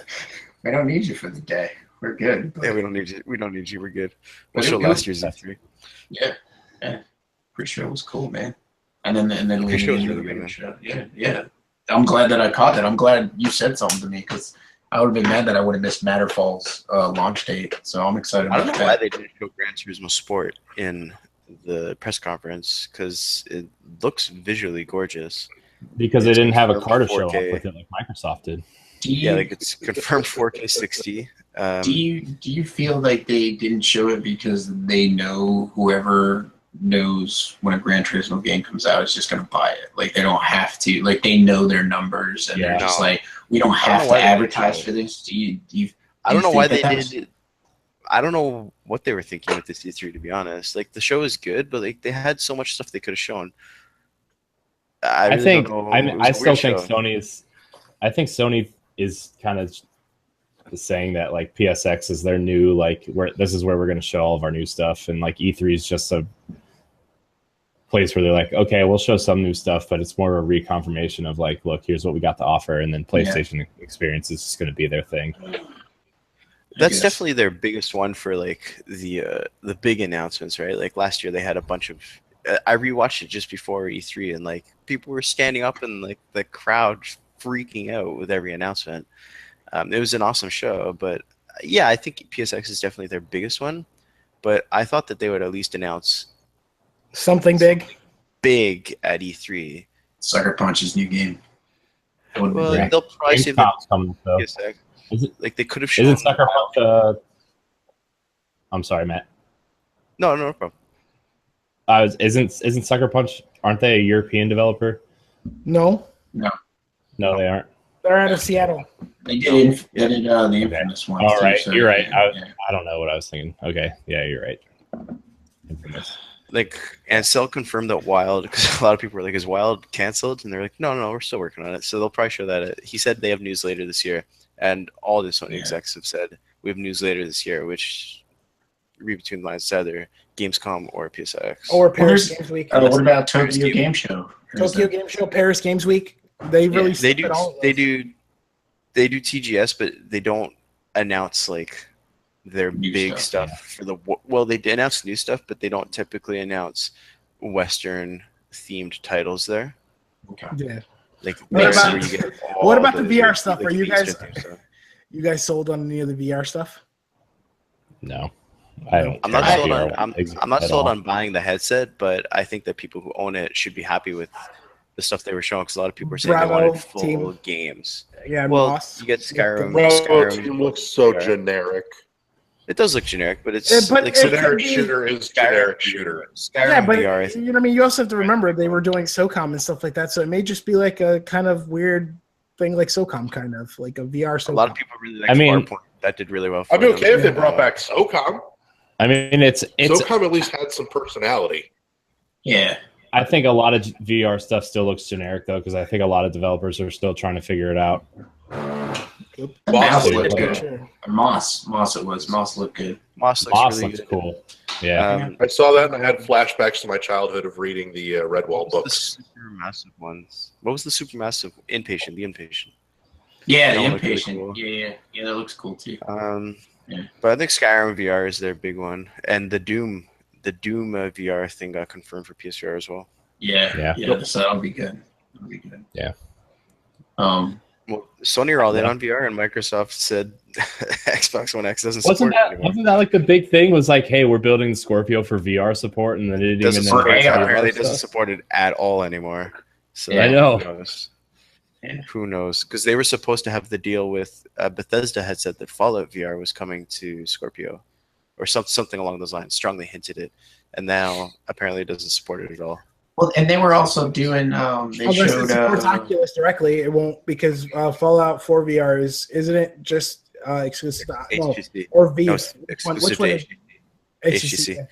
We don't need you for the day. We're good. Yeah, we don't need you. We don't need you. We're good. We'll But show it- last year's E3. Yeah. Pre-show was cool, man. And then leading Pre-show was into really the good, main show. Yeah. I'm glad that I caught that. I'm glad you said something to me because I would have been mad that I would have missed Matterfall's launch date. So I'm excited I don't about know why that. they didn't show Gran Turismo Sport in the press conference, because it looks visually gorgeous. Because they didn't have a car to confirmed show 4K. up with it like Microsoft did. Yeah, like it's confirmed 4K 60. Do you feel like they didn't show it because they know whoever knows when a Gran Turismo game comes out is just going to buy it? Like they don't have to. Like they know their numbers and they're just like, we don't have to advertise for this. Do you I don't know why they think did. I don't know what they were thinking with this E3, to be honest. Like the show is good, but like they had so much stuff they could have shown. I really think don't know. I It was I a still weird think show. Sony is kind of saying that like PSX is their new like this is where we're going to show all of our new stuff, and like E3 is just a place where they're like, okay, we'll show some new stuff, but it's more of a reconfirmation of like, look, here's what we got to offer, and then PlayStation experience is just going to be their thing. That's definitely their biggest one for like the big announcements, right? Like last year they had a bunch of. I rewatched it just before E3, and like people were standing up and like the crowd freaking out with every announcement. It was an awesome show, but yeah, I think PSX is definitely their biggest one. But I thought that they would at least announce Something big at E3. Sucker Punch's new game? Well, they'll probably save the GameStop's coming, though. PSX. Is it, Like they could have shown. isn't Sucker Punch? I'm sorry, Matt. No problem. Isn't Sucker Punch? Aren't they a European developer? No, No, they aren't. they're out of Seattle. They did the Infamous one. All too, right, so, you're right. yeah. I don't know what I was thinking. Okay, yeah, you're right. Infamous. Like Ansel confirmed that Wild, because a lot of people were like, "Is Wild canceled?" And they're like, "No, we're still working on it." So they'll probably show that. He said they have news later this year, and all the Sony execs have said we have news later this year, which read between the lines, it's either Gamescom or PSX. Or Paris Games Week. What about Tokyo Game Show? Tokyo Game Show, Paris Games Week. They released they do TGS, but they don't announce like their New big stuff, stuff for the. Well, they announce new stuff, but they don't typically announce Western themed titles there. Okay. Yeah. Like What mixed about- where you get what all about the VR stuff? like, Are you Eastern guys- themed stuff. You guys sold on any of the VR stuff? No, I don't. I'm not care sold about on. VR I'm not at sold all. on buying the headset, but I think that people who own it should be happy with the stuff they were showing, because a lot of people were saying Bravo they wanted full team. games. Yeah, Well, Moss. you get Skyrim. Bravo team looks so Yeah. generic. It does look generic, but it's But like it Generic could be- shooter is generic shooter. Skyrim Yeah, but VR. I think. you know, I mean, you also have to remember they were doing SOCOM and stuff like that, so it may just be like a kind of weird thing, like SOCOM, kind of like a VR SOCOM. A lot of people really like I mean- Farpoint. That did really well. For I'd be them. okay if they brought back SOCOM. I mean, it's. SOCOM at least had some personality. Yeah. I think a lot of VR stuff still looks generic though, because I think a lot of developers are still trying to figure it out. Moss Dude, looked like- good. Sure. Moss it was. Moss looked good. Moss looks Moss really looks good. cool. Yeah. I saw that and I had flashbacks to my childhood of reading the Redwall What was books. the supermassive ones? What was the supermassive inpatient? The inpatient. Yeah, That the one looked really Impatient. cool. Yeah, that looks cool too. Yeah. But I think Skyrim VR is their big one, and the Doom VR thing got confirmed for PSVR as well. Yeah. So that'll be good. That'll be good. Yeah. Well, Sony are all in on VR, and Microsoft said Xbox One X doesn't support Wasn't it anymore. that like the big thing? Was like, hey, we're building the Scorpio for VR support, and then it didn't Doesn't even support support it. AR Apparently, it doesn't stuff. support it at all anymore. So I know. Who knows? Yeah. Who knows? Because they were supposed to have the deal with a Bethesda headset that Fallout VR was coming to Scorpio, or something along those lines. Strongly hinted it, and now apparently it doesn't support it at all. Well, and they were also doing. They Unless it showed. supports Oculus directly, it won't, because Fallout 4 VR isn't it just exclusive to HTC. or V? No, it's Which one exclusive to is HTC.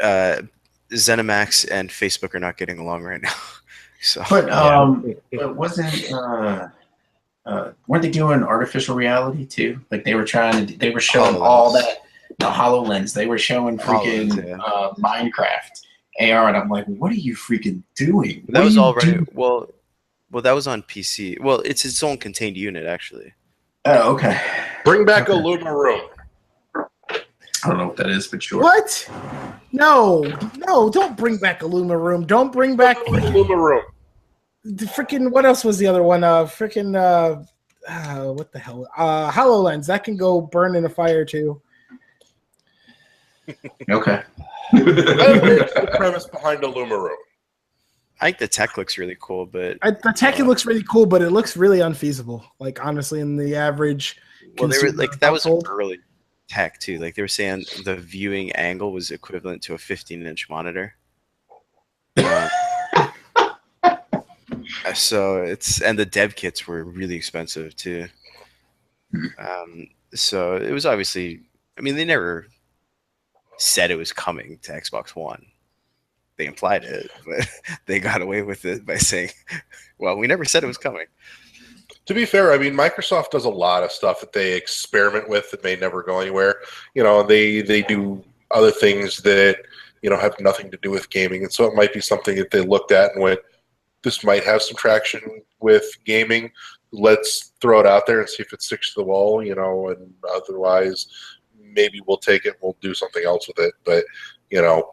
HTC? ZeniMax and Facebook are not getting along right now. So But but wasn't weren't they doing artificial reality too? Like they were showing all that. the HoloLens. They were showing freaking Minecraft AR, and I'm like, what are you freaking doing? That was already well, that was on PC. Well, it's its own contained unit actually. Oh, okay. Bring back a Luma Room. I don't know what that is, but sure. What? No, don't bring back a Luma Room. Don't bring back Luma Room. the freaking. What else was the other one? What the hell? HoloLens. That can go burn in a fire too. Okay. What's the premise behind a Luma Room? I think the tech looks really cool, but The tech looks really cool, but it looks really unfeasible. Like honestly, in the average. well, they were like that was household. early tech too. Like they were saying the viewing angle was equivalent to a 15-inch monitor. So and the dev kits were really expensive too. So it was obviously, I mean, they never said it was coming to Xbox One. They implied it, but they got away with it by saying, well, we never said it was coming. To be fair, I mean, Microsoft does a lot of stuff that they experiment with that may never go anywhere. You know, they do other things that, you know, have nothing to do with gaming. And so it might be something that they looked at and went, this might have some traction with gaming. Let's throw it out there and see if it sticks to the wall, you know, and otherwise maybe we'll take it, we'll do something else with it. But, you know,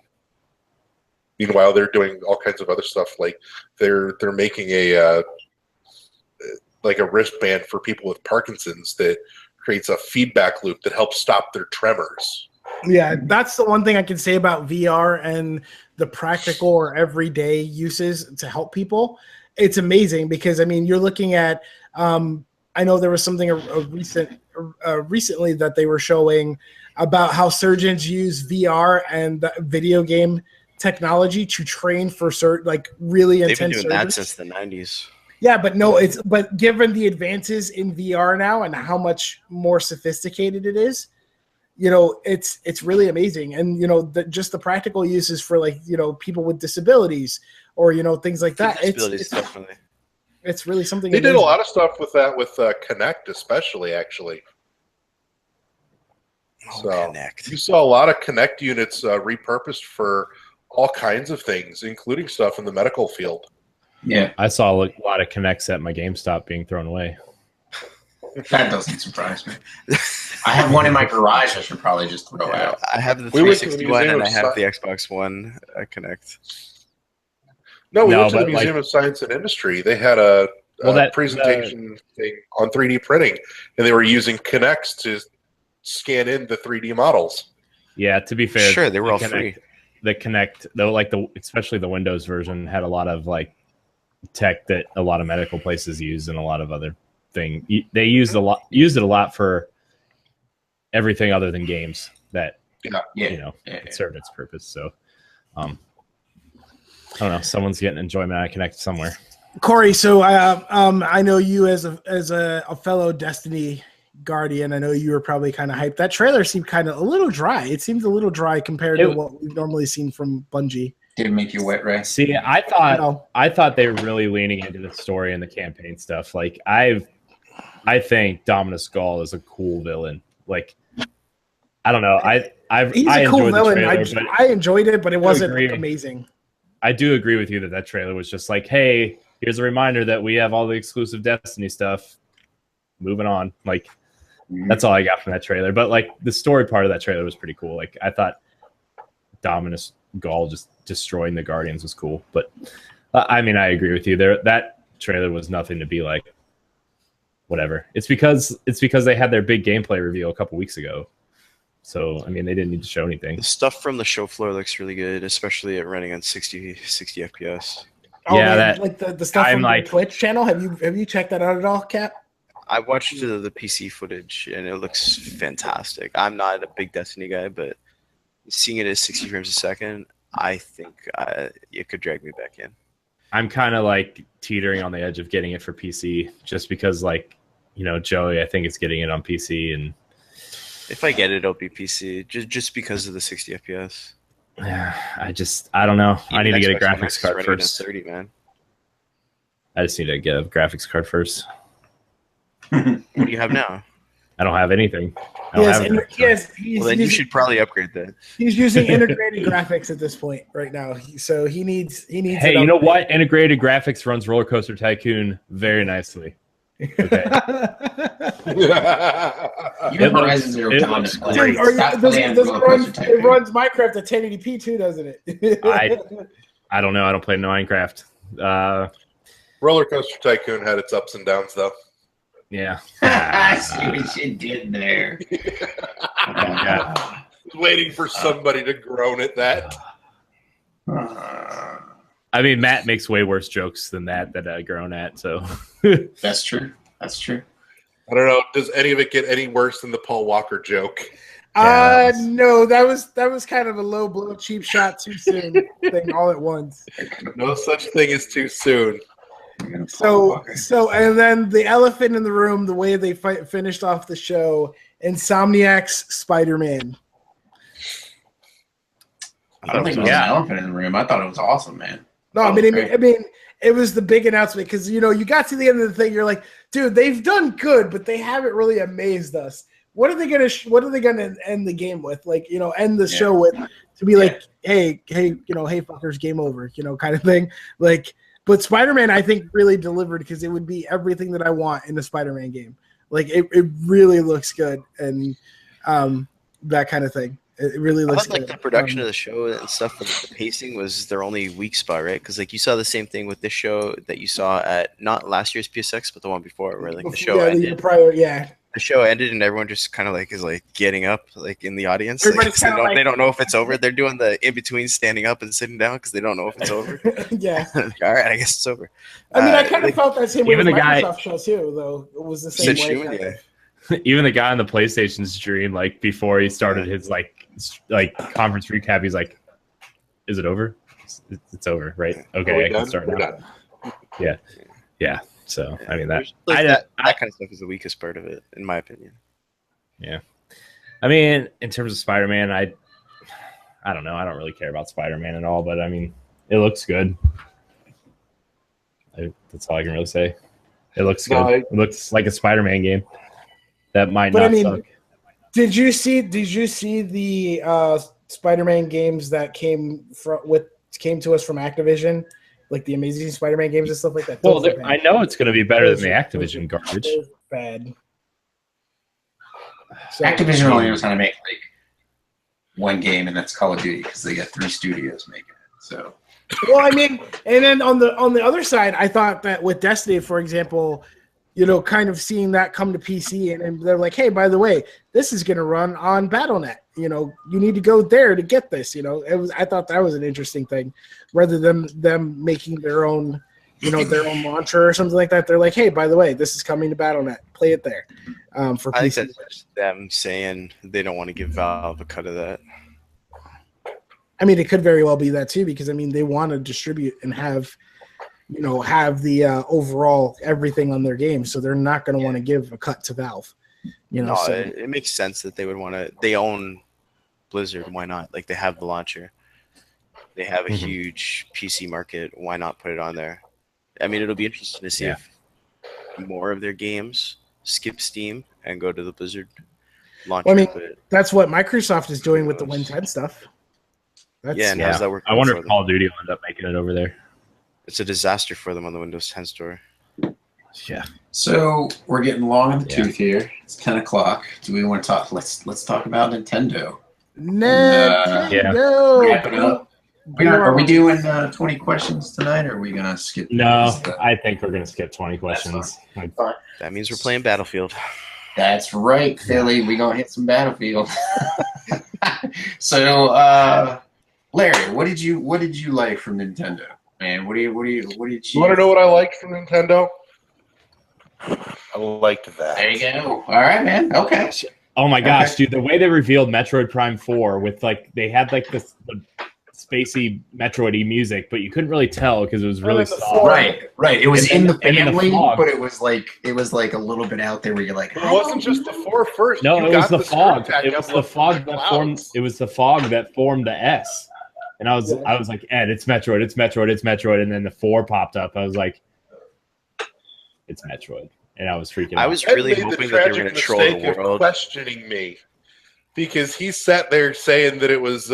meanwhile, they're doing all kinds of other stuff. Like they're making a wristband for people with Parkinson's that creates a feedback loop that helps stop their tremors. Yeah, that's the one thing I can say about VR and the practical or everyday uses to help people. It's amazing because, I mean, you're looking at, I know there was something recently that they were showing about how surgeons use VR and the video game technology to train for really intense They've been doing that surgeries. since the 90s. Yeah, but but given the advances in VR now and how much more sophisticated it is, you know, it's really amazing. And, you know, just the practical uses for, like, you know, people with disabilities or, you know, things like that. Definitely. It's really something. They amazing. did a lot of stuff with that with Kinect, especially, actually. So Kinect. you saw a lot of Kinect units repurposed for all kinds of things, including stuff in the medical field. Yeah, I saw a lot of Kinects at my GameStop being thrown away. that doesn't surprise me. I have one in my garage I should probably just throw out. I have the We went to the 361 and I Museum have of the Xbox One Kinect. No, we No, went to the but, Museum like- of Science and Industry. They had a presentation thing on 3D printing, and they were using Kinects to scan in the 3D models. Yeah, to be fair, Sure, they were the all Kinect- free. The Kinect, though, like especially the Windows version, had a lot of like tech that a lot of medical places use and a lot of other thing. They used it a lot for everything other than games that it served its purpose. So, I don't know. Someone's getting enjoyment out of Kinect somewhere. Corey, so I know you as a fellow Destiny Guardian. I know you were probably kind of hyped. That trailer seemed kind of a little dry. It seems a little dry compared to what we've normally seen from Bungie. Did it make you wet, Ray? See, I thought they were really leaning into the story and the campaign stuff. Like I think Dominus Gall is a cool villain. Like, I don't know. He's a cool villain. I enjoyed it, but it wasn't amazing. I do agree with you that trailer was just like, hey, here's a reminder that we have all the exclusive Destiny stuff. Moving on. Like, that's all I got from that trailer. But like the story part of that trailer was pretty cool. Like I thought Dominus Gall just destroying the Guardians was cool. But I mean, I agree with you there. That trailer was nothing to be like, whatever. It's because they had their big gameplay reveal a couple weeks ago. So I mean, they didn't need to show anything. The stuff from the show floor looks really good, especially at running on 60 FPS. Oh, yeah, man, like the stuff from the Twitch channel. Have you checked that out at all, Cap? I watched the PC footage and it looks fantastic. I'm not a big Destiny guy, but seeing it at 60 frames a second, I think it could drag me back in. I'm kind of like teetering on the edge of getting it for PC just because, like, you know, Joey, I think it's getting it on PC, and if I get it, it'll be PC just because of the 60 FPS. Yeah, I don't know. I need to get a graphics card first. 30, man. I just need to get a graphics card first. What do you have now? I don't have anything. I don't have it. Well, then you should probably upgrade that. He's using integrated graphics at this point right now, so he needs. Hey, you know what? Integrated graphics runs Roller Coaster Tycoon very nicely. Okay. Your Horizon Zero Dawn is great. It runs Minecraft at 1080p too, doesn't it? I don't know. I don't play Minecraft. Roller Coaster Tycoon had its ups and downs, though. Yeah. I see what you did there. Waiting for somebody to groan at that. I mean, Matt makes way worse jokes than that I groan at. So that's true. That's true. I don't know. Does any of it get any worse than the Paul Walker joke? No, that was kind of a low blow, cheap shot, too soon thing all at once. No such thing as too soon. So, and then the elephant in the room, the way they finished off the show, Insomniac's Spider-Man. I don't think it was an elephant in the room. I thought it was awesome, man. No, I mean, it was the big announcement because you got to the end of the thing, you're like, dude, they've done good, but they haven't really amazed us. What are they gonna end the game with? Like, end the show with to be like, hey, hey, fuckers, game over, kind of thing. Like, but Spider-Man, I think, really delivered because it would be everything that I want in a Spider-Man game. Like, it really looks good and that kind of thing. It really looks good. Like the production of the show and stuff, the pacing was their only weak spot, right? Because like you saw the same thing with this show that you saw at not last year's PSX, but the one before, where like the show ended. The year prior, the show ended and everyone just kind of like is like getting up like in the audience. Like, they don't know if it's over. They're doing the in between standing up and sitting down because they don't know if it's over. Yeah. All right, I guess it's over. I mean, I kind of felt that same way with the Microsoft show too, though. It was the same way. Even the guy on the PlayStation stream, like before he started his like conference recap, he's like, "Is it over? It's over, right? Okay, I can start now." Yeah. So I mean that that kind of stuff is the weakest part of it, in my opinion. Yeah, I mean, in terms of Spider-Man, I don't know. I don't really care about Spider-Man at all, but I mean, it looks good. That's all I can really say. It looks good. It looks like a Spider-Man game. That might not suck. Did you see the Spider-Man games that came to us from Activision, like the Amazing Spider-Man games and stuff like that? Well, I know it's going to be better than the Activision garbage. Bad. So, Activision only knows how to make like one game, and that's Call of Duty because they got 3 studios making it. So. Well, I mean, and then on the other side, I thought that with Destiny, for example, kind of seeing that come to PC, and they're like, hey, by the way, this is going to run on Battle.net. You need to go there to get this. I thought that was an interesting thing, rather than them making their own, their own launcher or something like that. They're like, hey, by the way, this is coming to Battle.net. Play it there. For PC. I think that's just them saying they don't want to give Valve a cut of that. I mean, it could very well be that too, because I mean, they want to distribute and have the overall everything on their game, so they're not going to want to give a cut to Valve. It makes sense that they would want to. They own Blizzard. Why not? Like, they have the launcher. They have a huge PC market. Why not put it on there? I mean, it'll be interesting to see if more of their games skip Steam and go to the Blizzard launcher. Well, I mean, that's what Microsoft is doing with the Win 10 stuff. How's that working? I wonder if Call of Duty will end up making it over there. It's a disaster for them on the Windows 10 store. Yeah. So we're getting long in the tooth here. It's 10 o'clock. Do we want to talk? Let's talk about Nintendo. Nintendo. Wrap it up. Are we doing 20 questions tonight, or are we gonna skip? No, I think we're gonna skip 20 questions. That means we're playing Battlefield. That's right, Philly. We gonna hit some Battlefield. So, Larry, what did you like from Nintendo? Man, what did you want to know what I liked from Nintendo? I liked that. There you go. All right, man. Okay. Oh my gosh, dude! The way they revealed Metroid Prime 4 with they had like the spacey Metroid-y music, but you couldn't really tell because it was really soft. Right. It was in the family, but it was like a little bit out there where you're like, it wasn't just the 4 first. No, it was the fog. It was the fog that formed. It was the fog that formed the S. And I was like, Ed, it's Metroid, and then the 4 popped up. I was like, it's Metroid. and I was freaking out. I was really Ed made hoping the that they were tragic going to troll the mistake of world. questioning me because he sat there saying that it was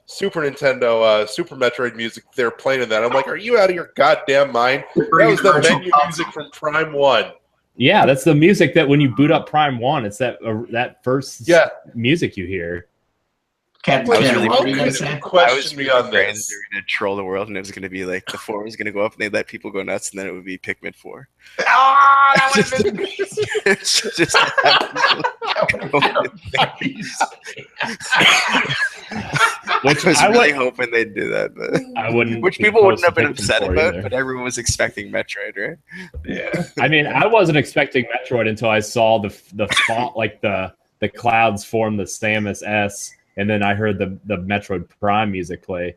Super Nintendo, Super Metroid music they're playing in that. I'm like, are you out of your goddamn mind? That was the menu music from Prime 1. Yeah, that's the music that when you boot up Prime 1, it's that first music you hear. Captain I was Canada, really what were you hoping gonna say? Question me on they were this. going to troll the world, and it was going to be like the forum was going to go up, and they'd let people go nuts, and then it would be Pikmin 4. Ah, that would have been Just Which I was I really would, hoping they'd do that, but I wouldn't. which be people wouldn't opposed have to been Pikmin upset 4 about, either. but everyone was expecting Metroid, right? Yeah. I mean, I wasn't expecting Metroid until I saw the font, like the clouds form the Samus S, and then I heard the Metroid Prime music play.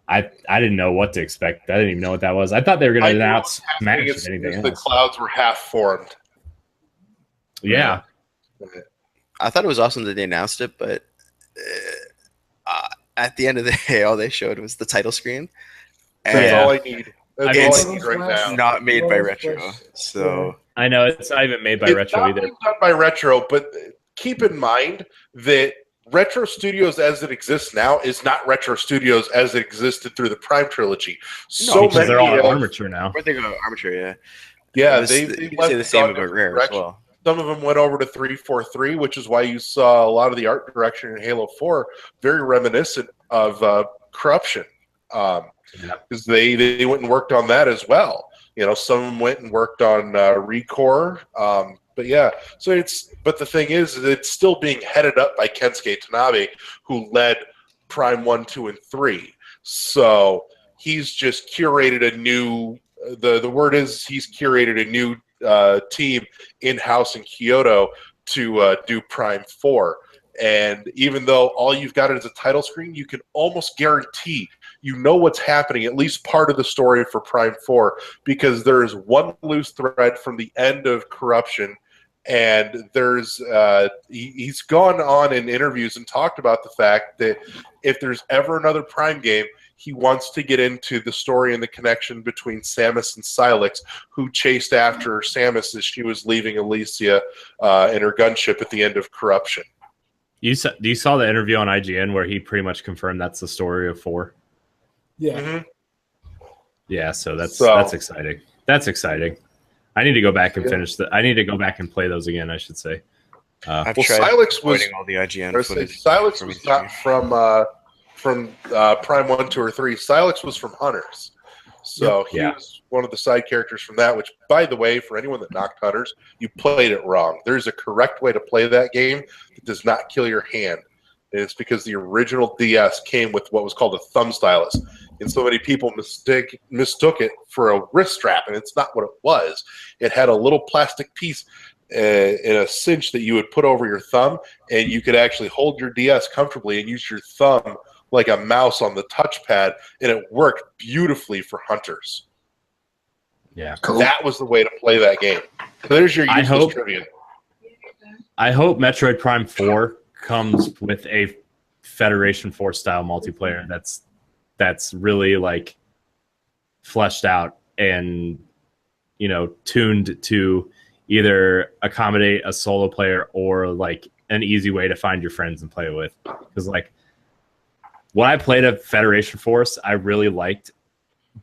I didn't know what to expect. I didn't even know what that was. I thought they were going to announce Smash As or anything the else. clouds were half formed. Yeah. I thought it was awesome that they announced it, but at the end of the day, all they showed was the title screen. That's Yeah. all I need. That's I mean, all I need right now. Not made by Well, Retro, so I know it's not even made by It's Retro not either. being done by Retro, but keep in mind that Retro Studios as it exists now is not Retro Studios as it existed through the Prime trilogy. So Because they're all many of, armature now. where they go armature, yeah. yeah, This- they you can left say the same gone about different Rare as directions. well. Some of them went over to 343, which is why you saw a lot of the art direction in Halo 4 very reminiscent of Corruption, because they went and worked on that as well. You know, some of them went and worked on Recore, but yeah. So but the thing is, it's still being headed up by Kensuke Tanabe, who led Prime 1, 2, and 3. So he's just curated a new. The word is he's curated a new team in-house in Kyoto to do Prime 4. And even though all you've got is a title screen, you can almost guarantee you know what's happening, at least part of the story for Prime 4, because there is one loose thread from the end of Corruption, and there's he's gone on in interviews and talked about the fact that if there's ever another Prime game, he wants to get into the story and the connection between Samus and Sylix, who chased after Samus as she was leaving Elysia in her gunship at the end of Corruption. You saw the interview on IGN where he pretty much confirmed that's the story of 4. Yeah. Mm-hmm. Yeah, so that's exciting. That's exciting. I need to go back and finish I need to go back and play those again, I should say. I've Well, tried Sylix was avoiding all the IGN footage. Sylix from was E3. not from Prime 1, 2, or 3. Sylix was from Hunters. So he was one of the side characters from that, which, by the way, for anyone that knocked Hunters, you played it wrong. There's a correct way to play that game that does not kill your hand. And it's because the original DS came with what was called a thumb stylus. And so many people mistook it for a wrist strap, and it's not what it was. It had a little plastic piece in a cinch that you would put over your thumb, and you could actually hold your DS comfortably and use your thumb like a mouse on the touchpad, and it worked beautifully for Hunters. Yeah. Cool. That was the way to play that game. So there's your I useless hope- trivia. I hope Metroid Prime 4 comes with a Federation 4 style multiplayer that's really like fleshed out and tuned to either accommodate a solo player or like an easy way to find your friends and play with. Because like when I played a Federation Force, I really liked,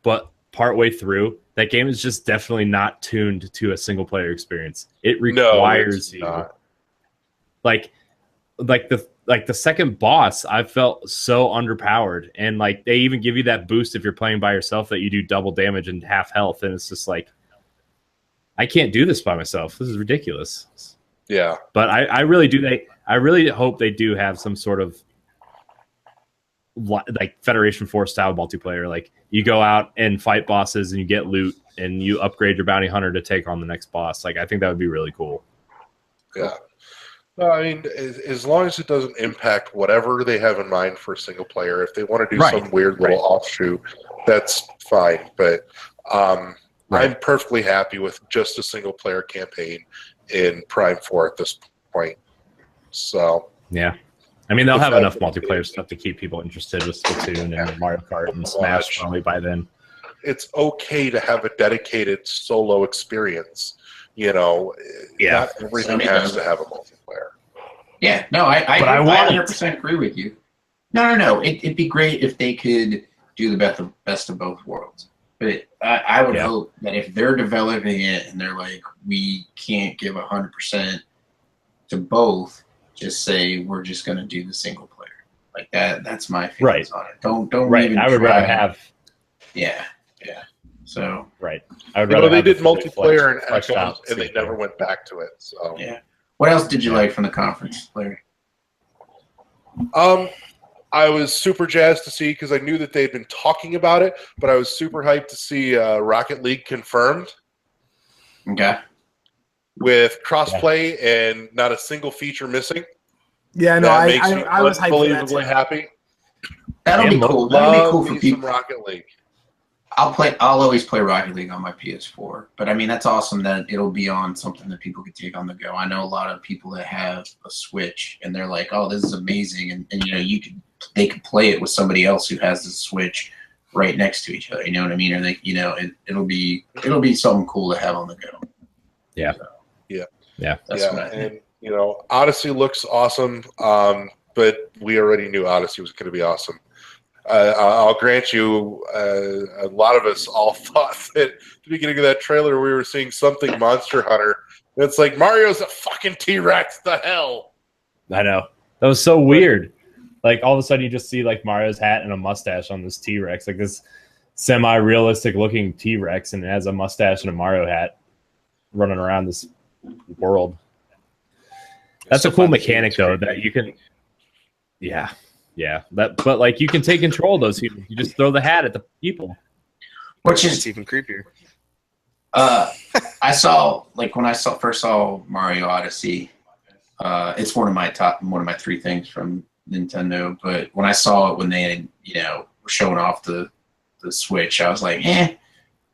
but partway through, that game is just definitely not tuned to a single player experience. It requires you. Not. Like the second boss, I felt so underpowered, and like they even give you that boost if you're playing by yourself that you do double damage and half health, and it's just like I can't do this by myself. This is ridiculous. Yeah. But I really do. I really hope they do have some sort of like Federation 4 style multiplayer. Like you go out and fight bosses and you get loot and you upgrade your bounty hunter to take on the next boss. Like I think that would be really cool. Yeah. No, I mean, as long as it doesn't impact whatever they have in mind for a single player, if they want to do some weird little offshoot, that's fine. But I'm perfectly happy with just a single player campaign in Prime 4 at this point. So yeah. I mean, they'll have enough multiplayer stuff to keep people interested with Splatoon and Mario Kart and Smash probably by then. it's okay to have a dedicated solo experience. You know, not everything has to have a multiplayer. Yeah, no, I But I want 100% agree with you. No. It'd be great if they could do the best of both worlds. But I would hope that if they're developing it and they're like, we can't give 100% to both, just say we're just going to do the single player like that. That's my feelings on it. Don't even I would try. rather have. Yeah. So I would rather they have did a fully multiplayer and fleshed out and they single never player. went back to it. So yeah. What else did you like from the conference, Larry? I was super jazzed to see, because I knew that they'd been talking about it, but I was super hyped to see Rocket League confirmed. Okay. With crossplay and not a single feature missing. Yeah, no, That makes me I was hyped for that unbelievably too. happy. That'll be cool. That'll be cool for me people. some Rocket League. I'll always play Rocket League on my PS4. But I mean, that's awesome that it'll be on something that people can take on the go. I know a lot of people that have a Switch and they're like, "Oh, this is amazing," and you know, they could play it with somebody else who has the Switch right next to each other. You know what I mean? Or they, you know, it'll be something cool to have on the go. Yeah. So, Yeah. that's what I think. And you know, Odyssey looks awesome, but we already knew Odyssey was going to be awesome. I'll grant you, a lot of us all thought that at the beginning of that trailer we were seeing something Monster Hunter. And it's like, Mario's a fucking T-Rex. The hell? I know. That was so weird. Like, all of a sudden you just see, like, Mario's hat and a mustache on this T-Rex. Like, this semi-realistic looking T-Rex, and it has a mustache and a Mario hat running around this world. That's a cool mechanic, though, that you can... Yeah, but like you can take control of those people. You just throw the hat at the people, Which is It's even creepier. I saw, like, when I first saw Mario Odyssey, it's one of my 3 things from Nintendo. But when I saw it when they had, you know, were showing off the Switch, I was like,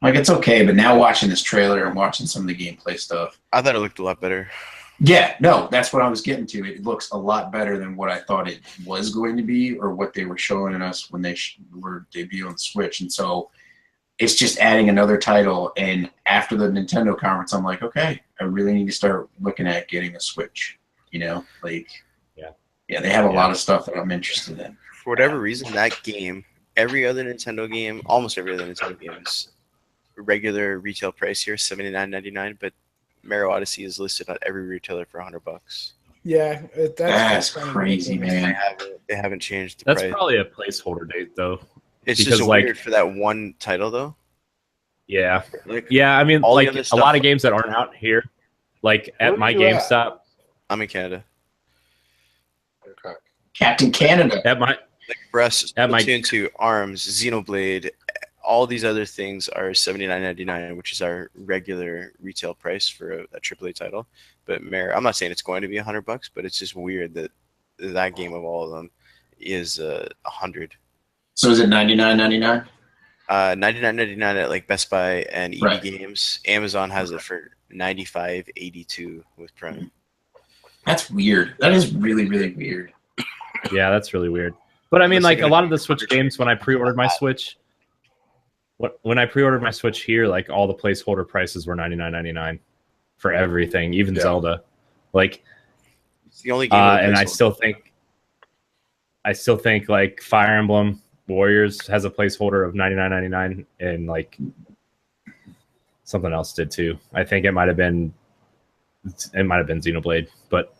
like, it's okay. But now watching this trailer and watching some of the gameplay stuff, I thought it looked a lot better. yeah, no, that's what I was getting to. It looks a lot better than what I thought it was going to be, or what they were showing us when they were debuting on the Switch. And so it's just adding another title. And after the Nintendo conference, I'm like, okay, I really need to start looking at getting a Switch. You know, like, yeah, they have a lot of stuff that I'm interested in. For whatever reason, that game, every other Nintendo game, almost every other Nintendo game is regular retail price here, $79.99, but Mario Odyssey is listed on every retailer for $100. Yeah, That's kind of crazy, ridiculous. man. They haven't changed the that's price. probably a placeholder date, though. It's because, just like- weird for that one title, though. Yeah, Like, yeah. I mean, all the like other a stuff- lot of games that aren't out here, like Where at are my you at? GameStop, I'm in Canada. Okay. Captain Canada. at my Like Breast, At my- Splatoon 2, Arms, Xenoblade, all these other things are $79.99, which is our regular retail price for a AAA title. But Mario, I'm not saying it's going to be $100, but it's just weird that that game of all of them is $100. So is it $99.99? $99.99 at like Best Buy and EB Right. Games. Amazon has it for $95.82 with Prime. That's weird. That is really, really weird. yeah, that's really weird. But I mean, Unless like you're a gonna lot of do the Switch 100 games, when I pre-ordered my Switch, when I pre-ordered my Switch here, like all the placeholder prices were $99.99 for everything, even Yeah. Zelda. Like, It's the only game. with a and I placeholder. still think like Fire Emblem Warriors has a placeholder of $99.99, and like something else did too. I think it might have been Xenoblade, but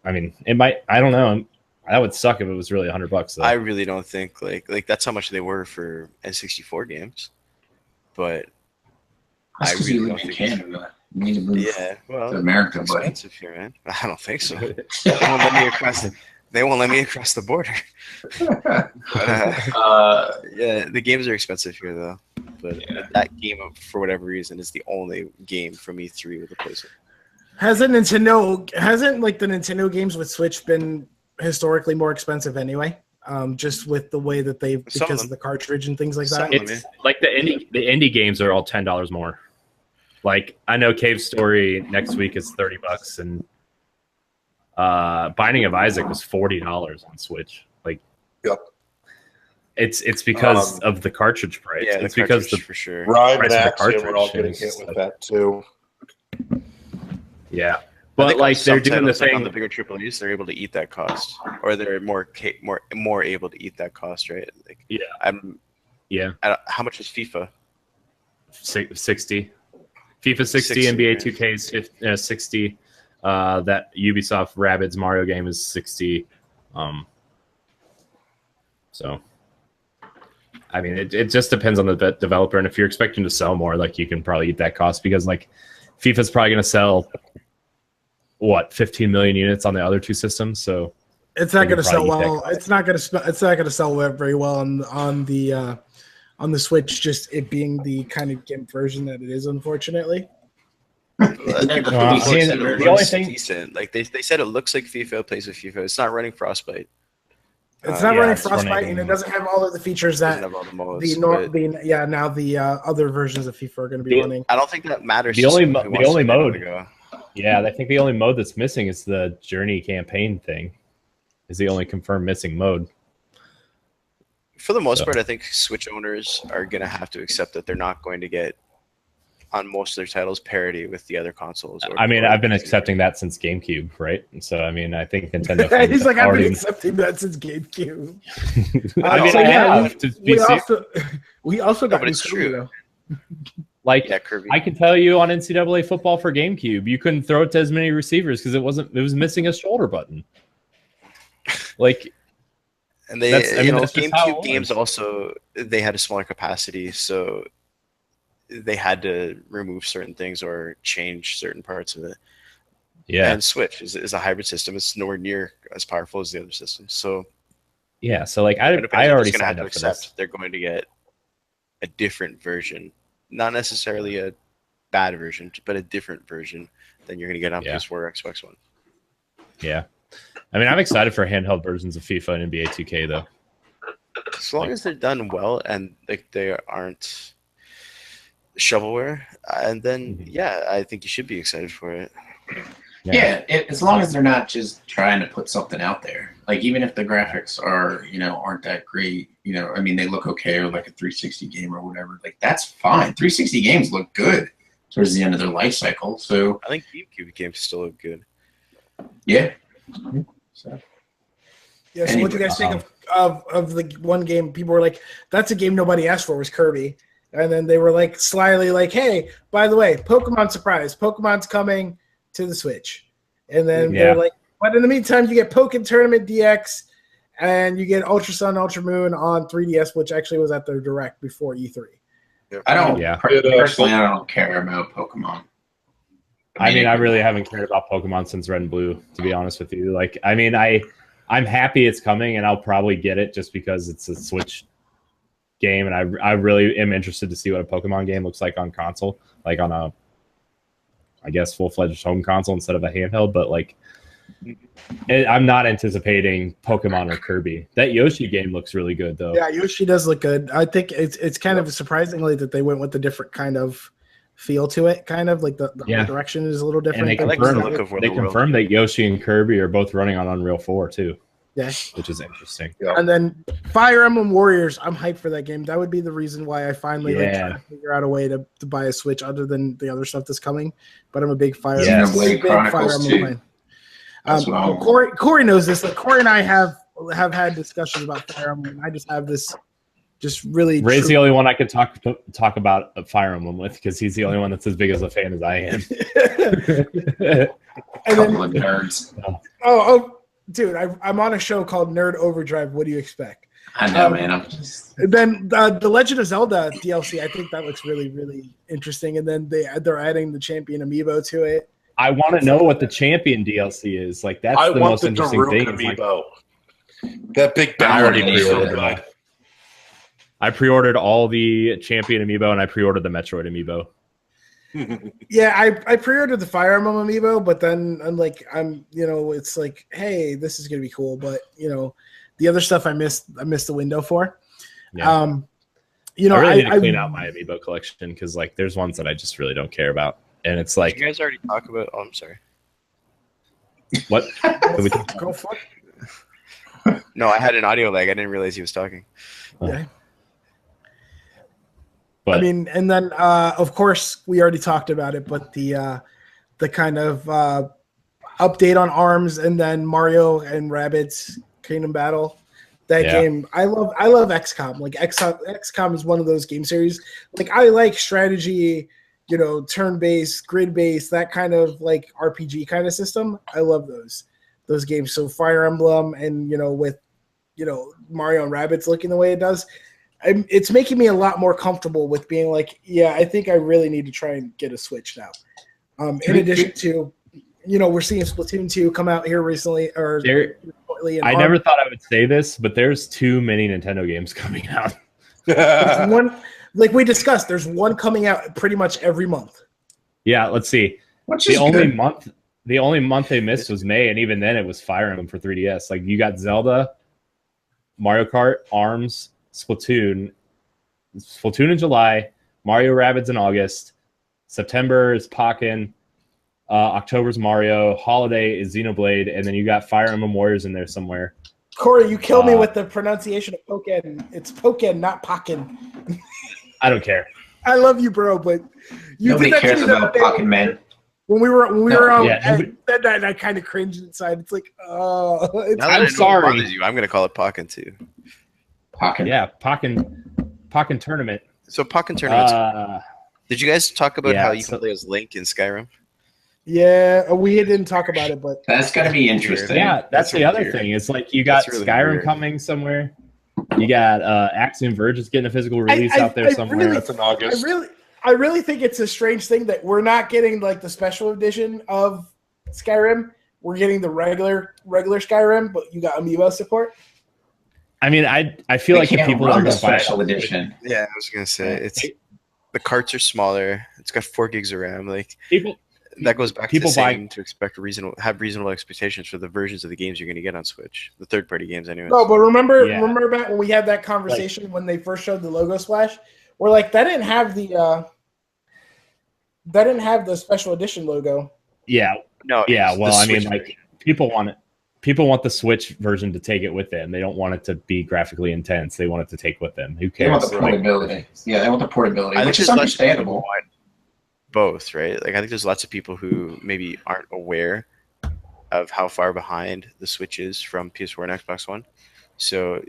I mean, it might. I don't know. That would suck if it was really $100. Though. I really don't think like that's how much they were for N64 games, but That's I because really you don't live in think it's- Canada. You need to move yeah, well, to America, it's buddy. expensive here, man. I don't think so. They won't let me across. They won't let me across the border. But, yeah, the games are expensive here though. But that game, for whatever reason, is the only game from E3 with a placeholder. Hasn't like the Nintendo games with Switch been historically more expensive anyway? Just with the way that Some of because them. of the cartridge and things like Some that. of them. It's like the indie games are all $10 more. Like I know Cave Story next week is $30, and Binding of Isaac was $40 on Switch. Like, Yep. It's because of the cartridge price. Yeah, it's because the for sure. Rhyme and price of the Axiom are all cartridge getting is hit with that too. Yeah, I but think like on they're some doing the titles, like thing. on the bigger AAAs, they're able to eat that cost, or they're more able to eat that cost, right? Like, Yeah. How much is FIFA? 60. FIFA 60, 60, NBA right. 2K is 60. That Ubisoft Rabbids Mario game is 60. So, I mean, it just depends on the developer. And if you're expecting to sell more, like you can probably eat that cost because like FIFA's probably going to sell 15 million units on the other two systems. So it's not going to sell well. It's not going to sell very well on the Switch. Just it being the kind of GIMP version that it is, unfortunately. The only thing, decent. Like they said, it looks like FIFA, plays with FIFA. It's not running Frostbite. It's not running Frostbite, and it doesn't have all of the features that the other versions of FIFA are going to be running. I don't think that matters. The only mode. Yeah, I think the only mode that's missing is the Journey campaign thing. Is the only confirmed missing mode. For the most part, I think Switch owners are going to have to accept that they're not going to get on most of their titles parity with the other consoles. I mean, I've been accepting that since GameCube, right? And so, I mean, I think Nintendo. He's like, I've been accepting that since GameCube. I mean, I have. We also got it's true. Like, Kirby. I can tell you on NCAA football for GameCube, you couldn't throw it to as many receivers because it was missing a shoulder button. Like, and GameCube games also they had a smaller capacity, so they had to remove certain things or change certain parts of it. Yeah, and Switch is a hybrid system. It's nowhere near as powerful as the other systems. So yeah, so like I already signed up for this. They're going to get a different version, not necessarily a bad version, but a different version than you're going to get on PS4 or Xbox One. Yeah, I mean, I'm excited for handheld versions of FIFA and NBA 2K though. As long as they're done well and like they aren't shovelware, and then I think you should be excited for it. As long as they're not just trying to put something out there. Like even if the graphics are aren't that great, I mean they look okay or like a 360 game or whatever. Like that's fine. 360 games look good towards the end of their life cycle. So I think GameCube games still look good. Yeah. So what do you guys think of the one game people were like, that's a game nobody asked for was Kirby? And then they were like slyly like, hey, by the way, Pokemon surprise. Pokemon's coming to the Switch. And then they're like, but in the meantime, you get Pokken Tournament DX and you get Ultra Sun, Ultra Moon on 3DS, which actually was at their direct before E3. Personally, I don't care about Pokemon. I mean, I really haven't cared about Pokemon since Red and Blue, to be honest with you. Like, I mean, I'm happy it's coming and I'll probably get it just because it's a Switch game, and I really am interested to see what a Pokemon game looks like on console, like on a, I guess, full-fledged home console instead of a handheld. But like, I'm not anticipating Pokemon or Kirby. That Yoshi game looks really good, though. Yeah, Yoshi does look good. I think it's kind of surprisingly that they went with a different kind of feel to it, kind of like the direction is a little different. And they confirmed that Yoshi and Kirby are both running on Unreal 4 too. Yeah, which is interesting. Yeah. And then Fire Emblem Warriors, I'm hyped for that game. That would be the reason why I finally try to figure out a way to buy a Switch other than the other stuff that's coming. But I'm a big Fire Emblem fan. Corey knows this. Like Corey and I have had discussions about Fire Emblem. I just have this really. Ray's the only one I could talk about Fire Emblem with because he's the only one that's as big as a fan as I am. Couple of nerds. Dude, I'm on a show called Nerd Overdrive. What do you expect? I know, man. I'm just... Then the Legend of Zelda DLC, I think that looks really, really interesting. And then they're adding the Champion Amiibo to it. I want to know what the Champion DLC is. Like that's the most interesting thing. Amiibo. That big battery. I pre-ordered all the Champion Amiibo and I pre-ordered the Metroid Amiibo. Yeah, I pre-ordered the Fire Emblem Amiibo, but then it's like, hey, this is gonna be cool, but the other stuff I missed the window for. Yeah. I really need to clean out my Amiibo collection because like there's ones that I just really don't care about, and it's like you guys already talk about. Oh, I'm sorry. What? Go for it. No, I had an audio lag. I didn't realize he was talking. Yeah. But I mean, and then of course we already talked about it, but the kind of update on ARMS and then Mario and Rabbids Kingdom Battle. That game, I love XCOM. Like XCOM is one of those game series. Like I like strategy, turn-based, grid-based, that kind of like RPG kind of system. I love those games. So Fire Emblem and with Mario and Rabbids looking the way it does, it's making me a lot more comfortable with being like, yeah, I think I really need to try and get a Switch now. In addition to, we're seeing Splatoon 2 come out here recently, I never thought I would say this, but there's too many Nintendo games coming out. There's one, like we discussed, there's one coming out pretty much every month. Yeah, let's see. The only month they missed was May, and even then it was Fire Emblem for 3DS. Like you got Zelda, Mario Kart, ARMS, Splatoon in July, Mario Rabbids in August, September is Pokken, October's Mario, Holiday is Xenoblade, and then you got Fire Emblem Warriors in there somewhere. Corey, you killed me with the pronunciation of Pokken. It's Pokken, not Pokken. I don't care. I love you, bro, but nobody cares about Pokken, man. When we were on, I said that and I kind of cringed inside. It's like, I'm sorry. I'm going to call it Pokken too. Pokken. Yeah, Pokken Tournament. So Pokken Tournament. Did you guys talk about how you can play as Link in Skyrim? Yeah, we didn't talk about it, but that's gonna be interesting. Yeah, that's the other thing. It's like you got really Skyrim coming somewhere. You got Axiom Verge is getting a physical release out there somewhere. That's in August. I really think it's a strange thing that we're not getting like the special edition of Skyrim. We're getting the regular Skyrim, but you got Amiibo support. I mean, I feel like if people are the special edition. Yeah, I was gonna say the carts are smaller. It's got 4 gigs of RAM. Like that goes back to saying to expect reasonable expectations for the versions of the games you're going to get on Switch, the third-party games, anyway. No, but remember back when we had that conversation when they first showed the logo splash, we're like, that didn't have the special edition logo. Yeah, no, yeah. Well, I mean, like people want the Switch version to take it with them. They don't want it to be graphically intense. They want it to take with them. Who cares? They want the portability. Yeah, they want the portability, which is understandable. Both, right? Like I think there's lots of people who maybe aren't aware of how far behind the Switch is from PS4 and Xbox One. So,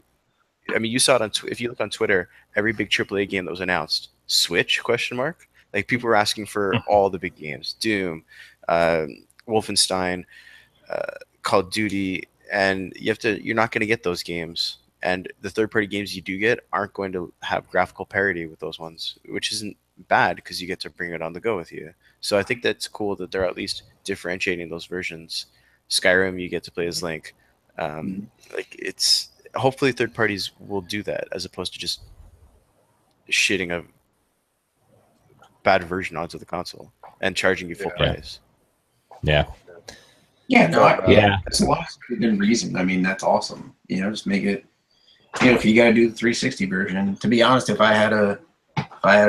I mean, you saw it on if you look on Twitter, every big AAA game that was announced, Switch ? Like people were asking for all the big games, Doom, Wolfenstein, Call of Duty, and you're not going to get those games. And the third-party games you do get aren't going to have graphical parity with those ones, which isn't bad because you get to bring it on the go with you. So I think that's cool that they're at least differentiating those versions. Skyrim, you get to play as Link. Like it's hopefully third parties will do that as opposed to just shitting a bad version onto the console and charging you full price. Yeah. Yeah, no, that's a lot of good reason. I mean, that's awesome. Just make it. If you got to do the 360 version. To be honest, if I had a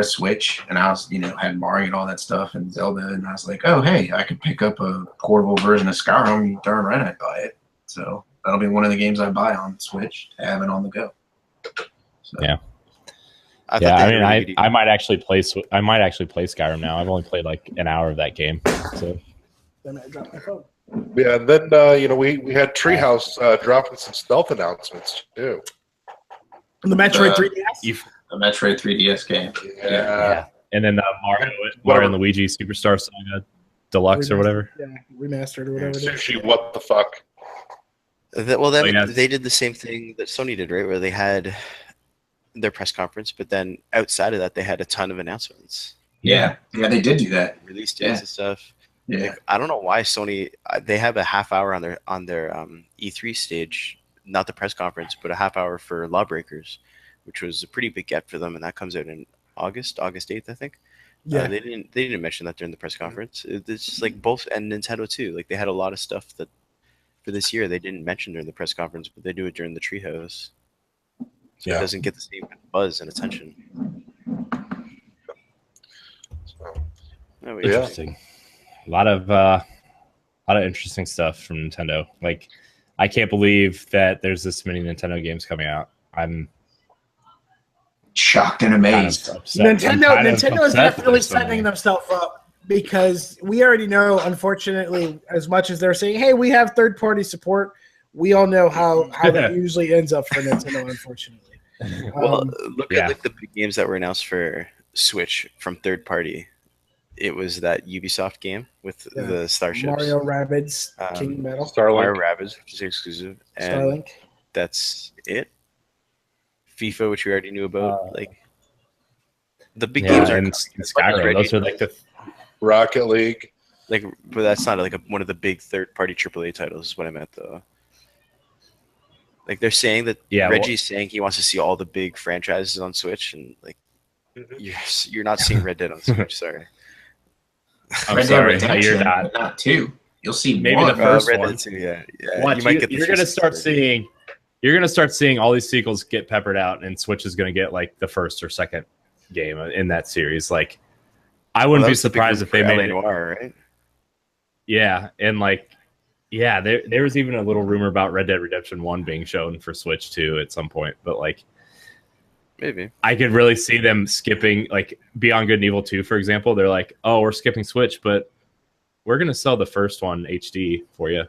Switch and I was, had Mario and all that stuff and Zelda, and I was like, oh, hey, I could pick up a portable version of Skyrim, darn right I'd buy it. So that'll be one of the games I buy on Switch to have it on the go. So. Yeah. I might actually play Skyrim now. I've only played like an hour of that game. So then I dropped my phone. Yeah, and then we had Treehouse dropping some stealth announcements too. The Metroid 3DS. The Metroid 3DS game. Yeah. And then the Mario and Luigi Superstar Saga Deluxe or whatever. Yeah, remastered or whatever. Sushi, what the fuck? They did the same thing that Sony did, right? Where they had their press conference, but then outside of that, they had a ton of announcements. Yeah, they did do that. Release dates and stuff. Yeah. Like, I don't know why Sony. They have a half hour on their E3 stage, not the press conference, but a half hour for Lawbreakers, which was a pretty big get for them, and that comes out in August 8th, I think. Yeah, they didn't mention that during the press conference. It's just like both, and Nintendo too. Like they had a lot of stuff that for this year they didn't mention during the press conference, but they do it during the Treehouse. So it doesn't get the same buzz and attention. Interesting. A lot of interesting stuff from Nintendo. Like I can't believe that there's this many Nintendo games coming out. I'm shocked and kind amazed. of upset. I'm kind of Nintendo is upset that definitely there's so setting many. themselves up because we already know, unfortunately, as much as they're saying, "Hey, we have third-party support," we all know how that usually ends up for Nintendo, unfortunately. Well, look yeah. at like the big games that were announced for Switch from third party. It was that Ubisoft game with the starships, Mario Rabbids, King Metal, Mario Starlink. Rabbids, which is exclusive, and Starlink. that's it. FIFA, which we already knew about, like the big Yeah, games are and Skyrim. Those are like the Rocket League. like, but that's not like one of the big third-party AAA titles. Is what I meant though. Like they're saying that Reggie's saying he wants to see all the big franchises on Switch, and like you're not seeing Red Dead on Switch. Sorry, I'm Red Dead sorry, Redemption, you're not. but not 2. You'll see Maybe one. the first Red one. Dead 2, yeah. Watch, You might get the you're gonna 360 start version. seeing. You're gonna start seeing all these sequels get peppered out, and Switch is gonna get like the first or second game in that series. Like, I wouldn't Well, that be was the big surprised move if they for made LA it. Noire, right? Yeah, and like, yeah, there was even a little rumor about Red Dead Redemption 1 being shown for Switch too at some point. But like, Maybe. I could really see them skipping, like Beyond Good and Evil 2, for example. They're like, oh, we're skipping Switch, but we're gonna sell the first one HD for you,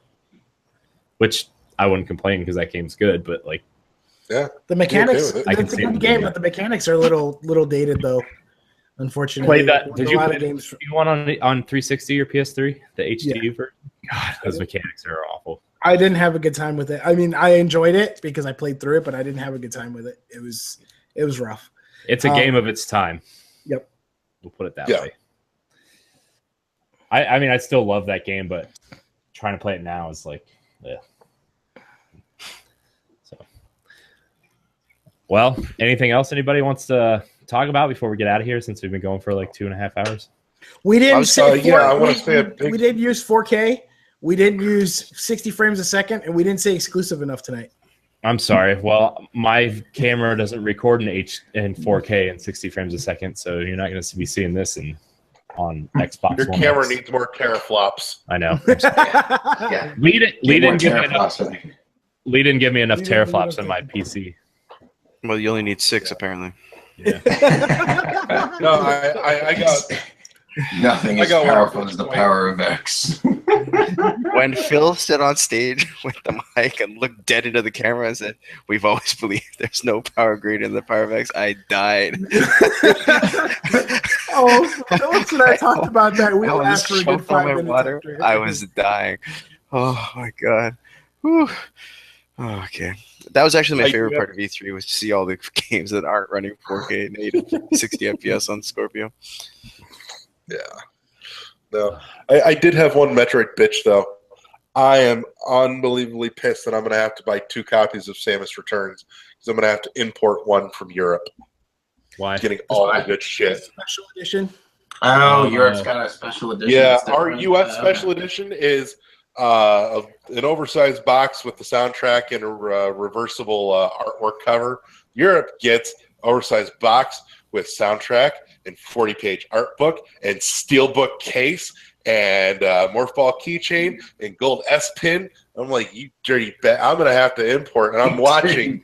which I wouldn't complain because that game's good. But like, Yeah. The mechanics, with it. I can it's a see them good doing game, that. but the mechanics are a little dated though. Unfortunately, Played that? Did a you lot play of games? you want on 360 or PS3? The HD version? God, those mechanics are awful. I didn't have a good time with it. I mean, I enjoyed it because I played through it, but I didn't have a good time with it. It was rough. It's a game of its time. Yep. We'll put it that Yeah. way. I mean, I still love that game, but trying to play it now is like, yeah. So, well, anything else anybody wants to talk about before we get out of here? Since we've been going for like 2.5 hours. We didn't say I want to say a big. we didn't use 4K. We didn't use 60 frames a second, and we didn't say exclusive enough tonight. I'm sorry. Well, my camera doesn't record in 4K and 60 frames a second, so you're not going to be seeing this on Xbox Your One camera X. needs more teraflops. I know. Yeah. Lee didn't give me enough. teraflops. Lee didn't give me enough Lee didn't teraflops give on my enough PC. Well, you only need 6 apparently. Yeah. No, I got. Nothing I as got one powerful for as the this power of X. When Phil stood on stage with the mic and looked dead into the camera and said, "We've always believed there's no power greater than the power of X," I died. Oh, Phillips and I talked about that. We I was laughed for a good choked on 5 my minutes. water. after. I was dying. Oh my god. Whew. Oh, okay. That was actually my favorite part of E3 was to see all the games that aren't running 4K native 60 FPS on Scorpio. Yeah. No, I did have one Metroid bitch though. I am unbelievably pissed that I'm going to have to buy 2 copies of Samus Returns because I'm going to have to import one from Europe. Why? Getting all the good shit. Special edition. Oh, Europe's got a special edition. Yeah, that's our different. U.S. special edition is an oversized box with the soundtrack and a reversible artwork cover. Europe gets oversized box with soundtrack and 40-page art book and steelbook case and morph ball keychain and gold S pin. I'm like, you dirty bat! I'm gonna have to import, and I'm watching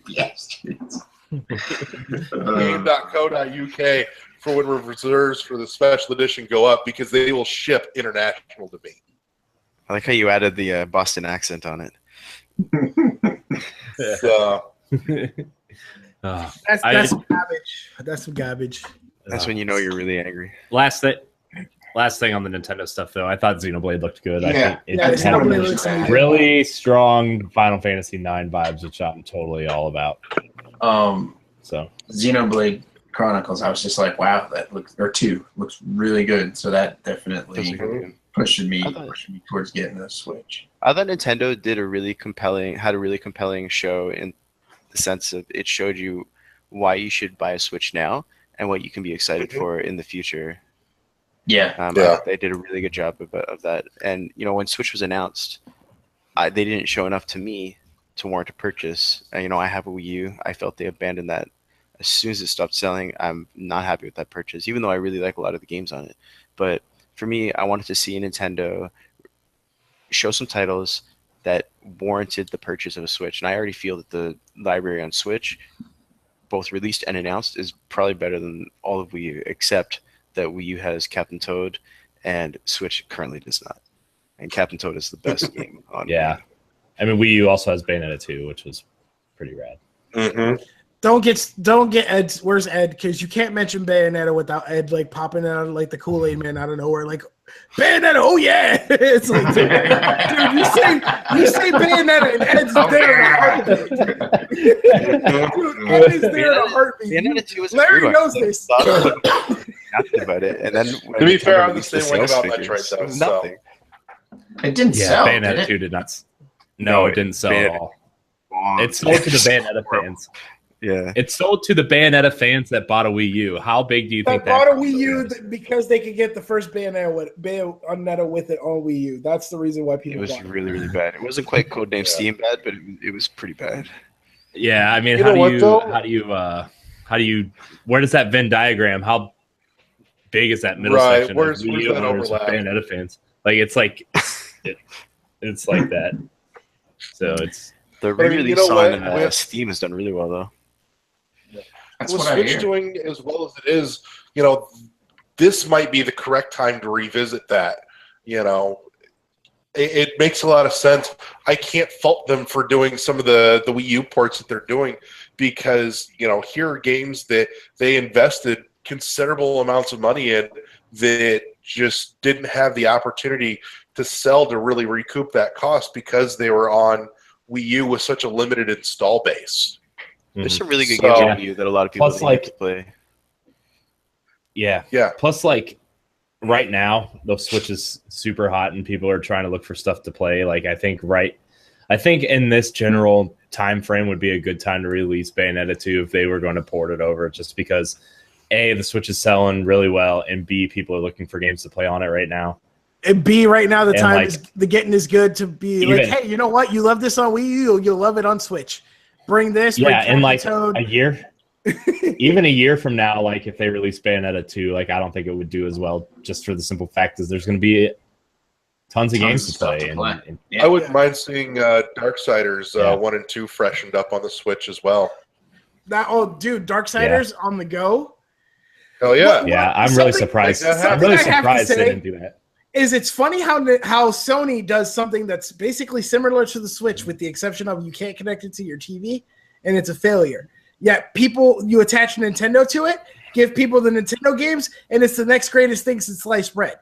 game.co.uk for when reserves for the special edition go up because they will ship international to me. I like how you added the Boston accent on it. So, That's some garbage. That's some garbage. That's when you know you're really angry. Last thing on the Nintendo stuff, though, I thought Xenoblade looked good. I think it Yeah, had Xenoblade looks amazing. really strong Final Fantasy IX vibes, which I'm totally all about. So Xenoblade Chronicles, I was just like, wow, that looks, or 2 looks really good. So that That's a definitely good game. pushing me I thought- towards getting a Switch. I thought Nintendo had a really compelling show in the sense of it showed you why you should buy a Switch now and what you can be excited for in the future. Yeah. They did a really good job of that. And when Switch was announced, they didn't show enough to me to warrant a purchase. I have a Wii U. I felt they abandoned that as soon as it stopped selling. I'm not happy with that purchase, even though I really like a lot of the games on it. But for me, I wanted to see Nintendo show some titles, that warranted the purchase of a Switch. And I already feel that the library on Switch, both released and announced, is probably better than all of Wii U, except that Wii U has Captain Toad and Switch currently does not. And Captain Toad is the best game on Yeah. Wii. I mean, Wii U also has Bayonetta 2, which was pretty rad. Mm-hmm. Don't get Ed. Where's Ed? Because you can't mention Bayonetta without Ed like popping out like the Kool-Aid man out of nowhere, like Bayonetta. Oh yeah, it's like dude, you say Bayonetta and Ed's there in a heartbeat. Dude, Ed is there in a heartbeat. Bayonetta 2 was Larry knows this. Happy about it, and then To be fair, I'm the same way about Metroid, though. Nothing. It didn't Yeah, sell. Bayonetta Did 2 it? did not. No, it didn't sell at all. It sold to the Bayonetta fans. Yeah. It sold to the Bayonetta fans that bought a Wii U. How big do you think That bought a that Wii U is? because they could get the first Bayonetta with it on Wii U. That's the reason why It people was bought it. really, really bad. It wasn't quite codename Steam bad, but it was pretty bad. Yeah, I mean, You how know what, though? do you where does that Venn diagram? How big is that middle Right, section? where's of Wii U that owners with overlap? Bayonetta fans? Like it's it's like that. So it's The But I mean, re-release you know on what? With- Steam has done really well, though. That's With what I Switch hear. doing as well as it is, this might be the correct time to revisit that. It makes a lot of sense. I can't fault them for doing some of the Wii U ports that they're doing because, here are games that they invested considerable amounts of money in that just didn't have the opportunity to sell to really recoup that cost because they were on Wii U with such a limited install base. There's some really good So- games on Wii U that a lot of people Plus, didn't get like- to play. yeah. Yeah. Plus, like right now, the Switch is super hot, and people are trying to look for stuff to play. Like I think in this general time frame would be a good time to release Bayonetta 2 if they were going to port it over, just because A, the Switch is selling really well, and B, people are looking for games to play on it right now. And B, right now the And, time like, is the getting is good to be like, hey, you know what? You love this on Wii U, you'll love it on Switch. Bring this, bring Yeah, in like Toad. a year, even a year from now, like if they release Bayonetta 2, like I don't think it would do as well, just for the simple fact is there's going to be tons of games to stuff play. to play. And Yeah. I wouldn't mind seeing Darksiders Yeah. 1 and 2 freshened up on the Switch as well. Dude, Darksiders on the go. Hell yeah. yeah, I'm really Something- surprised. like that I'm really happened. I have to surprised they say- didn't do that. It's funny how Sony does something that's basically similar to the Switch, with the exception of you can't connect it to your TV, and it's a failure. Yet you attach Nintendo to it, give people the Nintendo games, and it's the next greatest thing since sliced bread.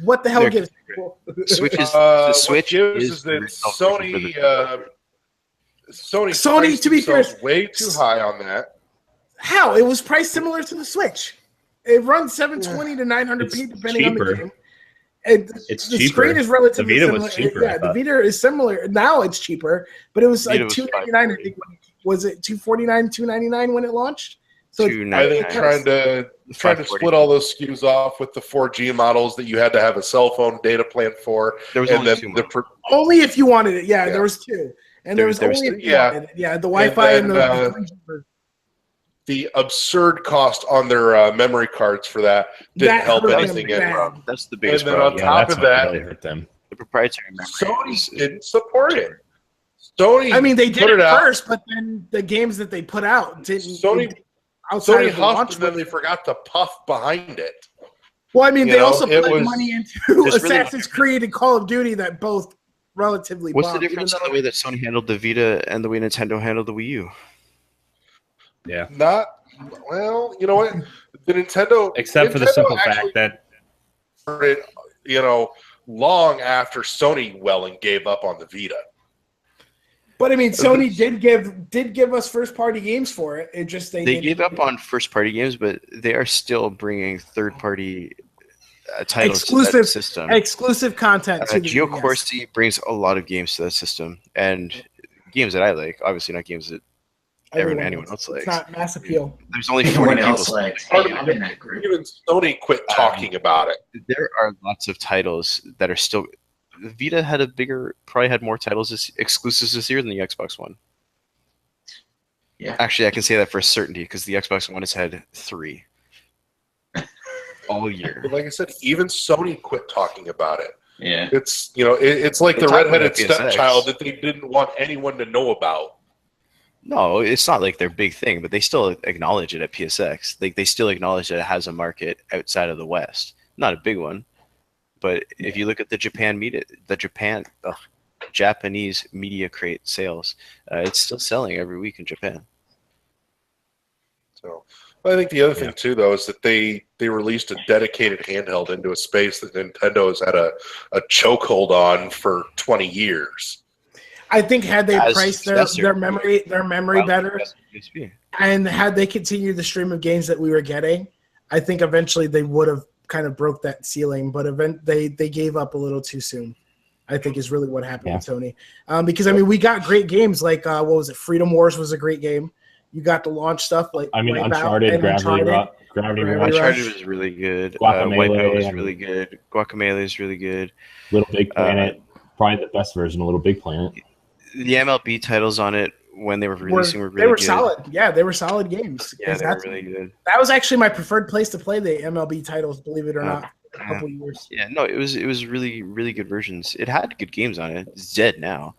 What the hell They're- gives people? Switch is What the Switch gives is is the that original version for Sony Sony, priced to be fair, themselves way too high on that. How? It was priced similar to the Switch. It runs 720 to 900p It's depending on the cheaper. game. And It's the cheaper. screen is relatively The Vita similar. was cheaper, Yeah, I the thought. Vita is similar. Now it's cheaper, but it was like Vita was $299. I think was it $249, $299 when it launched? So it's- I think $299. trying to split all those SKUs off with the 4G models that you had to have a cell phone data plan for, There was and only then two the models. only if you wanted it. Yeah, Yeah. there was two, and There there was- was there was only if you yeah. wanted it. Yeah, the Wi-Fi and then, the 3G version. the absurd cost on their memory cards for that didn't That help hurt them anything in. bad. That's the biggest And then problem. on top that's of what that, really hurt them. The proprietary memory. Sony didn't support it. Sony, I mean, they put did it out. first, but then the games that they put out didn't. Sony outside Sony of the launch huffed, and then window. they forgot to puff behind it. Well, I mean, You they know, also it put was- money into There's really no Assassin's Creed and Call of Duty that both relatively. What's the bombed, even difference in though- the way that Sony handled the Vita and the way Nintendo handled the Wii U? Yeah. Not well. You know what? The Nintendo, Except for the Nintendo simple actually fact that started, long after Sony well and gave up on the Vita. But I mean, Sony did give us first party games for it. It just They didn't- gave up on first party games, but they are still bringing third party titles to Exclusive- that system. exclusive content. To the Geo yes. Corsi brings a lot of games to that system, and games that I like. Obviously, not games that anyone else likes. It's not mass appeal. There's only 40 Everyone people. else likes. Part Hey, of I'm in that group. Even Sony quit talking about it. There are lots of titles that are still. Vita probably had more titles exclusives this year than the Xbox One. Yeah. Actually, I can say that for certainty because the Xbox One has had 3 all year. But like I said, even Sony quit talking about it. Yeah. It's it's like They the talk about redheaded it at PSX. stepchild that they didn't want anyone to know about. No, it's not like their big thing, but they still acknowledge it at PSX. Like they still acknowledge that it has a market outside of the West. Not a big one, but if you look at the Japanese media crate sales, it's still selling every week in Japan. So I think the other thing too, though, is that they released a dedicated handheld into a space that Nintendo has had a chokehold on for 20 years. I think had they As priced successor. their memory better, and had they continued the stream of games that we were getting, I think eventually they would have kind of broke that ceiling. But they gave up a little too soon, I think, is really what happened with Tony. Because I mean, we got great games like what was it? Freedom Wars was a great game. You got the launch stuff like Uncharted, Gravity Rush. Uncharted was really good. Wipeout was really good. Guacamelee is really good. Little Big Planet, probably the best version of Little Big Planet. The MLB titles on it when they were releasing were really good. Solid. Yeah, they were solid games. Yeah, they were really good. That was actually my preferred place to play the MLB titles, believe it or not, for a couple of years. Yeah, no, it was really, really good versions. It had good games on it. It's dead now,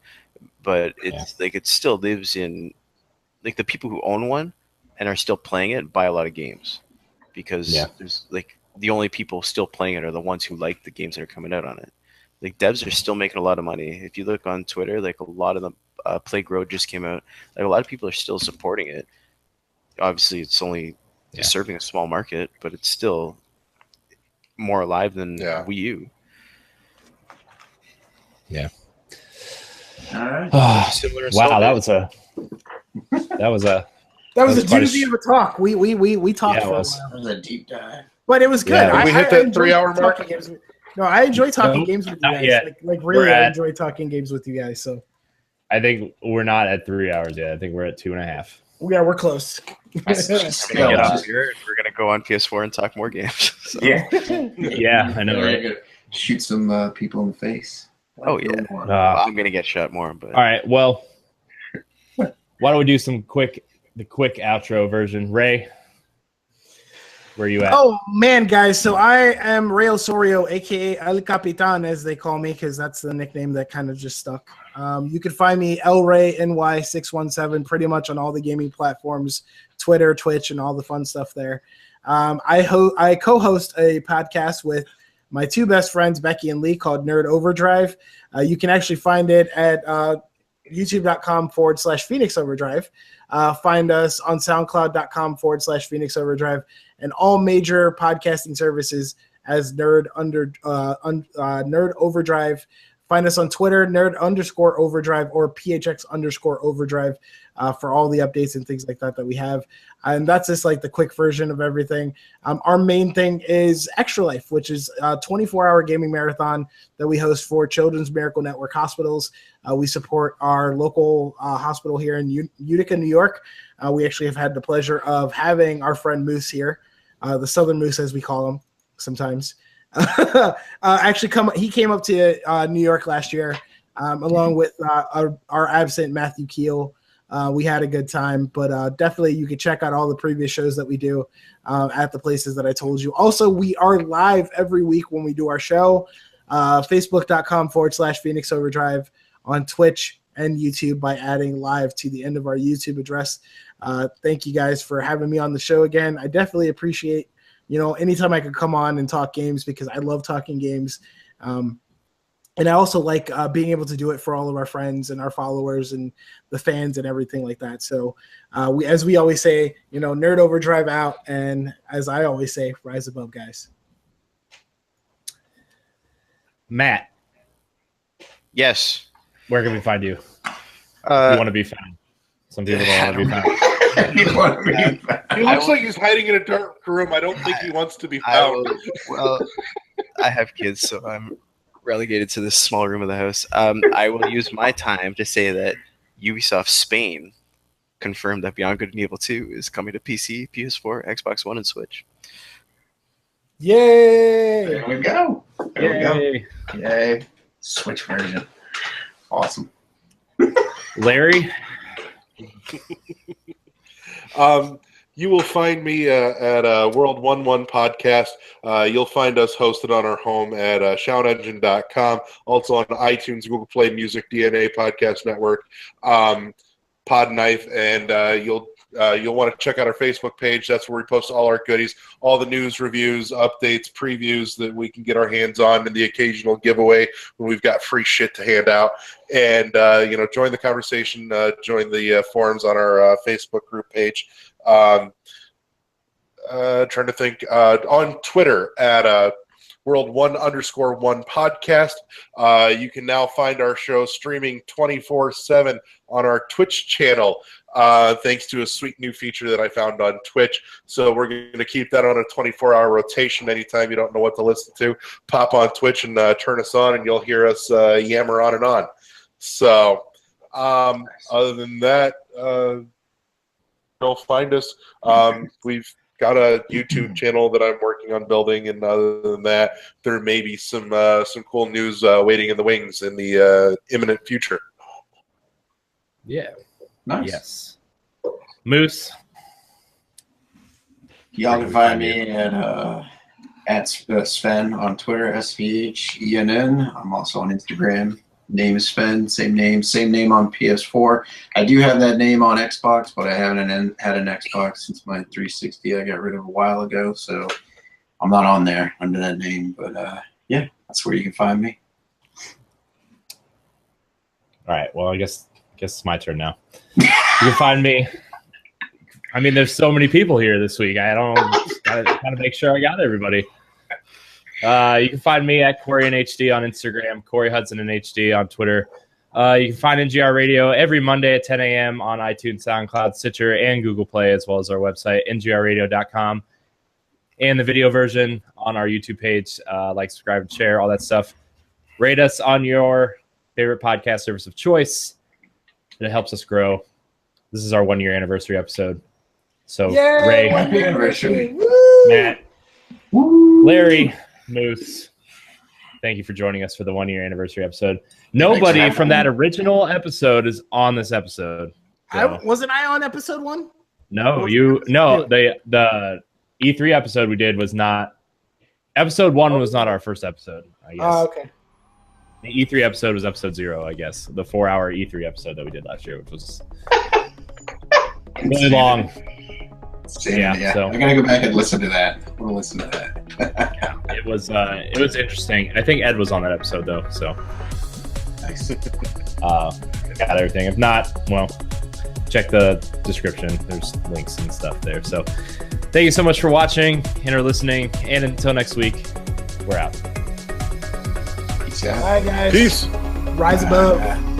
but it's like it still lives in like the people who own one and are still playing it buy a lot of games because there's like the only people still playing it are the ones who like the games that are coming out on it. Like devs are still making a lot of money. If you look on Twitter, like a lot of them, Plague Road just came out. Like a lot of people are still supporting it. Obviously, it's only serving a small market, but it's still more alive than Wii U. Yeah. All right. Wow, that was a doozy of a talk. We talked for a while. That was a deep dive. But it was good. Yeah, we hit that 3-hour mark. No, I enjoy talking games with you guys. Like really, I enjoy talking games with you guys. So I think we're not at 3 hours yet. I think we're at 2.5. Yeah, we're close. We're gonna go on PS4 and talk more games. So. Yeah, I know. Right? Shoot some people in the face. Oh yeah, I'm gonna get shot more. But all right, well, why don't we do the quick outro version? Ray, where are you at? Oh man, guys! So I am Rey Osorio, aka El Capitan, as they call me, because that's the nickname that kind of just stuck. You can find me LRayNY617 pretty much on all the gaming platforms, Twitter, Twitch, and all the fun stuff there. I co-host a podcast with my two best friends, Becky and Lee, called Nerd Overdrive. You can actually find it at youtube.com/Phoenix Overdrive. Find us on soundcloud.com/Phoenix Overdrive and all major podcasting services as Nerd Overdrive. Find us on Twitter, nerd_overdrive or PHX_overdrive for all the updates and things like that we have. And that's just like the quick version of everything. Our main thing is Extra Life, which is a 24-hour gaming marathon that we host for Children's Miracle Network hospitals. We support our local hospital here in Utica, New York. We actually have had the pleasure of having our friend Moose here, the Southern Moose as we call him sometimes. He came up to New York last year along with our absent Matthew Keel. We had a good time, but definitely you can check out all the previous shows that we do at the places that I told you. Also, we are live every week when we do our show, facebook.com/Phoenix Overdrive, on Twitch and YouTube by adding live to the end of our YouTube address. Thank you guys for having me on the show again. I definitely appreciate anytime I could come on and talk games because I love talking games. And I also like being able to do it for all of our friends and our followers and the fans and everything like that. So as we always say, Nerd Overdrive out. And as I always say, rise above, guys. Matt. Yes. Where can we find you? You want to be found. Some people don't want to be found. He looks like he's hiding in a dark room. I don't think he wants to be found. I have kids, so I'm relegated to this small room of the house. I will use my time to say that Ubisoft Spain confirmed that Beyond Good and Evil 2 is coming to PC, PS4, Xbox One, and Switch. Yay! There we go. Yay. Switch version. Awesome. Larry? You will find me at World 11 Podcast. You'll find us hosted on our home at shoutengine.com, also on iTunes, Google Play Music, DNA Podcast Network, Podknife, and you'll want to check out our Facebook page. That's where we post all our goodies, all the news, reviews, updates, previews that we can get our hands on, and the occasional giveaway when we've got free shit to hand out. And join the conversation, join the forums on our Facebook group page. Trying to think, on Twitter at World1_1 Podcast. You can now find our show streaming 24/7 on our Twitch channel, thanks to a sweet new feature that I found on Twitch. So we're going to keep that on a 24-hour rotation. Anytime you don't know what to listen to, pop on Twitch and turn us on, and you'll hear us yammer on and on. So other than that, you'll find us. We've got a YouTube channel that I'm working on building, and other than that, there may be some cool news waiting in the wings in the imminent future. Yeah. Nice. Yes. Moose. Y'all can find me at Sven on Twitter, SVHENN. I'm also on Instagram. Name is Sven, same name on PS4. I do have that name on Xbox, but I haven't had an Xbox since my 360 I got rid of a while ago, so I'm not on there under that name. But yeah, that's where you can find me. All right. Well, I guess it's my turn now. You can find me. I mean, there's so many people here this week. I don't gotta make sure I got everybody. You can find me at Corey in HD on Instagram, Corey Hudson in HD on Twitter. You can find NGR Radio every Monday at 10 a.m. on iTunes, SoundCloud, Stitcher, and Google Play, as well as our website, ngrradio.com, and the video version on our YouTube page. Like, subscribe, and share, all that stuff. Rate us on your favorite podcast service of choice. It helps us grow. This is our 1-year anniversary episode. So, Yay, Ray, Happy anniversary. Matt, Larry, Moose, thank you for joining us for the 1-year anniversary episode. Nobody from that original episode is on this episode. So. Wasn't I on episode 1? No, the E3 episode we did was not. Episode 1 was not our first episode, I guess. Oh, okay. The E3 episode was episode 0, I guess. The 4-hour E3 episode that we did last year, which was really long. Yeah. So I gotta go back and listen to that. I want to listen to that. Yeah, it was interesting. I think Ed was on that episode though, so Nice. Got everything. If not, well, check the description. There's links and stuff there. So thank you so much for watching and or listening. And until next week, we're out. Peace out. Bye, guys. Peace. Rise above.